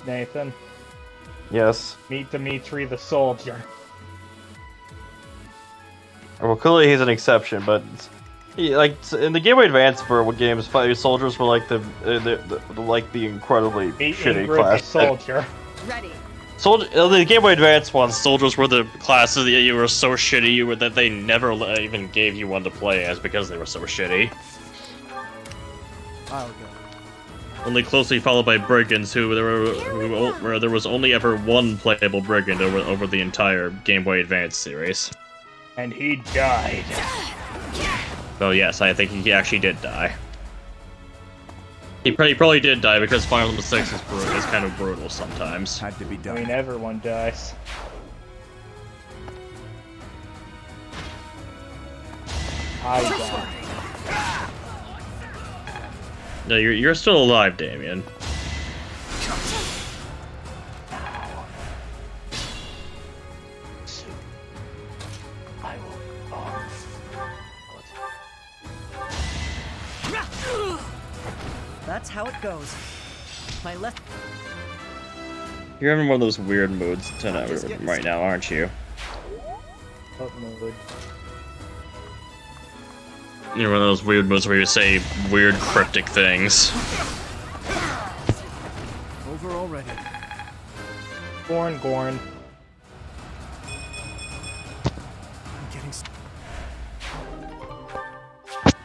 Nathan. Yes. Meet Dimitri the soldier. Well, clearly he's an exception, but like in the Game Boy Advance for games, soldiers were like the incredibly shitty class. The soldier. Ready. The Game Boy Advance ones, soldiers were the classes that you were so shitty that they never even gave you one to play as because they were so shitty. I'll go. Only closely followed by brigands, where there was only ever one playable brigand over the entire Game Boy Advance series. And he died. Oh yes, I think he actually did die. He probably did die because Final Emblem 6 is kind of brutal sometimes. Had to be done. I mean, everyone dies. I died. No, you're still alive, Damien. That's how it goes. My left. You're having one of those weird moods tonight, right now, aren't you? What mood? You're one of those weird moods where you say weird cryptic things. Over already. Gorn.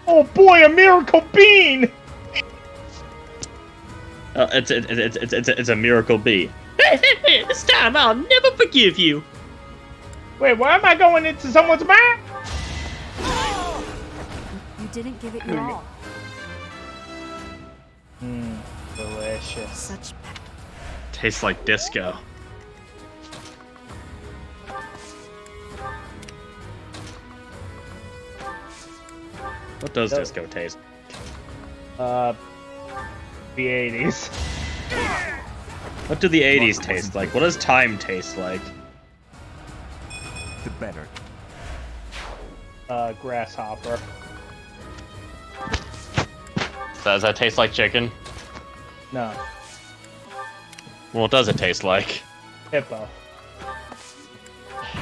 Oh boy, a miracle bean! It's a miracle bee. This time I'll never forgive you. Wait, why am I going into someone's mouth? You didn't give it your all. Delicious. Such Tastes like disco. What does disco taste? The 80s. What do the 80s taste like? What does time taste like? The better. Grasshopper. Does that taste like chicken? No. Well, what does it taste like? Hippo.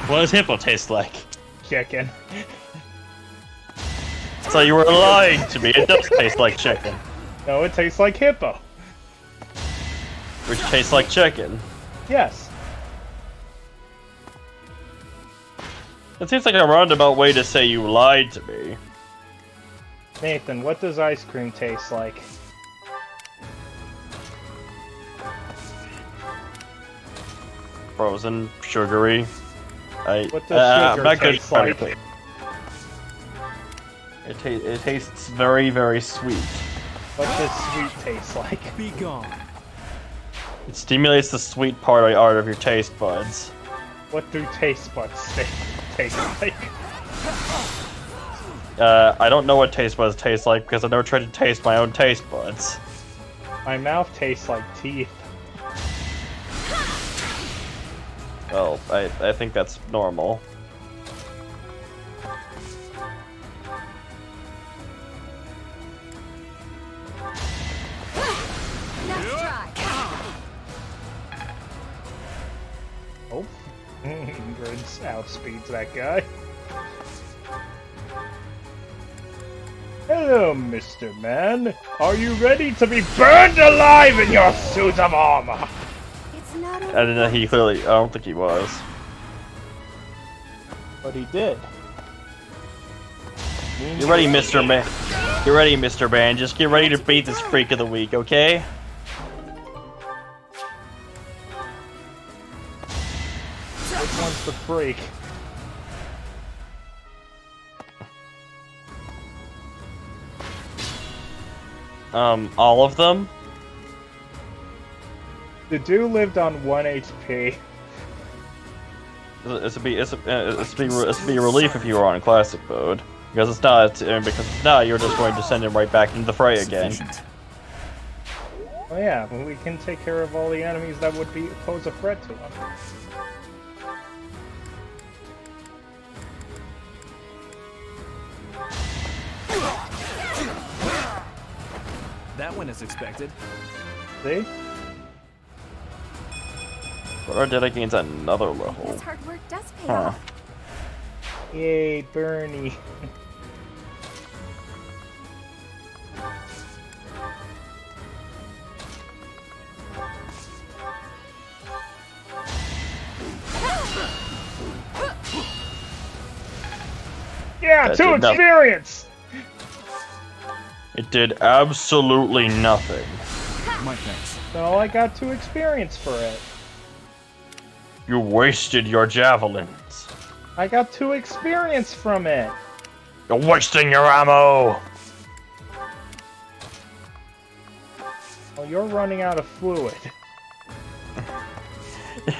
What does hippo taste like? Chicken. So you were lying to me. It does taste like chicken. No, it tastes like hippo. Which tastes like chicken. Yes. It seems like a roundabout way to say you lied to me. Nathan, what does ice cream taste like? Frozen, sugary. What does sugar taste like? It tastes very, very sweet. What does sweet taste like? Be gone. It stimulates the sweet part of your taste buds. What do taste buds taste like? I don't know what taste buds taste like because I never tried to taste my own taste buds. My mouth tastes like teeth. Well, I think that's normal. Ingrid outspeeds that guy. Hello, Mr. Man. Are you ready to be burned alive in your suit of armor? Not I didn't know he clearly. I don't think he was. But he did. You're ready, Mr. Man. You're ready, Mr. Man. Just get ready to beat this freak of the week, okay? Which one's the freak? All of them? The dude lived on 1 HP. It's be a relief if you were on classic mode, because it's not. Because it's not, you're just going to send him right back into the fray again. Oh yeah, well, we can take care of all the enemies that would pose a threat to him. That went as expected. See? But our data gains another level. His hard work does pay Huh. off. Yay, Bernie. Yeah, That 2 did nothing. experience! It did absolutely nothing. My thanks. So I got 2 experience for it. You wasted your javelins. I got 2 experience from it. You're wasting your ammo. Well, you're running out of fluid.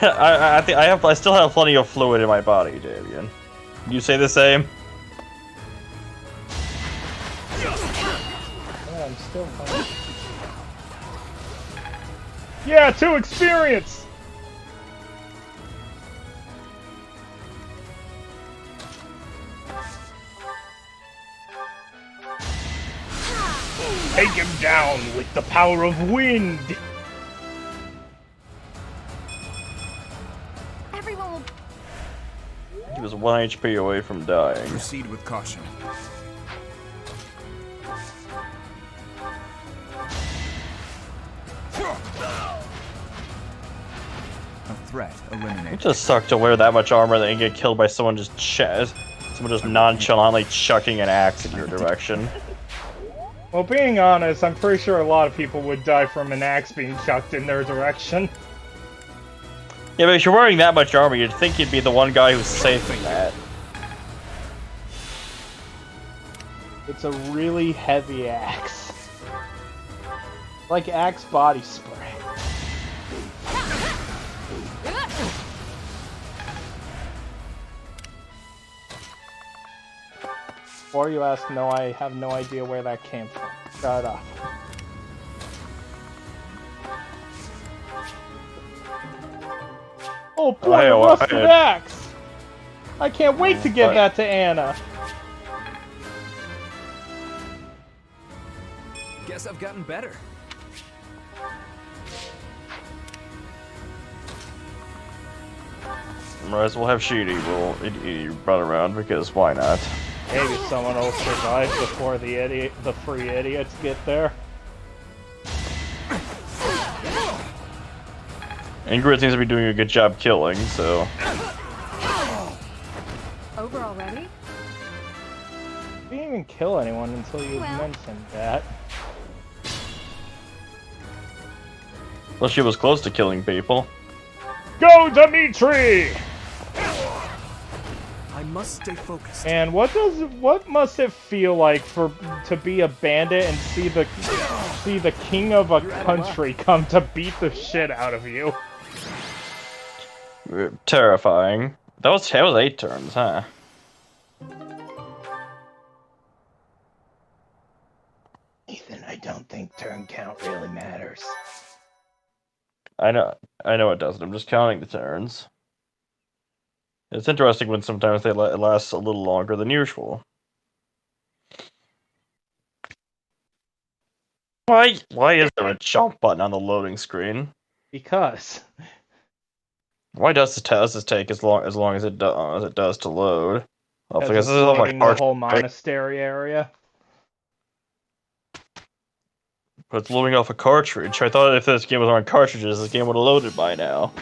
I still have plenty of fluid in my body, Davian. You say the same? Yeah, I'm still fine. Yeah, 2 experience! Take him down with the power of wind! Everyone will... He was 1 HP away from dying. Proceed with caution. A threat eliminated. It just sucked to wear that much armor and get killed by someone just nonchalantly chucking an axe in your direction. Well, being honest, I'm pretty sure a lot of people would die from an axe being chucked in their direction. Yeah, but if you're wearing that much armor, you'd think you'd be the one guy who's safe from that. It's a really heavy axe. Like axe body spray. Before you ask, no, I have no idea where that came from. Shut up. Oh boy, Hey, a well, rusted hey. axe! I can't wait to give that to Anna. Guess I've gotten better. Might as well have Sheedy run around, because why not? Maybe someone will survive before the free idiots get there. Ingrid seems to be doing a good job killing, so... Over already? You didn't even kill anyone until you mentioned that. Well, she was close to killing people. Go, Dimitri! I must stay focused. And what must it feel like to be a bandit and see the king of a country come to beat the shit out of you? Terrifying. That was 8 turns, huh? Ethan, I don't think turn count really matters. I know it doesn't. I'm just counting the turns. It's interesting when sometimes they last a little longer than usual. Why is there a jump button on the loading screen? Because. Why does this take as long as it does to load? Oh, As because it's this is on my loading the cartridge, whole right? monastery area. But it's loading off a cartridge. I thought if this game was on cartridges, this game would have loaded by now.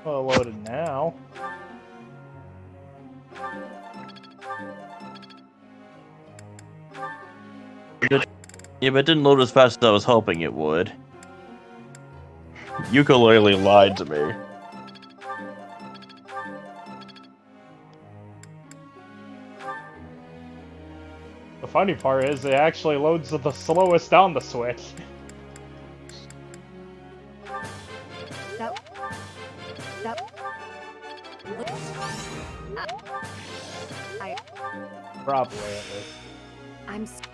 Well, loaded now. Yeah, but it didn't load as fast as I was hoping it would. Ukulele lied to me. The funny part is, it actually loads the slowest on the Switch. Probably, at least.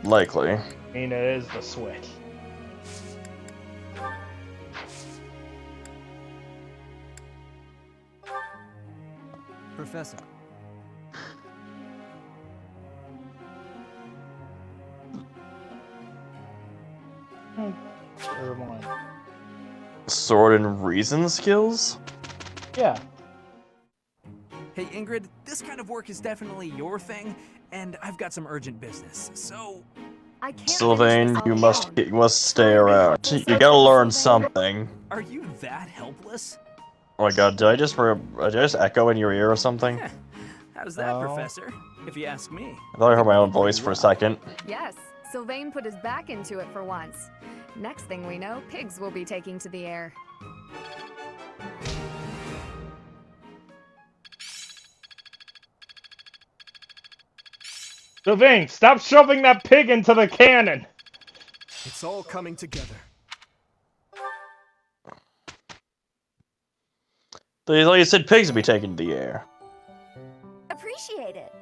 Likely. I mean, it is the Switch. Professor. Never mind. Sword and reason skills? Yeah. Hey Ingrid, this kind of work is definitely your thing, and I've got some urgent business, so... I can't Sylvain, you must stay around. You gotta learn something. Are you that helpless? Oh my god, did I just echo in your ear or something? How's that, Professor? If you ask me. I thought I heard my own voice for a second. Yes, Sylvain put his back into it for once. Next thing we know, pigs will be taking to the air. Sylvain, stop shoving that pig into the cannon! It's all coming together. They thought you said pigs would be taken to the air. Appreciate it.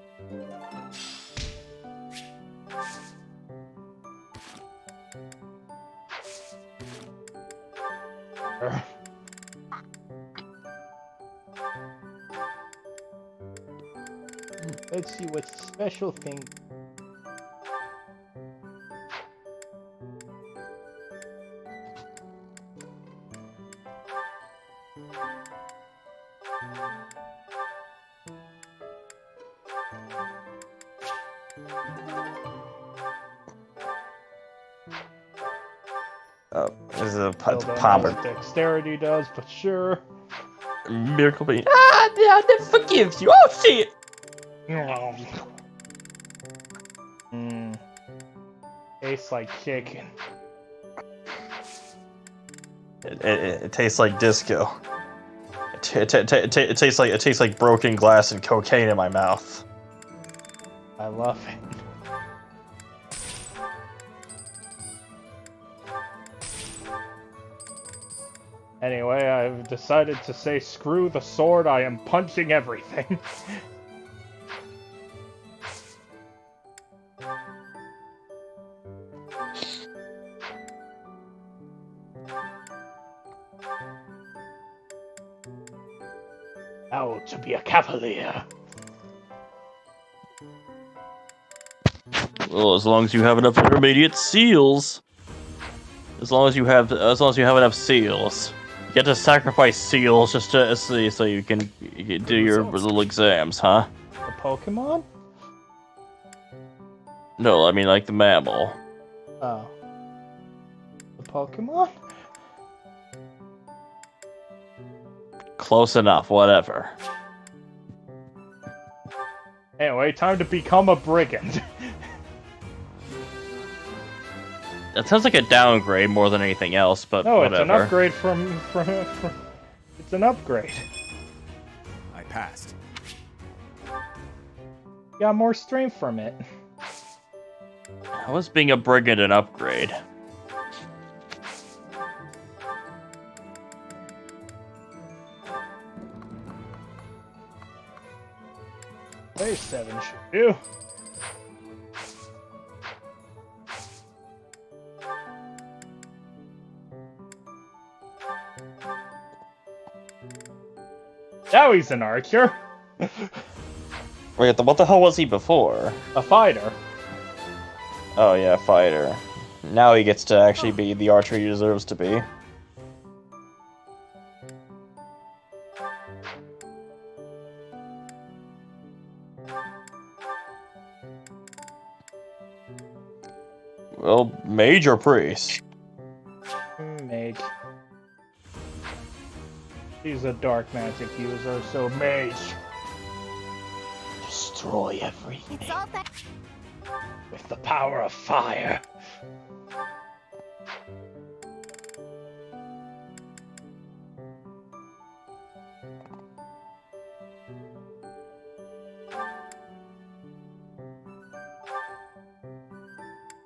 Let's see what special thing. Oh, this is a Don't know pomber. what dexterity does, but sure. Miracle bean. Ah, I never forgive you. Oh shit! Tastes like chicken. It tastes like disco. It tastes like broken glass and cocaine in my mouth. I love it. Anyway, I've decided to say screw the sword, I am punching everything. Now to be a cavalier. Well, as long as you have enough intermediate seals. As long as you have enough seals. You get to sacrifice seals just to so you can do your little exams, huh? The Pokemon? No, I mean like the mammal. Oh. The Pokemon? Close enough, whatever. Anyway, time to become a brigand. That sounds like a downgrade more than anything else, but No, whatever. it's an upgrade from it's an upgrade. I passed. Got more strength from it. How is being a brigand an upgrade? Phase 7 should do. Now he's an archer. Wait, what the hell was he before? A fighter. Oh yeah, fighter. Now he gets to actually be the archer he deserves to be. Mage or priest? Mage. She's a dark magic user, so mage. Destroy everything. It's all that. With the power of fire.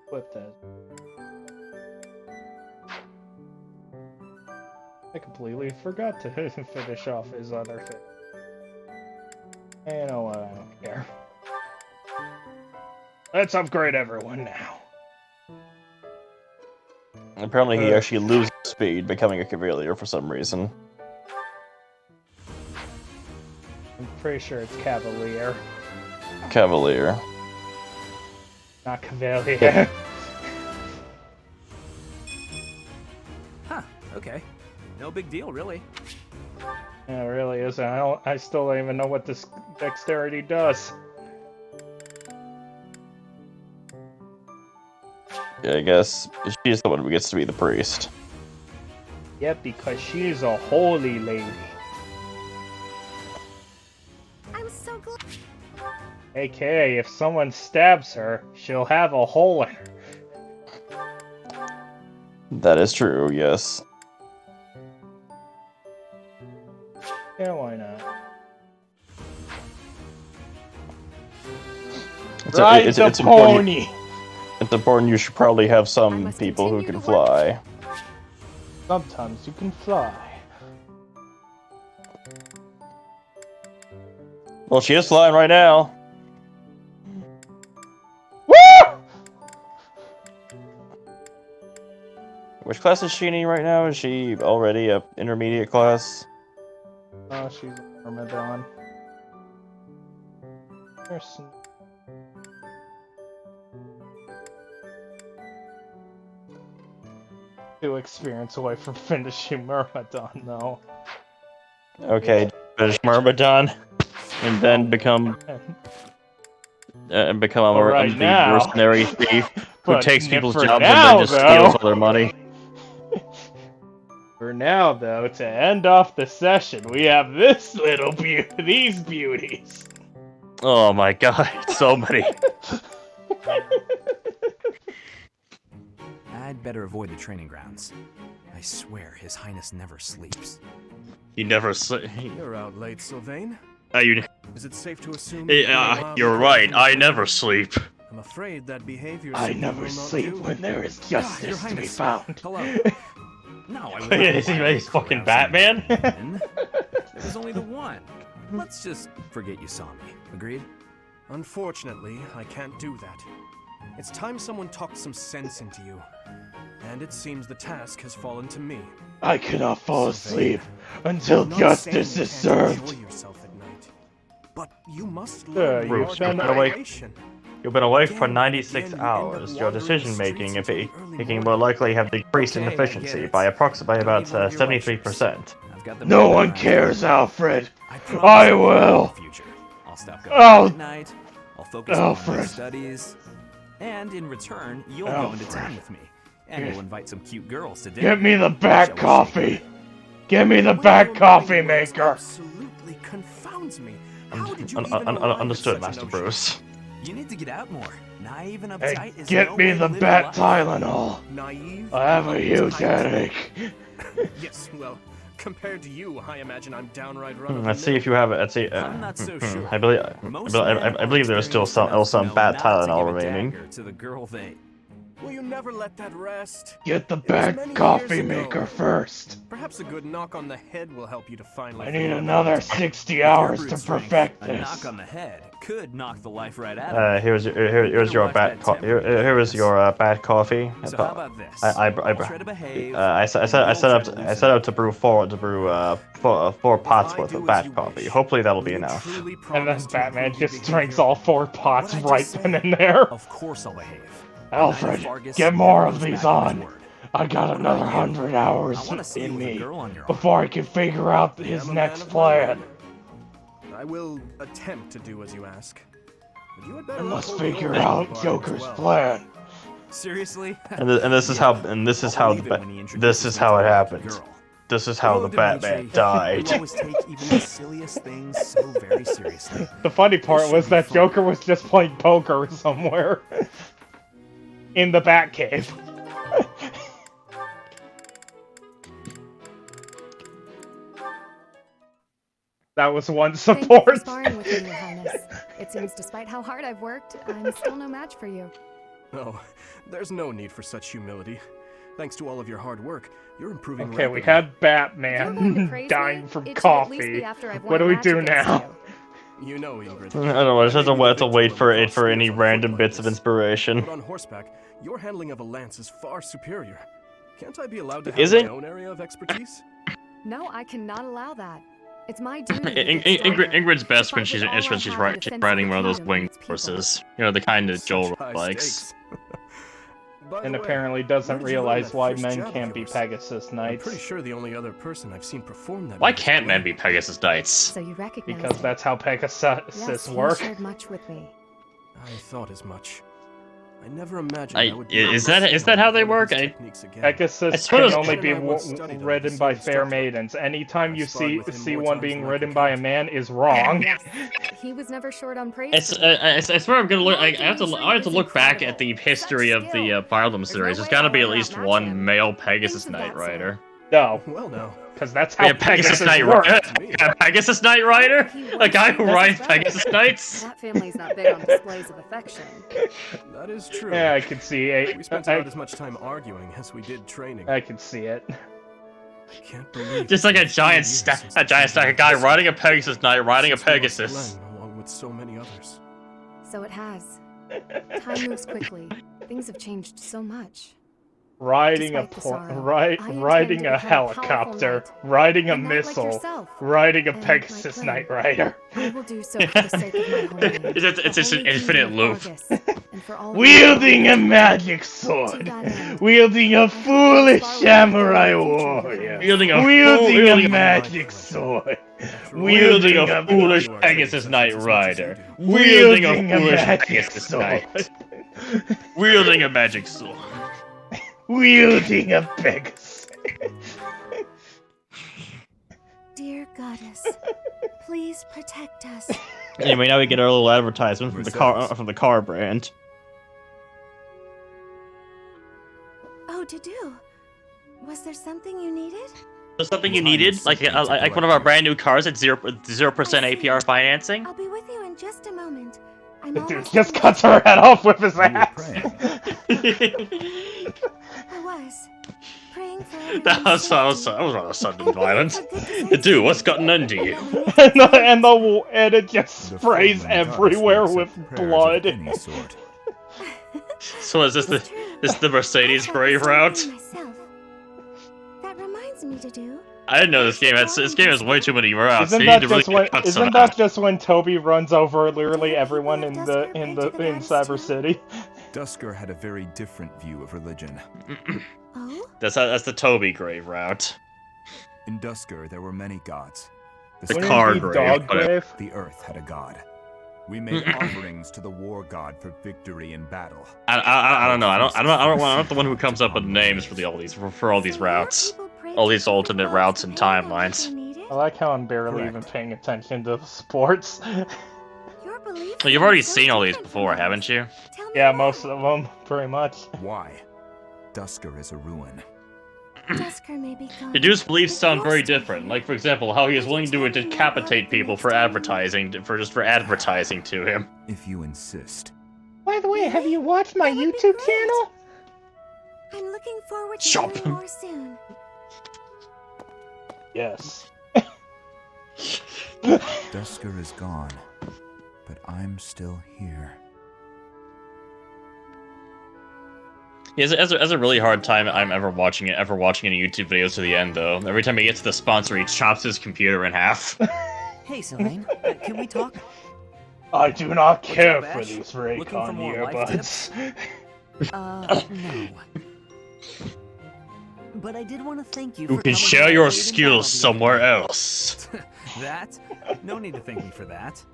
Flip that. I completely forgot to finish off his other thing. You know what? I don't care. Let's upgrade everyone now. Apparently he actually loses speed, becoming a Cavalier for some reason. I'm pretty sure it's Cavalier. Cavalier. Not Cavalier. Huh, okay. No big deal, really. Yeah, it really isn't. I still don't even know what this dexterity does. Yeah, I guess she's the one who gets to be the priest. Yep, because she's a holy lady. I'm so glad. AKA, if someone stabs her, she'll have a hole in her. That is true, yes. Yeah, why not? Ride the pony! It's important you should probably have some people who can fly. Sometimes you can fly. Well, she is flying right now. Woo! Which class is she in right now? Is she already a intermediate class? Oh, she's a Myrmidon. There's some... 2 experience away from finishing Myrmidon, though. Okay, finish Myrmidon, and then become a mercenary thief who takes people's jobs and then just steals all their money. For now, though, to end off the session, we have this little these beauties. Oh my god, so many. I'd better avoid the training grounds. I swear, His Highness never sleeps. He never sleeps. You're out late, Sylvain. Is it safe to assume? You're right. I never sleep. I'm afraid that behavior. I never sleep when there is justice to be found. Hello. No, He's fucking Batman. There's only the one. Let's just forget you saw me. Agreed? Unfortunately, I can't do that. It's time someone talked some sense into you. And it seems the task has fallen to me. I cannot fall asleep until justice is served. Enjoy yourself at night, but you must learn Bruce, you've been awake for 96 hours. Your decision-making will likely have decreased in efficiency by approximately about 73%. No one cares, Alfred. I will. I'll stop going at night. I'll focus on my studies. And in return, you'll go into town with me. And you'll invite some cute girls to dinner. Get me the back coffee. Get me the back coffee maker. Absolutely confounds me. How did you Understood, Master Bruce. You need to get out more. Naive and uptight is get me the bat Tylenol. Naive? I have a huge headache. Yes, well, compared to you, I imagine I'm downright run. Let's see if you have it. Let's see. I'm not so sure. I believe there's still some bat Tylenol remaining. To the girl they... Will you never let that rest? Get the back coffee maker first. Perhaps a good knock on the head will help you to finally. I need another 60 hours to perfect this. A knock on the head could knock the life right out of Here's your bat coffee. Here is your bat coffee. So how about this? I set up to brew four pots worth of bat coffee. Hopefully that'll be enough. And then Batman just drinks all 4 pots right then and there. Of course I'll behave. Alfred, get more of these on. I got another 100 hours in me before I can figure out his next plan. I will attempt to do as you ask. But you had better I must figure out Joker's plan. Seriously? And this is how this is how it happened. This is how the Batman died. You always take even the silliest things so very seriously. The funny part was that Joker was just playing poker somewhere in the Batcave. That was one support. Thank you for sparring with me, Your Highness. It seems despite how hard I've worked, I'm still no match for you. No, there's no need for such humility. Thanks to all of your hard work, you're improving Okay, we rapidly. had Batman dying from coffee. What do we do now? You know, Ingrid. I don't know. I just have to wait for any random bits of inspiration. But on horseback, your handling of a lance is far superior. Can't I be allowed to Is have it? my own area of expertise? No, I cannot allow that. It's my duty. Ingrid's best when she's riding one of those winged horses. You know, the kind that Joel likes. And apparently doesn't realize why men can't be Pegasus I'm Knights. pretty sure the only other person I've seen perform that. Why can't men be Pegasus Knights? So you recognize Because that's how Pegasus yes, work. He shared much with me. I thought as much. I never imagined I would be Is that how they work? Pegasus can only be ridden by fair maidens. Anytime you see one being ridden by a man is wrong. Yes. He was never short on praise. I swear I'm gonna look. I have to look back at the history of the Fire Emblem series. There's got to be at least one male Pegasus Knight Rider. No. Well, no. Because that's how Pegasus Knight works. Rider. Pegasus Knight Rider. A guy who rides Pegasus Knights. That family's not big on displays of affection. That is true. Yeah, I can see it. We spent about as much time arguing as we did training. I can see it. I can't believe Just like a giant stack, a guy riding a Pegasus Knight, riding a Pegasus. Along with so many others. So it has. Time moves quickly. Things have changed so much. Riding riding a helicopter, riding a missile, riding a Pegasus Knight Rider. I will do so for the sake of my homeland. It's just an infinite loop. Wielding a magic sword, wielding a foolish samurai warrior, wielding a magic sword, Wielding a foolish Pegasus Knight Rider, wielding a foolish Pegasus Knight, wielding a magic sword. Wielding a Pegasus. Dear goddess, please protect us. Anyway, now we get our little advertisement from the car brand. Oh, to do. Was there something you needed? Was something you needed, like one of our brand new cars at 0% APR financing? I'll be with you in just a moment. I'm The dude almost just done. cuts her head off with his axe. I was praying for That was not a sudden violence. Dude, what's gotten into you? and it just sprays everywhere with blood. So is this the Mercedes grave route? That reminds me to do. I didn't know this game has way too many routes. Isn't that just when Toby runs over literally everyone in Cyber City? Dusker had a very different view of religion. That's the Toby grave route. In Dusker, there were many gods. The car grave. The earth had a god. We made offerings to the war god for victory in battle. I don't know. I'm not the one who comes up with names for all these routes, all these alternate routes and timelines. I like how I'm barely even paying attention to the sports. Well, you've already seen all these before, haven't you? Yeah, most of them, pretty much. Why? Dusker is a ruin. Dusker may be gone. The dude's beliefs sound very different. Like, for example, how he is willing to decapitate people for advertising, for advertising to him. If you insist. By the way, have you watched my YouTube channel? I'm looking forward to learning more soon. Yes. Dusker is gone, but I'm still here. He has a really hard time I'm ever watching any YouTube videos to the end, though. Every time he gets to the sponsor, he chops his computer in half. Hey, Selene, can we talk? I do not care up, for Ash? these Raycon earbuds. No. But I did want to thank you You for can coming share to your our aid and skills battle somewhere else. That? No need to thank me for that.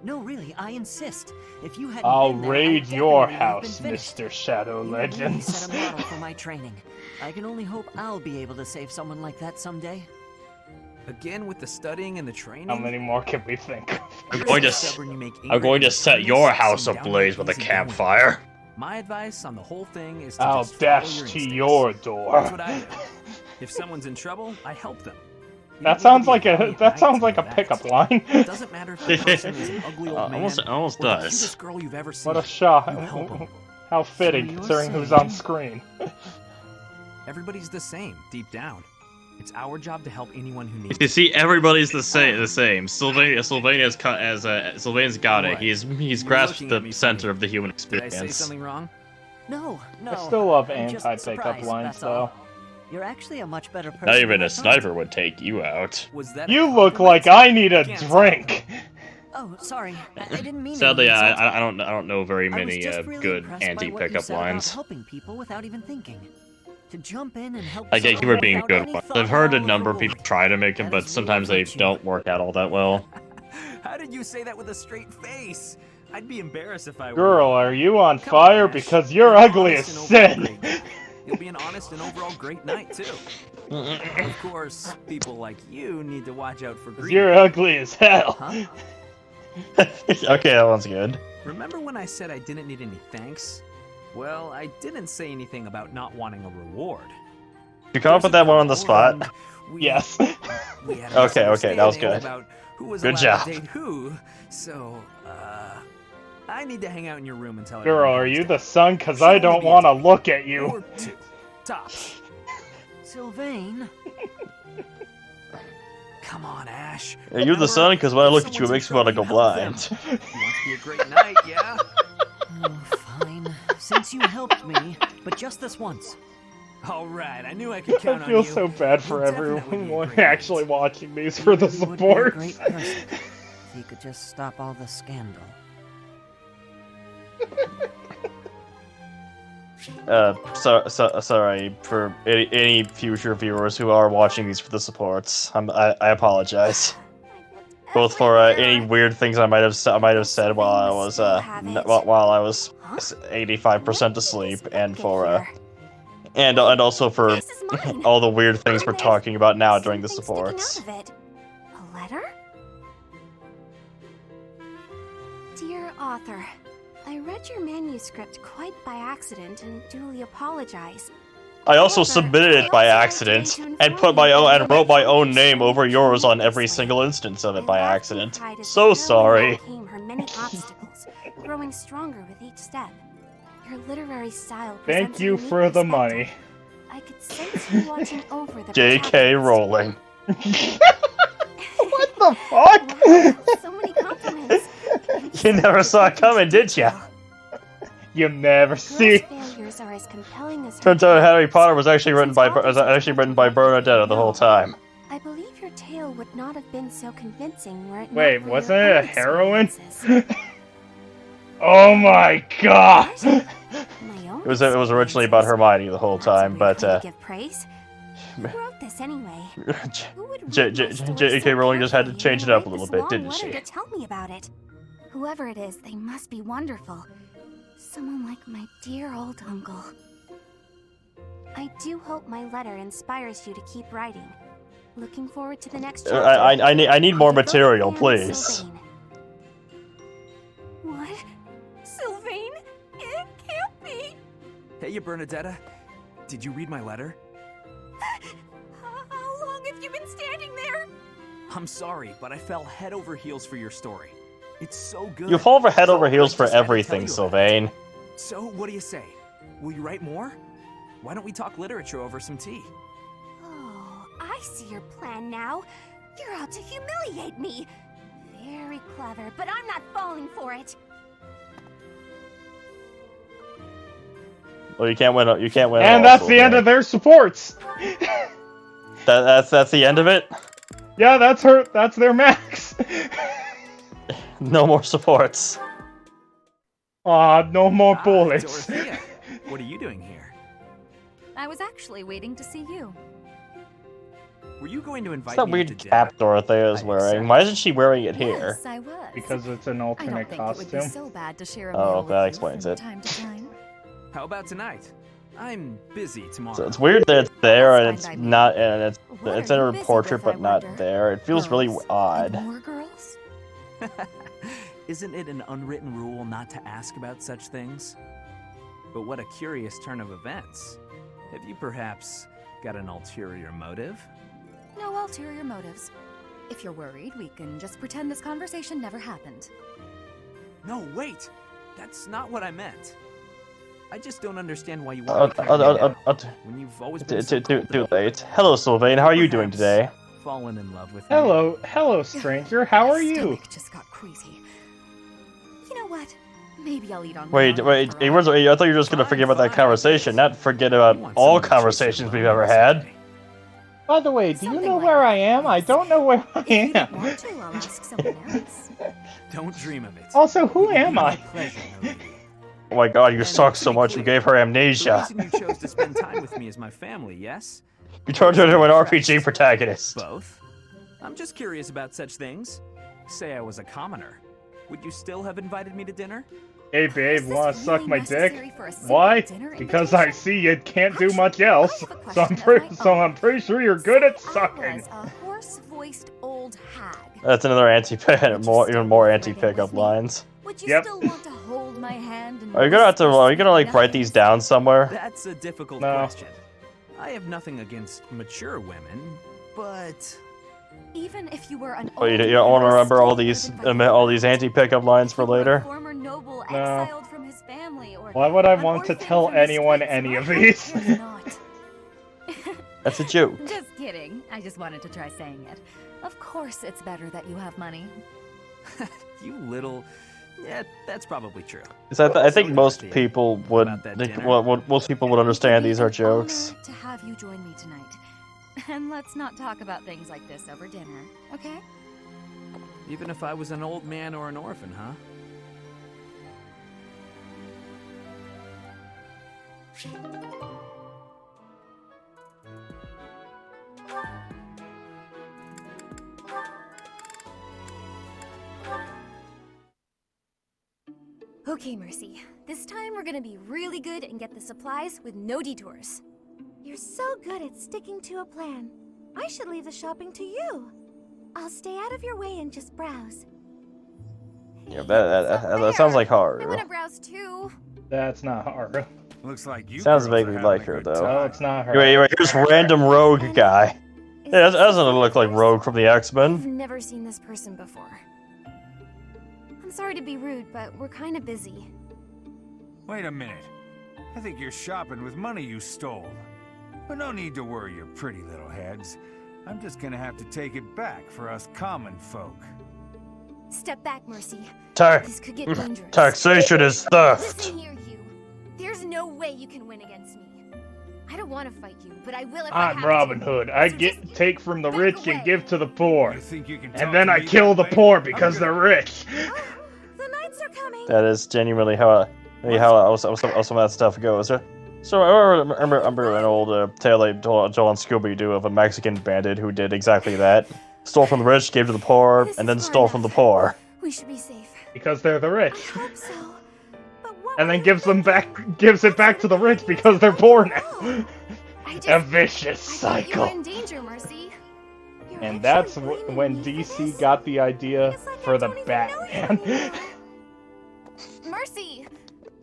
No, really, I insist. If you hadn't I'll been there, raid I your definitely would have been house, finished. Mr. Shadow You really Legends. set a model for my training. I can only hope I'll be able to save someone like that someday. Again with the studying and the training? How many more can we think of? I'm going to set your house ablaze with a campfire. My advice on the whole thing is to I'll just follow dash your to instincts. your door. That's what I do. If someone's in trouble, I help them. You That don't need sounds to like be a valiant that knight sounds to like a know that. pickup line. It doesn't matter if the person is an ugly old man almost or the does. cutest girl you've ever seen. What a shot! You help 'em. How fitting, So you're considering who's saying- on screen. Everybody's the same, deep down. It's our job to help anyone who needs You it. see, everybody's the same. Sylvania's got it. What? He's You're grasped looking at me the center funny. of the human Did experience. I say something wrong? No. I still love I'm just anti-pickup surprised, lines, that's though. all. You're actually a much better person. Not even than I a thought. sniper would take you out. Was that You look like I need a drink. Oh, sorry. I didn't mean Sadly, to be insulting. I don't know very I was many just really good impressed by what you anti-pickup said about lines. helping people without even thinking. To jump in and help I get you someone were being without good any ones. thought I've at heard a all is number of reward. people try to make them, but sometimes they don't work out all that well. How did you say that with a straight face? I'd be embarrassed if I were. Girl, are you on Come fire? on, Ash. Because you're You're ugly as honest and overall sin. great. You'll be an honest and overall great knight too. Of course, people like you need to watch out for greed. You're ugly as hell. Huh? Okay, that one's good. Remember when I said I didn't need any thanks? Well, I didn't say anything about not wanting a reward. Did you come up with that one on the spot? Yes. We had Okay, that was good. about who was Good allowed job. to date who, so I need to hang out in your room until Girl, are you the sun? Cause I don't want to look at you. or two tops. Sylvain. Come on, Ash. Are you the sun? Because when I look at you, it makes me want to go blind. You want to be a great knight, yeah? Oh, fine. Since you helped me, but just this once. All right, I knew I could count I on feel you. so bad for You'll definitely be a everyone great actually watching these for the He would be a support. great person if he could just stop all the scandal. Sorry for any future viewers who are watching these for the supports. I apologize. Both for any weird things I might have said while I was 85% asleep, and for and also for all the weird things we're talking about now during the supports. A letter? Dear author, I read your manuscript quite by accident and duly apologize. I also submitted it by accident and put my own and wrote my own name over yours on every single instance of it by accident. So sorry. Overcame her many obstacles, growing stronger with each step. Your literary style Thank presents a you unique for the perspective. money. I could sense you watching over the J.K. Rowling. What the fuck? So many compliments. You never saw it coming, did ya? You never see. Girls' failures are as compelling as Turns out Harry Potter was actually written by Bernadetta the whole time. I believe your tale would not have been so convincing were it Wait, not for wasn't your it a own heroine? experiences. Oh my god! My own It was originally about Hermione the whole time, but give praise. Who wrote this anyway? J.K. Rowling just had to change it up a little bit, didn't she? To tell me about it. Whoever it is, they must be wonderful. Someone like my dear old uncle. I do hope my letter inspires you to keep writing. Looking forward to the next chapter. I need more material, please. Sylvain. What? Sylvain? It can't be. Hey, you Bernadetta. Did you read my letter? How long have you been standing there? I'm sorry, but I fell head over heels for your story. It's so good. You fall over head over heels I for just had to everything, tell you Sylvain. So, what do you say? Will you write more? Why don't we talk literature over some tea? Oh, I see your plan now. You're out to humiliate me. Very clever, but I'm not falling for it. Well, you can't win. You can't win. And all, that's the end of their supports. That's the end of it. Yeah, that's their max. No more supports. Aw, no more bullets. Dorothea, what are you doing here? I was actually waiting to see you. Were you going to invite What's that me weird to dinner? cap Dorothea is wearing? Why isn't she wearing it here? Yes, I was. Because it's an I don't alternate think it would be costume. so bad to share a Oh, meal with that you explains from it. time to time. How about tonight? I'm busy tomorrow. So it's weird that it's there and That's it's fine by me. not, and it's What in are her you busy portrait with, I but not wonder? there. It feels really Girls? odd. And more girls? Isn't it an unwritten rule not to ask about such things? But what a curious turn of events. Have you perhaps got an ulterior motive? No ulterior motives. If you're worried, we can just pretend this conversation never happened. No, wait! That's not what I meant. I just don't understand why you want to come here now, when you've always been so Too late. Hello, Sylvain. How are you doing today? fallen in love with me. Hello, stranger. How are you? Just got queasy. You know what? Maybe I'll eat on Wait, my own wait. after all. I thought you were just gonna forget about that conversation, not forget about all conversations we've ever had. By the way, do you know where I am? I don't know where I am. Want to, I'll ask someone else. Don't dream of it. Also, who am I? Oh my god, you suck so much you gave her The amnesia. reason you chose to spend time with me is my family, yes? You turned her into an RPG protagonist. Both. I'm just curious about such things. Say I was a commoner. Would you still have invited me to dinner? Hey babe, wanna suck my dick? necessary for a simple Why? dinner Because I see you can't do much else. So I'm pretty sure you're good at sucking. Was a hoarse-voiced old hag. That's another even more anti-pickup lines. Would you Yep. still want to hold my hand and Are you gonna like write these down somewhere? That's a difficult No. question. I have nothing against mature women, but even if you were an Oh, you old don't man want to or remember all still these driven by anti-pickup lines for you were a later? former noble No. exiled from his family, or Why would I an want to orphan tell from the anyone streets, any my of heart these? cares not. That's a joke. Just kidding. I just wanted to try saying it. Of course it's better that you have money. you little... Yeah, that's probably true. I think most Sophia, people would about that think, dinner? most people would understand these are jokes. To have you join me tonight. And let's not talk about things like this over dinner, okay? Even if I was an old man or an orphan, huh? Okay, Mercy. This time we're gonna be really good and get the supplies with no detours. You're so good at sticking to a plan. I should leave the shopping to you. I'll stay out of your way and just browse. Yeah, that sounds like I Haru. wanna browse too. That's not Haru. Looks like you Sounds girls are vaguely having like a her good though. No, it's not her. Wait, here's random rogue guy. Yeah, that doesn't look like Rogue from the I've X-Men. never seen this person before. I'm sorry to be rude, but we're kind of busy. Wait a minute. I think you're shopping with money you stole. But no need to worry your pretty little heads. I'm just gonna have to take it back for us common folk. Step back, Mercy. Ta- This could get dangerous. Taxation is theft. Listen here, you. There's no way you can win against me. I don't want to fight you, but I will if I I'm have Robin to. Hood. I take from the rich and give to the poor. Think you can And then I kill the poor because they're rich. The knights are coming. That is genuinely how some of that stuff goes. So I remember an old tale they told on Scooby-Doo of a Mexican bandit who did exactly that. Stole from the rich, gave to the poor, and then stole from the poor. We should be safe. Because they're the rich. I hope so. And then gives it back to the rich because they're poor now. A vicious cycle. You're in danger, Mercy. And that's when DC got the idea for the Batman. Mercy.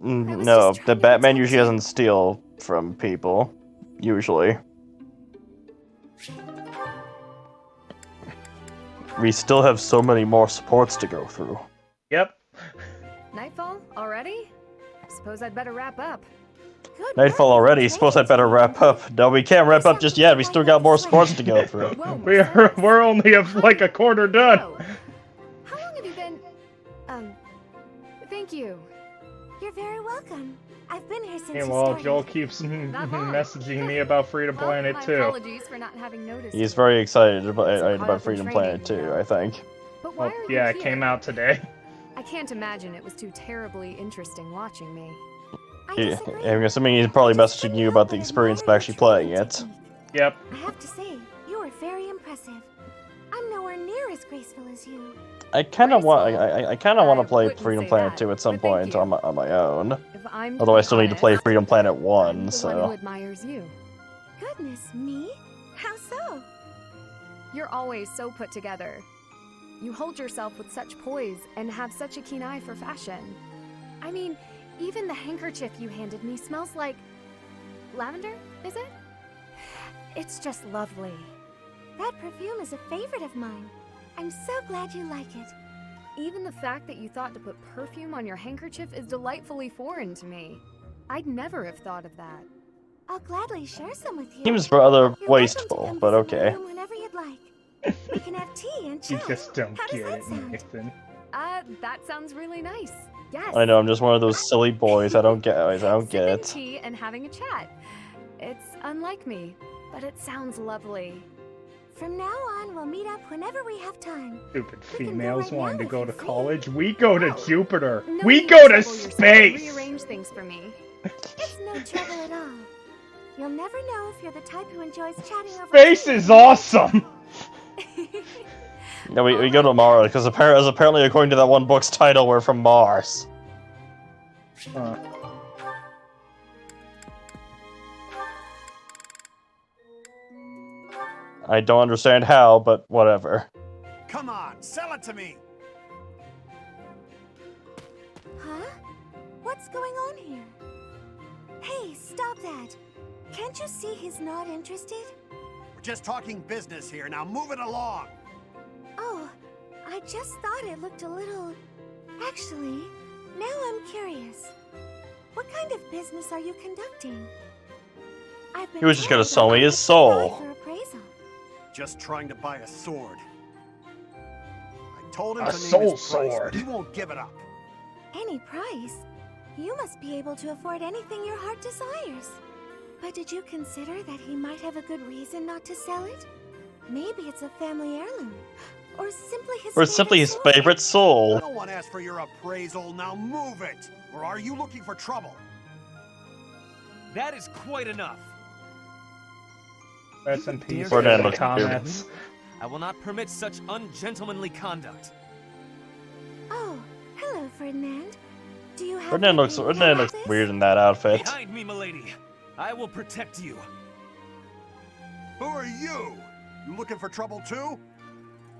No, the Batman usually doesn't steal from people. Usually. We still have so many more supports to go through. Yep. Nightfall already? Suppose I'd better wrap up. Nightfall already. Suppose I'd better wrap up. No, we can't wrap up just yet. We still got more supports to go through. We're only like a quarter done. How long have you been... thank you. You're very welcome. I've been here since Hey, you well, started. Joel keeps messaging me about Freedom Planet My too. apologies for not having noticed. He's very excited about caught up in Freedom training, Planet too, I think. But why Well, are you yeah, it here? came out today. I can't imagine it was too terribly interesting watching me. I'm assuming he's probably messaging you about the experience of actually playing it. Yep. I have to say, you are very impressive. I'm nowhere near as graceful as you. I kind of want. I kind of want to play wouldn't Freedom say Planet that, 2 at some but thank point you. on my own. If I'm Although I to be still need to play honest, Freedom Planet I'm 1, the one who so. admires you. Goodness me? How so? You're always so put together. You hold yourself with such poise and have such a keen eye for fashion. I mean, even the handkerchief you handed me smells like lavender, is it? It's just lovely. That perfume is a favorite of mine. I'm so glad you like it. Even the fact that you thought to put perfume on your handkerchief is delightfully foreign to me. I'd never have thought of that. I'll gladly share some with you. Seems rather You're wasteful, but welcome to okay. come visit my room whenever you'd like. We can have tea and You chat. just don't How does get that it, sound? Nathan. That sounds really nice. Yes. I know, I'm just one of those silly boys. I don't get Sipping it. tea and having a chat. It's unlike me, but it sounds lovely. From now on, we'll meet up whenever we have time. Stupid We can go females right now wanting to if go you to see. college. We go to Jupiter. No We need go to trouble yourself and space. Rearrange things for me. It's no trouble at all. You'll never know if you're the type who enjoys chatting over Space tea. is awesome. No, we go to Mars because apparently, according to that one book's title, we're from Mars. I don't understand how, but whatever. Come on, sell it to me! Huh? What's going on here? Hey, stop that. Can't you see he's not interested? We're just talking business here, now move it along! Oh, I just thought it looked a little... Actually, now I'm curious. What kind of business are you conducting? I've been He was just gonna told sell me I his might soul. qualify for appraisal. Just trying to buy a sword. I told him A to name soul his price, sword. but he won't give it up. Any price? You must be able to afford anything your heart desires. But did you consider that he might have a good reason not to sell it? Maybe it's a family heirloom. Or simply his favorite soul. No one asked for your appraisal, now move it! Or are you looking for trouble? That is quite enough. Rest in peace. Ferdinand for the looks comments. I will not permit such ungentlemanly conduct. Oh, hello, Ferdinand. Do you have Ferdinand anything to Ferdinand add looks about this? weird in that outfit. Behind me, milady. I will protect you. Who are you? You looking for trouble too?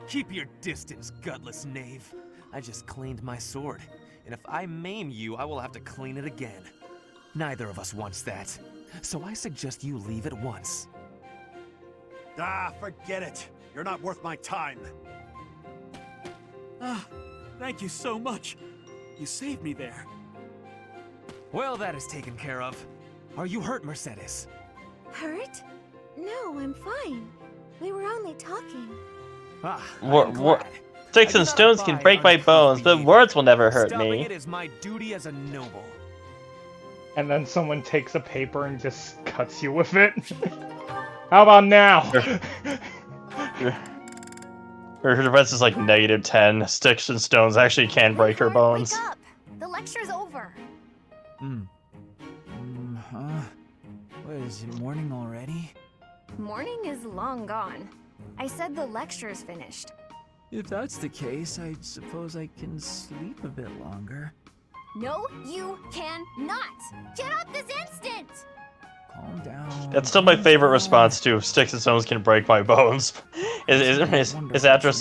Keep your distance, gutless knave. I just cleaned my sword, and if I maim you, I will have to clean it again. Neither of us wants that, so I suggest you leave at once. Ah, forget it. You're not worth my time. Ah, thank you so much. You saved me there. Well, that is taken care of. Are you hurt, Mercedes? Hurt? No, I'm fine. We were only talking. Ah, What? Sticks and stones can break my bones, but words will never hurt Stopping me. it is my duty as a noble. And then someone takes a paper and just cuts you with it. How about now? Her defense is like -10. Sticks and stones actually can break her bones. Wake up! The lecture's over. What is it, morning already? Morning is long gone. I said the lecture's finished. If that's the case, I suppose I can sleep a bit longer. No, you cannot! Get up this instant! Calm down. That's still my favorite response to "Sticks and stones can break my bones." is after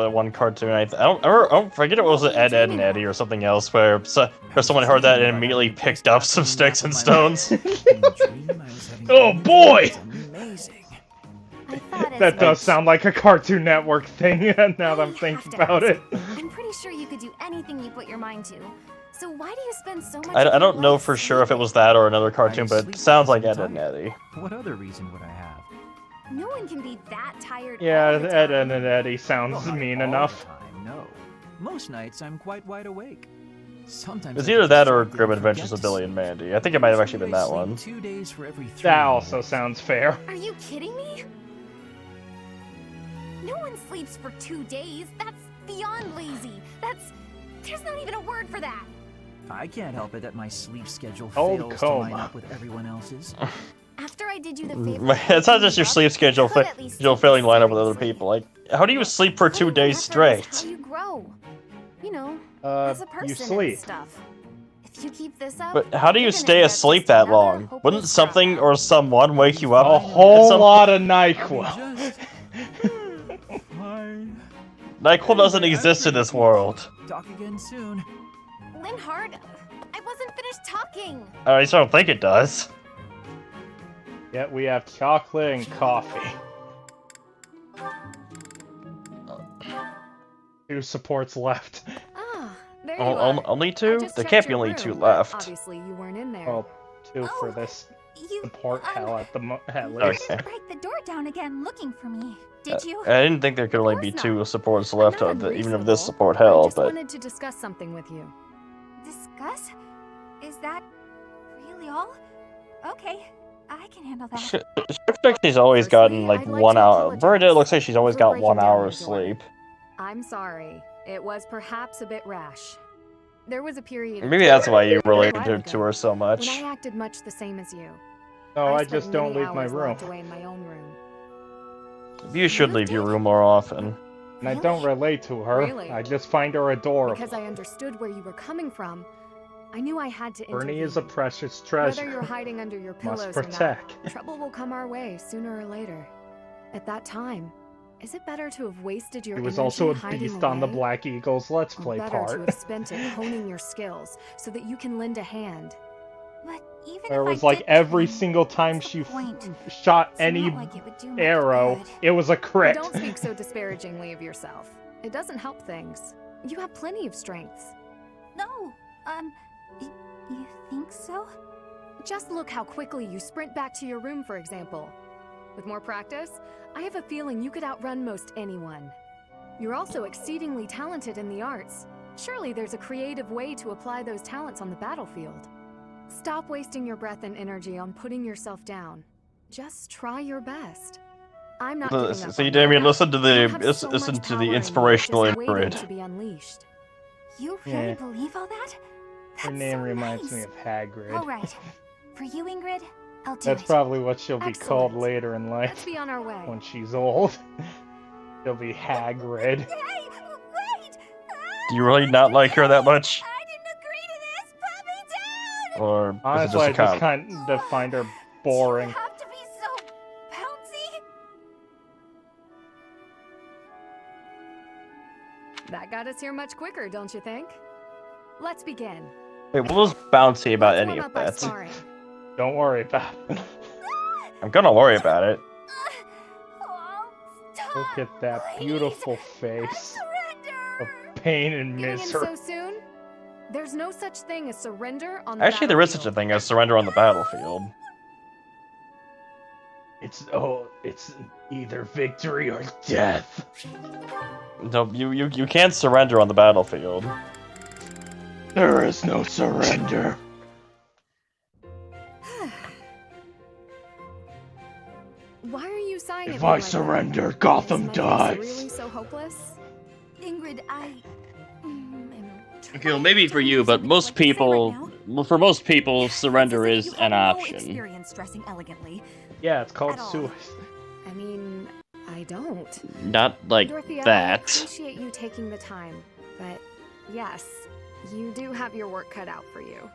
one cartoon. I don't forget it was Ed, Edd and Eddy or something else where someone heard that and immediately picked up some sticks and stones. Oh boy! Amazing. That does sound like a Cartoon Network thing. Now that I'm thinking about it. I'm pretty sure you could do anything you put your mind to. So why do you spend so much I don't know for sure if it was that or another cartoon, but it sounds like Ed, Edd and Eddy. What other reason would I have? No one can be that tired. Yeah, all the Ed, time. and Eddy sounds Well, not mean all enough. the time, no. Most nights I'm quite wide awake. Sometimes It's I either get that so or good Grim I Adventures of forget to Billy and Mandy. I think it might have actually been that sleep one. 2 days for every 3. That also sounds fair. Are you kidding me? No one sleeps for 2 days. That's beyond lazy. There's not even a word for that. I can't help it that my sleep schedule Old fails to line coma. up with everyone else's. After I did you the favor, It's not just your sleep schedule, failing to line up with other people. Like, how do you sleep for 2 days straight? how you grow. You know, as a person you sleep. and stuff. If you keep this up, But how do you you're gonna stay end up asleep just that another long? hopeless Wouldn't something or someone wake you up? A whole lot of NyQuil. NyQuil doesn't exist in this world. Talk again soon. Linhard, I wasn't finished talking. I just don't think it does. Yeah, we have chocolate and coffee. 2 supports left. Ah, there you are. Only I 2? just There checked can't be your only room, 2 but left. Obviously, you weren't in there. Well, 2 for this support hell at least. Okay. Break the door down again looking for me. Did you? I didn't think there could only be 2 supports left, Not even if this unreasonable. support I held, just but... wanted to discuss something with you. Discuss? Is that really all? Okay, I can handle that. Looks like she's always gotten like I'd like 1 to hour. apologize Verda looks like she's always for got breaking 1 down hour your of door. sleep. I'm sorry. It was perhaps a bit rash. There was a period. of Maybe that's time why you a while related to ago her so much. When I acted much the same as you. No, I spent just don't many leave my hours room. locked away in my own room. You should leave your room more often. And I don't relate to her. Really? I just find her adorable. Because I understood where you were coming from, I knew I had to Bernie intervene. is a precious treasure. Whether you're hiding under your pillows Must or protect. not, trouble will come our way sooner or later. At that time, is it better to have wasted your He was energy also a hiding beast on the away, Black Eagles Let's or Play better part. to have spent it honing your skills so that you can lend a hand? But even There if was I like did every train, single time she point? shot It's any not like it would do much arrow, good. it was a crit. Don't speak so disparagingly of yourself. It doesn't help things. You have plenty of strengths. No, you think so? Just look how quickly you sprint back to your room, for example. With more practice, I have a feeling you could outrun most anyone. You're also exceedingly talented in the arts. Surely there's a creative way to apply those talents on the battlefield. Stop wasting your breath and energy on putting yourself down. Just try your best. I'm not giving up See, on Damien, you. listen to You the have so listen much to power the in you, inspirational just waiting Ingrid. to be unleashed. You really believe all that? Her name reminds me of Hagrid. All right. For you, Ingrid, I'll do That's it. probably what she'll be called Excellent. later in life. Let's be on our way. When she's old. She'll be Hagrid. Hey, wait! Do you really not like her that much? I didn't agree to this! Put me down! Or is Honestly, it I just a just kind of find her boring. You have to be so bouncy? That got us here much quicker, don't you think? Let's begin. Wait, what was bouncy about Let's any warm of up by that? sparring. Don't worry about it. I'm gonna worry about it. Look at that beautiful face of pain and Getting in misery. so soon? There's no such thing as surrender on the Actually, there is such a thing as surrender on the battlefield. It's either victory or death. No, you can't surrender on the battlefield. There is no surrender. Why are you sighing at If me I like that? surrender, Gotham Is my dies. face really so hopeless? Ingrid, Okay, well, maybe for you, but most people, well, for most people, surrender is an option. Experience dressing elegantly. Yeah, it's called At all. suicide. I mean, I don't. Not like Dorothea, I that. appreciate you taking the time, but yes, you do have your work cut out for you.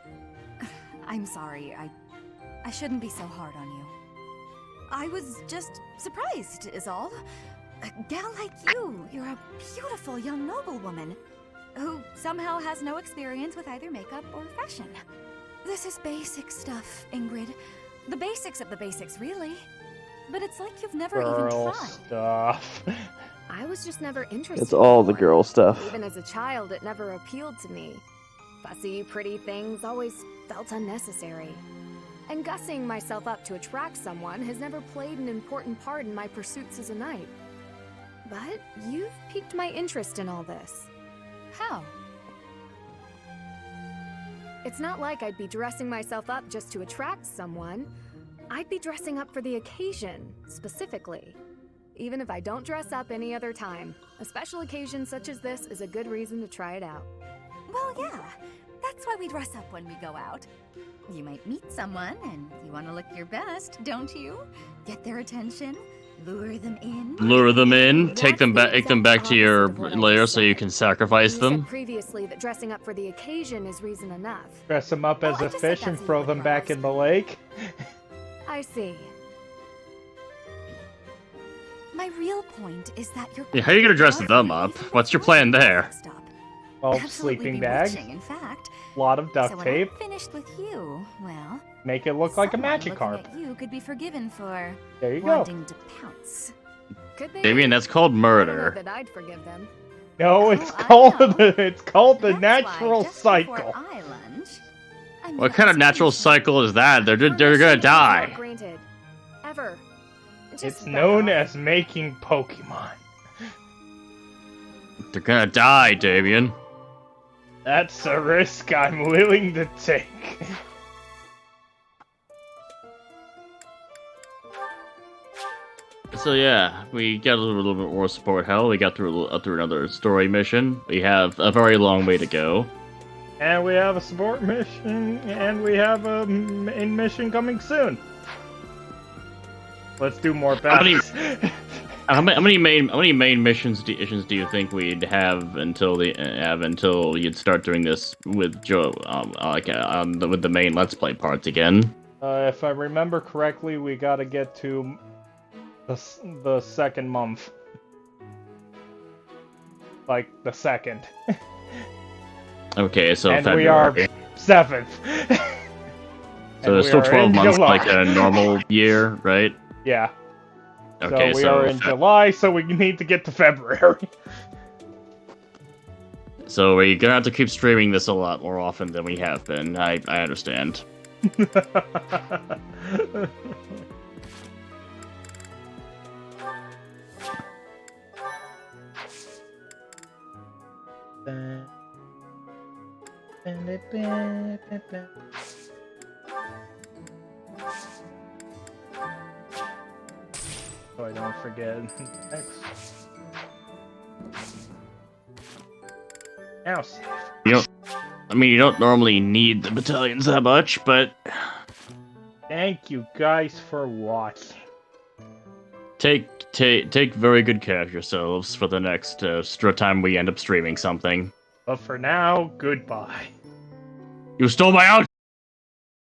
I'm sorry. I shouldn't be so hard on you. I was just surprised, is all. A gal like you, you're a beautiful young noblewoman who somehow has no experience with either makeup or fashion. This is basic stuff, Ingrid. The basics of the basics, really. But it's like you've never even Girl tried. stuff. I was just never interested. It's all the before. girl stuff. Even as a child, it never appealed to me. Fussy, pretty things always felt unnecessary. And gussying myself up to attract someone has never played an important part in my pursuits as a knight. But you've piqued my interest in all this. How? It's not like I'd be dressing myself up just to attract someone. I'd be dressing up for the occasion, specifically. Even if I don't dress up any other time, a special occasion such as this is a good reason to try it out. Well, yeah. That's why we dress up when we go out. You might meet someone, and you want to look your best, don't you? Get their attention, lure them in. Lure them in, take them back to your lair so you can sacrifice You them. said previously that dressing up for the occasion is reason enough. Dress them up as a fish and throw them back in the lake. I see. My real point is that you're. Yeah, how are you gonna dress them up? What's your plan there? Well, Absolutely sleeping bag, bewitching, in fact. lot of duct So when tape. I'm finished with you, well, Make it look like a someone Magikarp. looking at you could be forgiven for There you go. wanting to pounce. Could they? Damien, that's called I don't know murder. that I'd forgive them. No, it's called the natural cycle. What kind of natural cycle is that? They're gonna die. Granted. Ever. It's known as making Pokemon. They're gonna die, Damien. That's a risk I'm willing to take. So yeah, we got a little bit more support. Hell, we got through another story mission. We have a very long way to go. And we have a support mission, and we have a main mission coming soon. Let's do more battles. How many main missions do you think we'd have until you'd start doing this with Joe, with the main Let's Play parts again? If I remember correctly, we gotta get to the second month. Like, the second. Okay, so and February. we are 7th. So it's still 12 months, like a normal year, right? Yeah. Okay, so we are in July, so we need to get to February. So we're gonna have to keep streaming this a lot more often than we have been. I understand. So I don't forget. Next. Now save. You don't normally need the battalions that much, but Thank you guys for watching. take very good care of yourselves for the next time we end up streaming something. But for now, goodbye. You stole my out.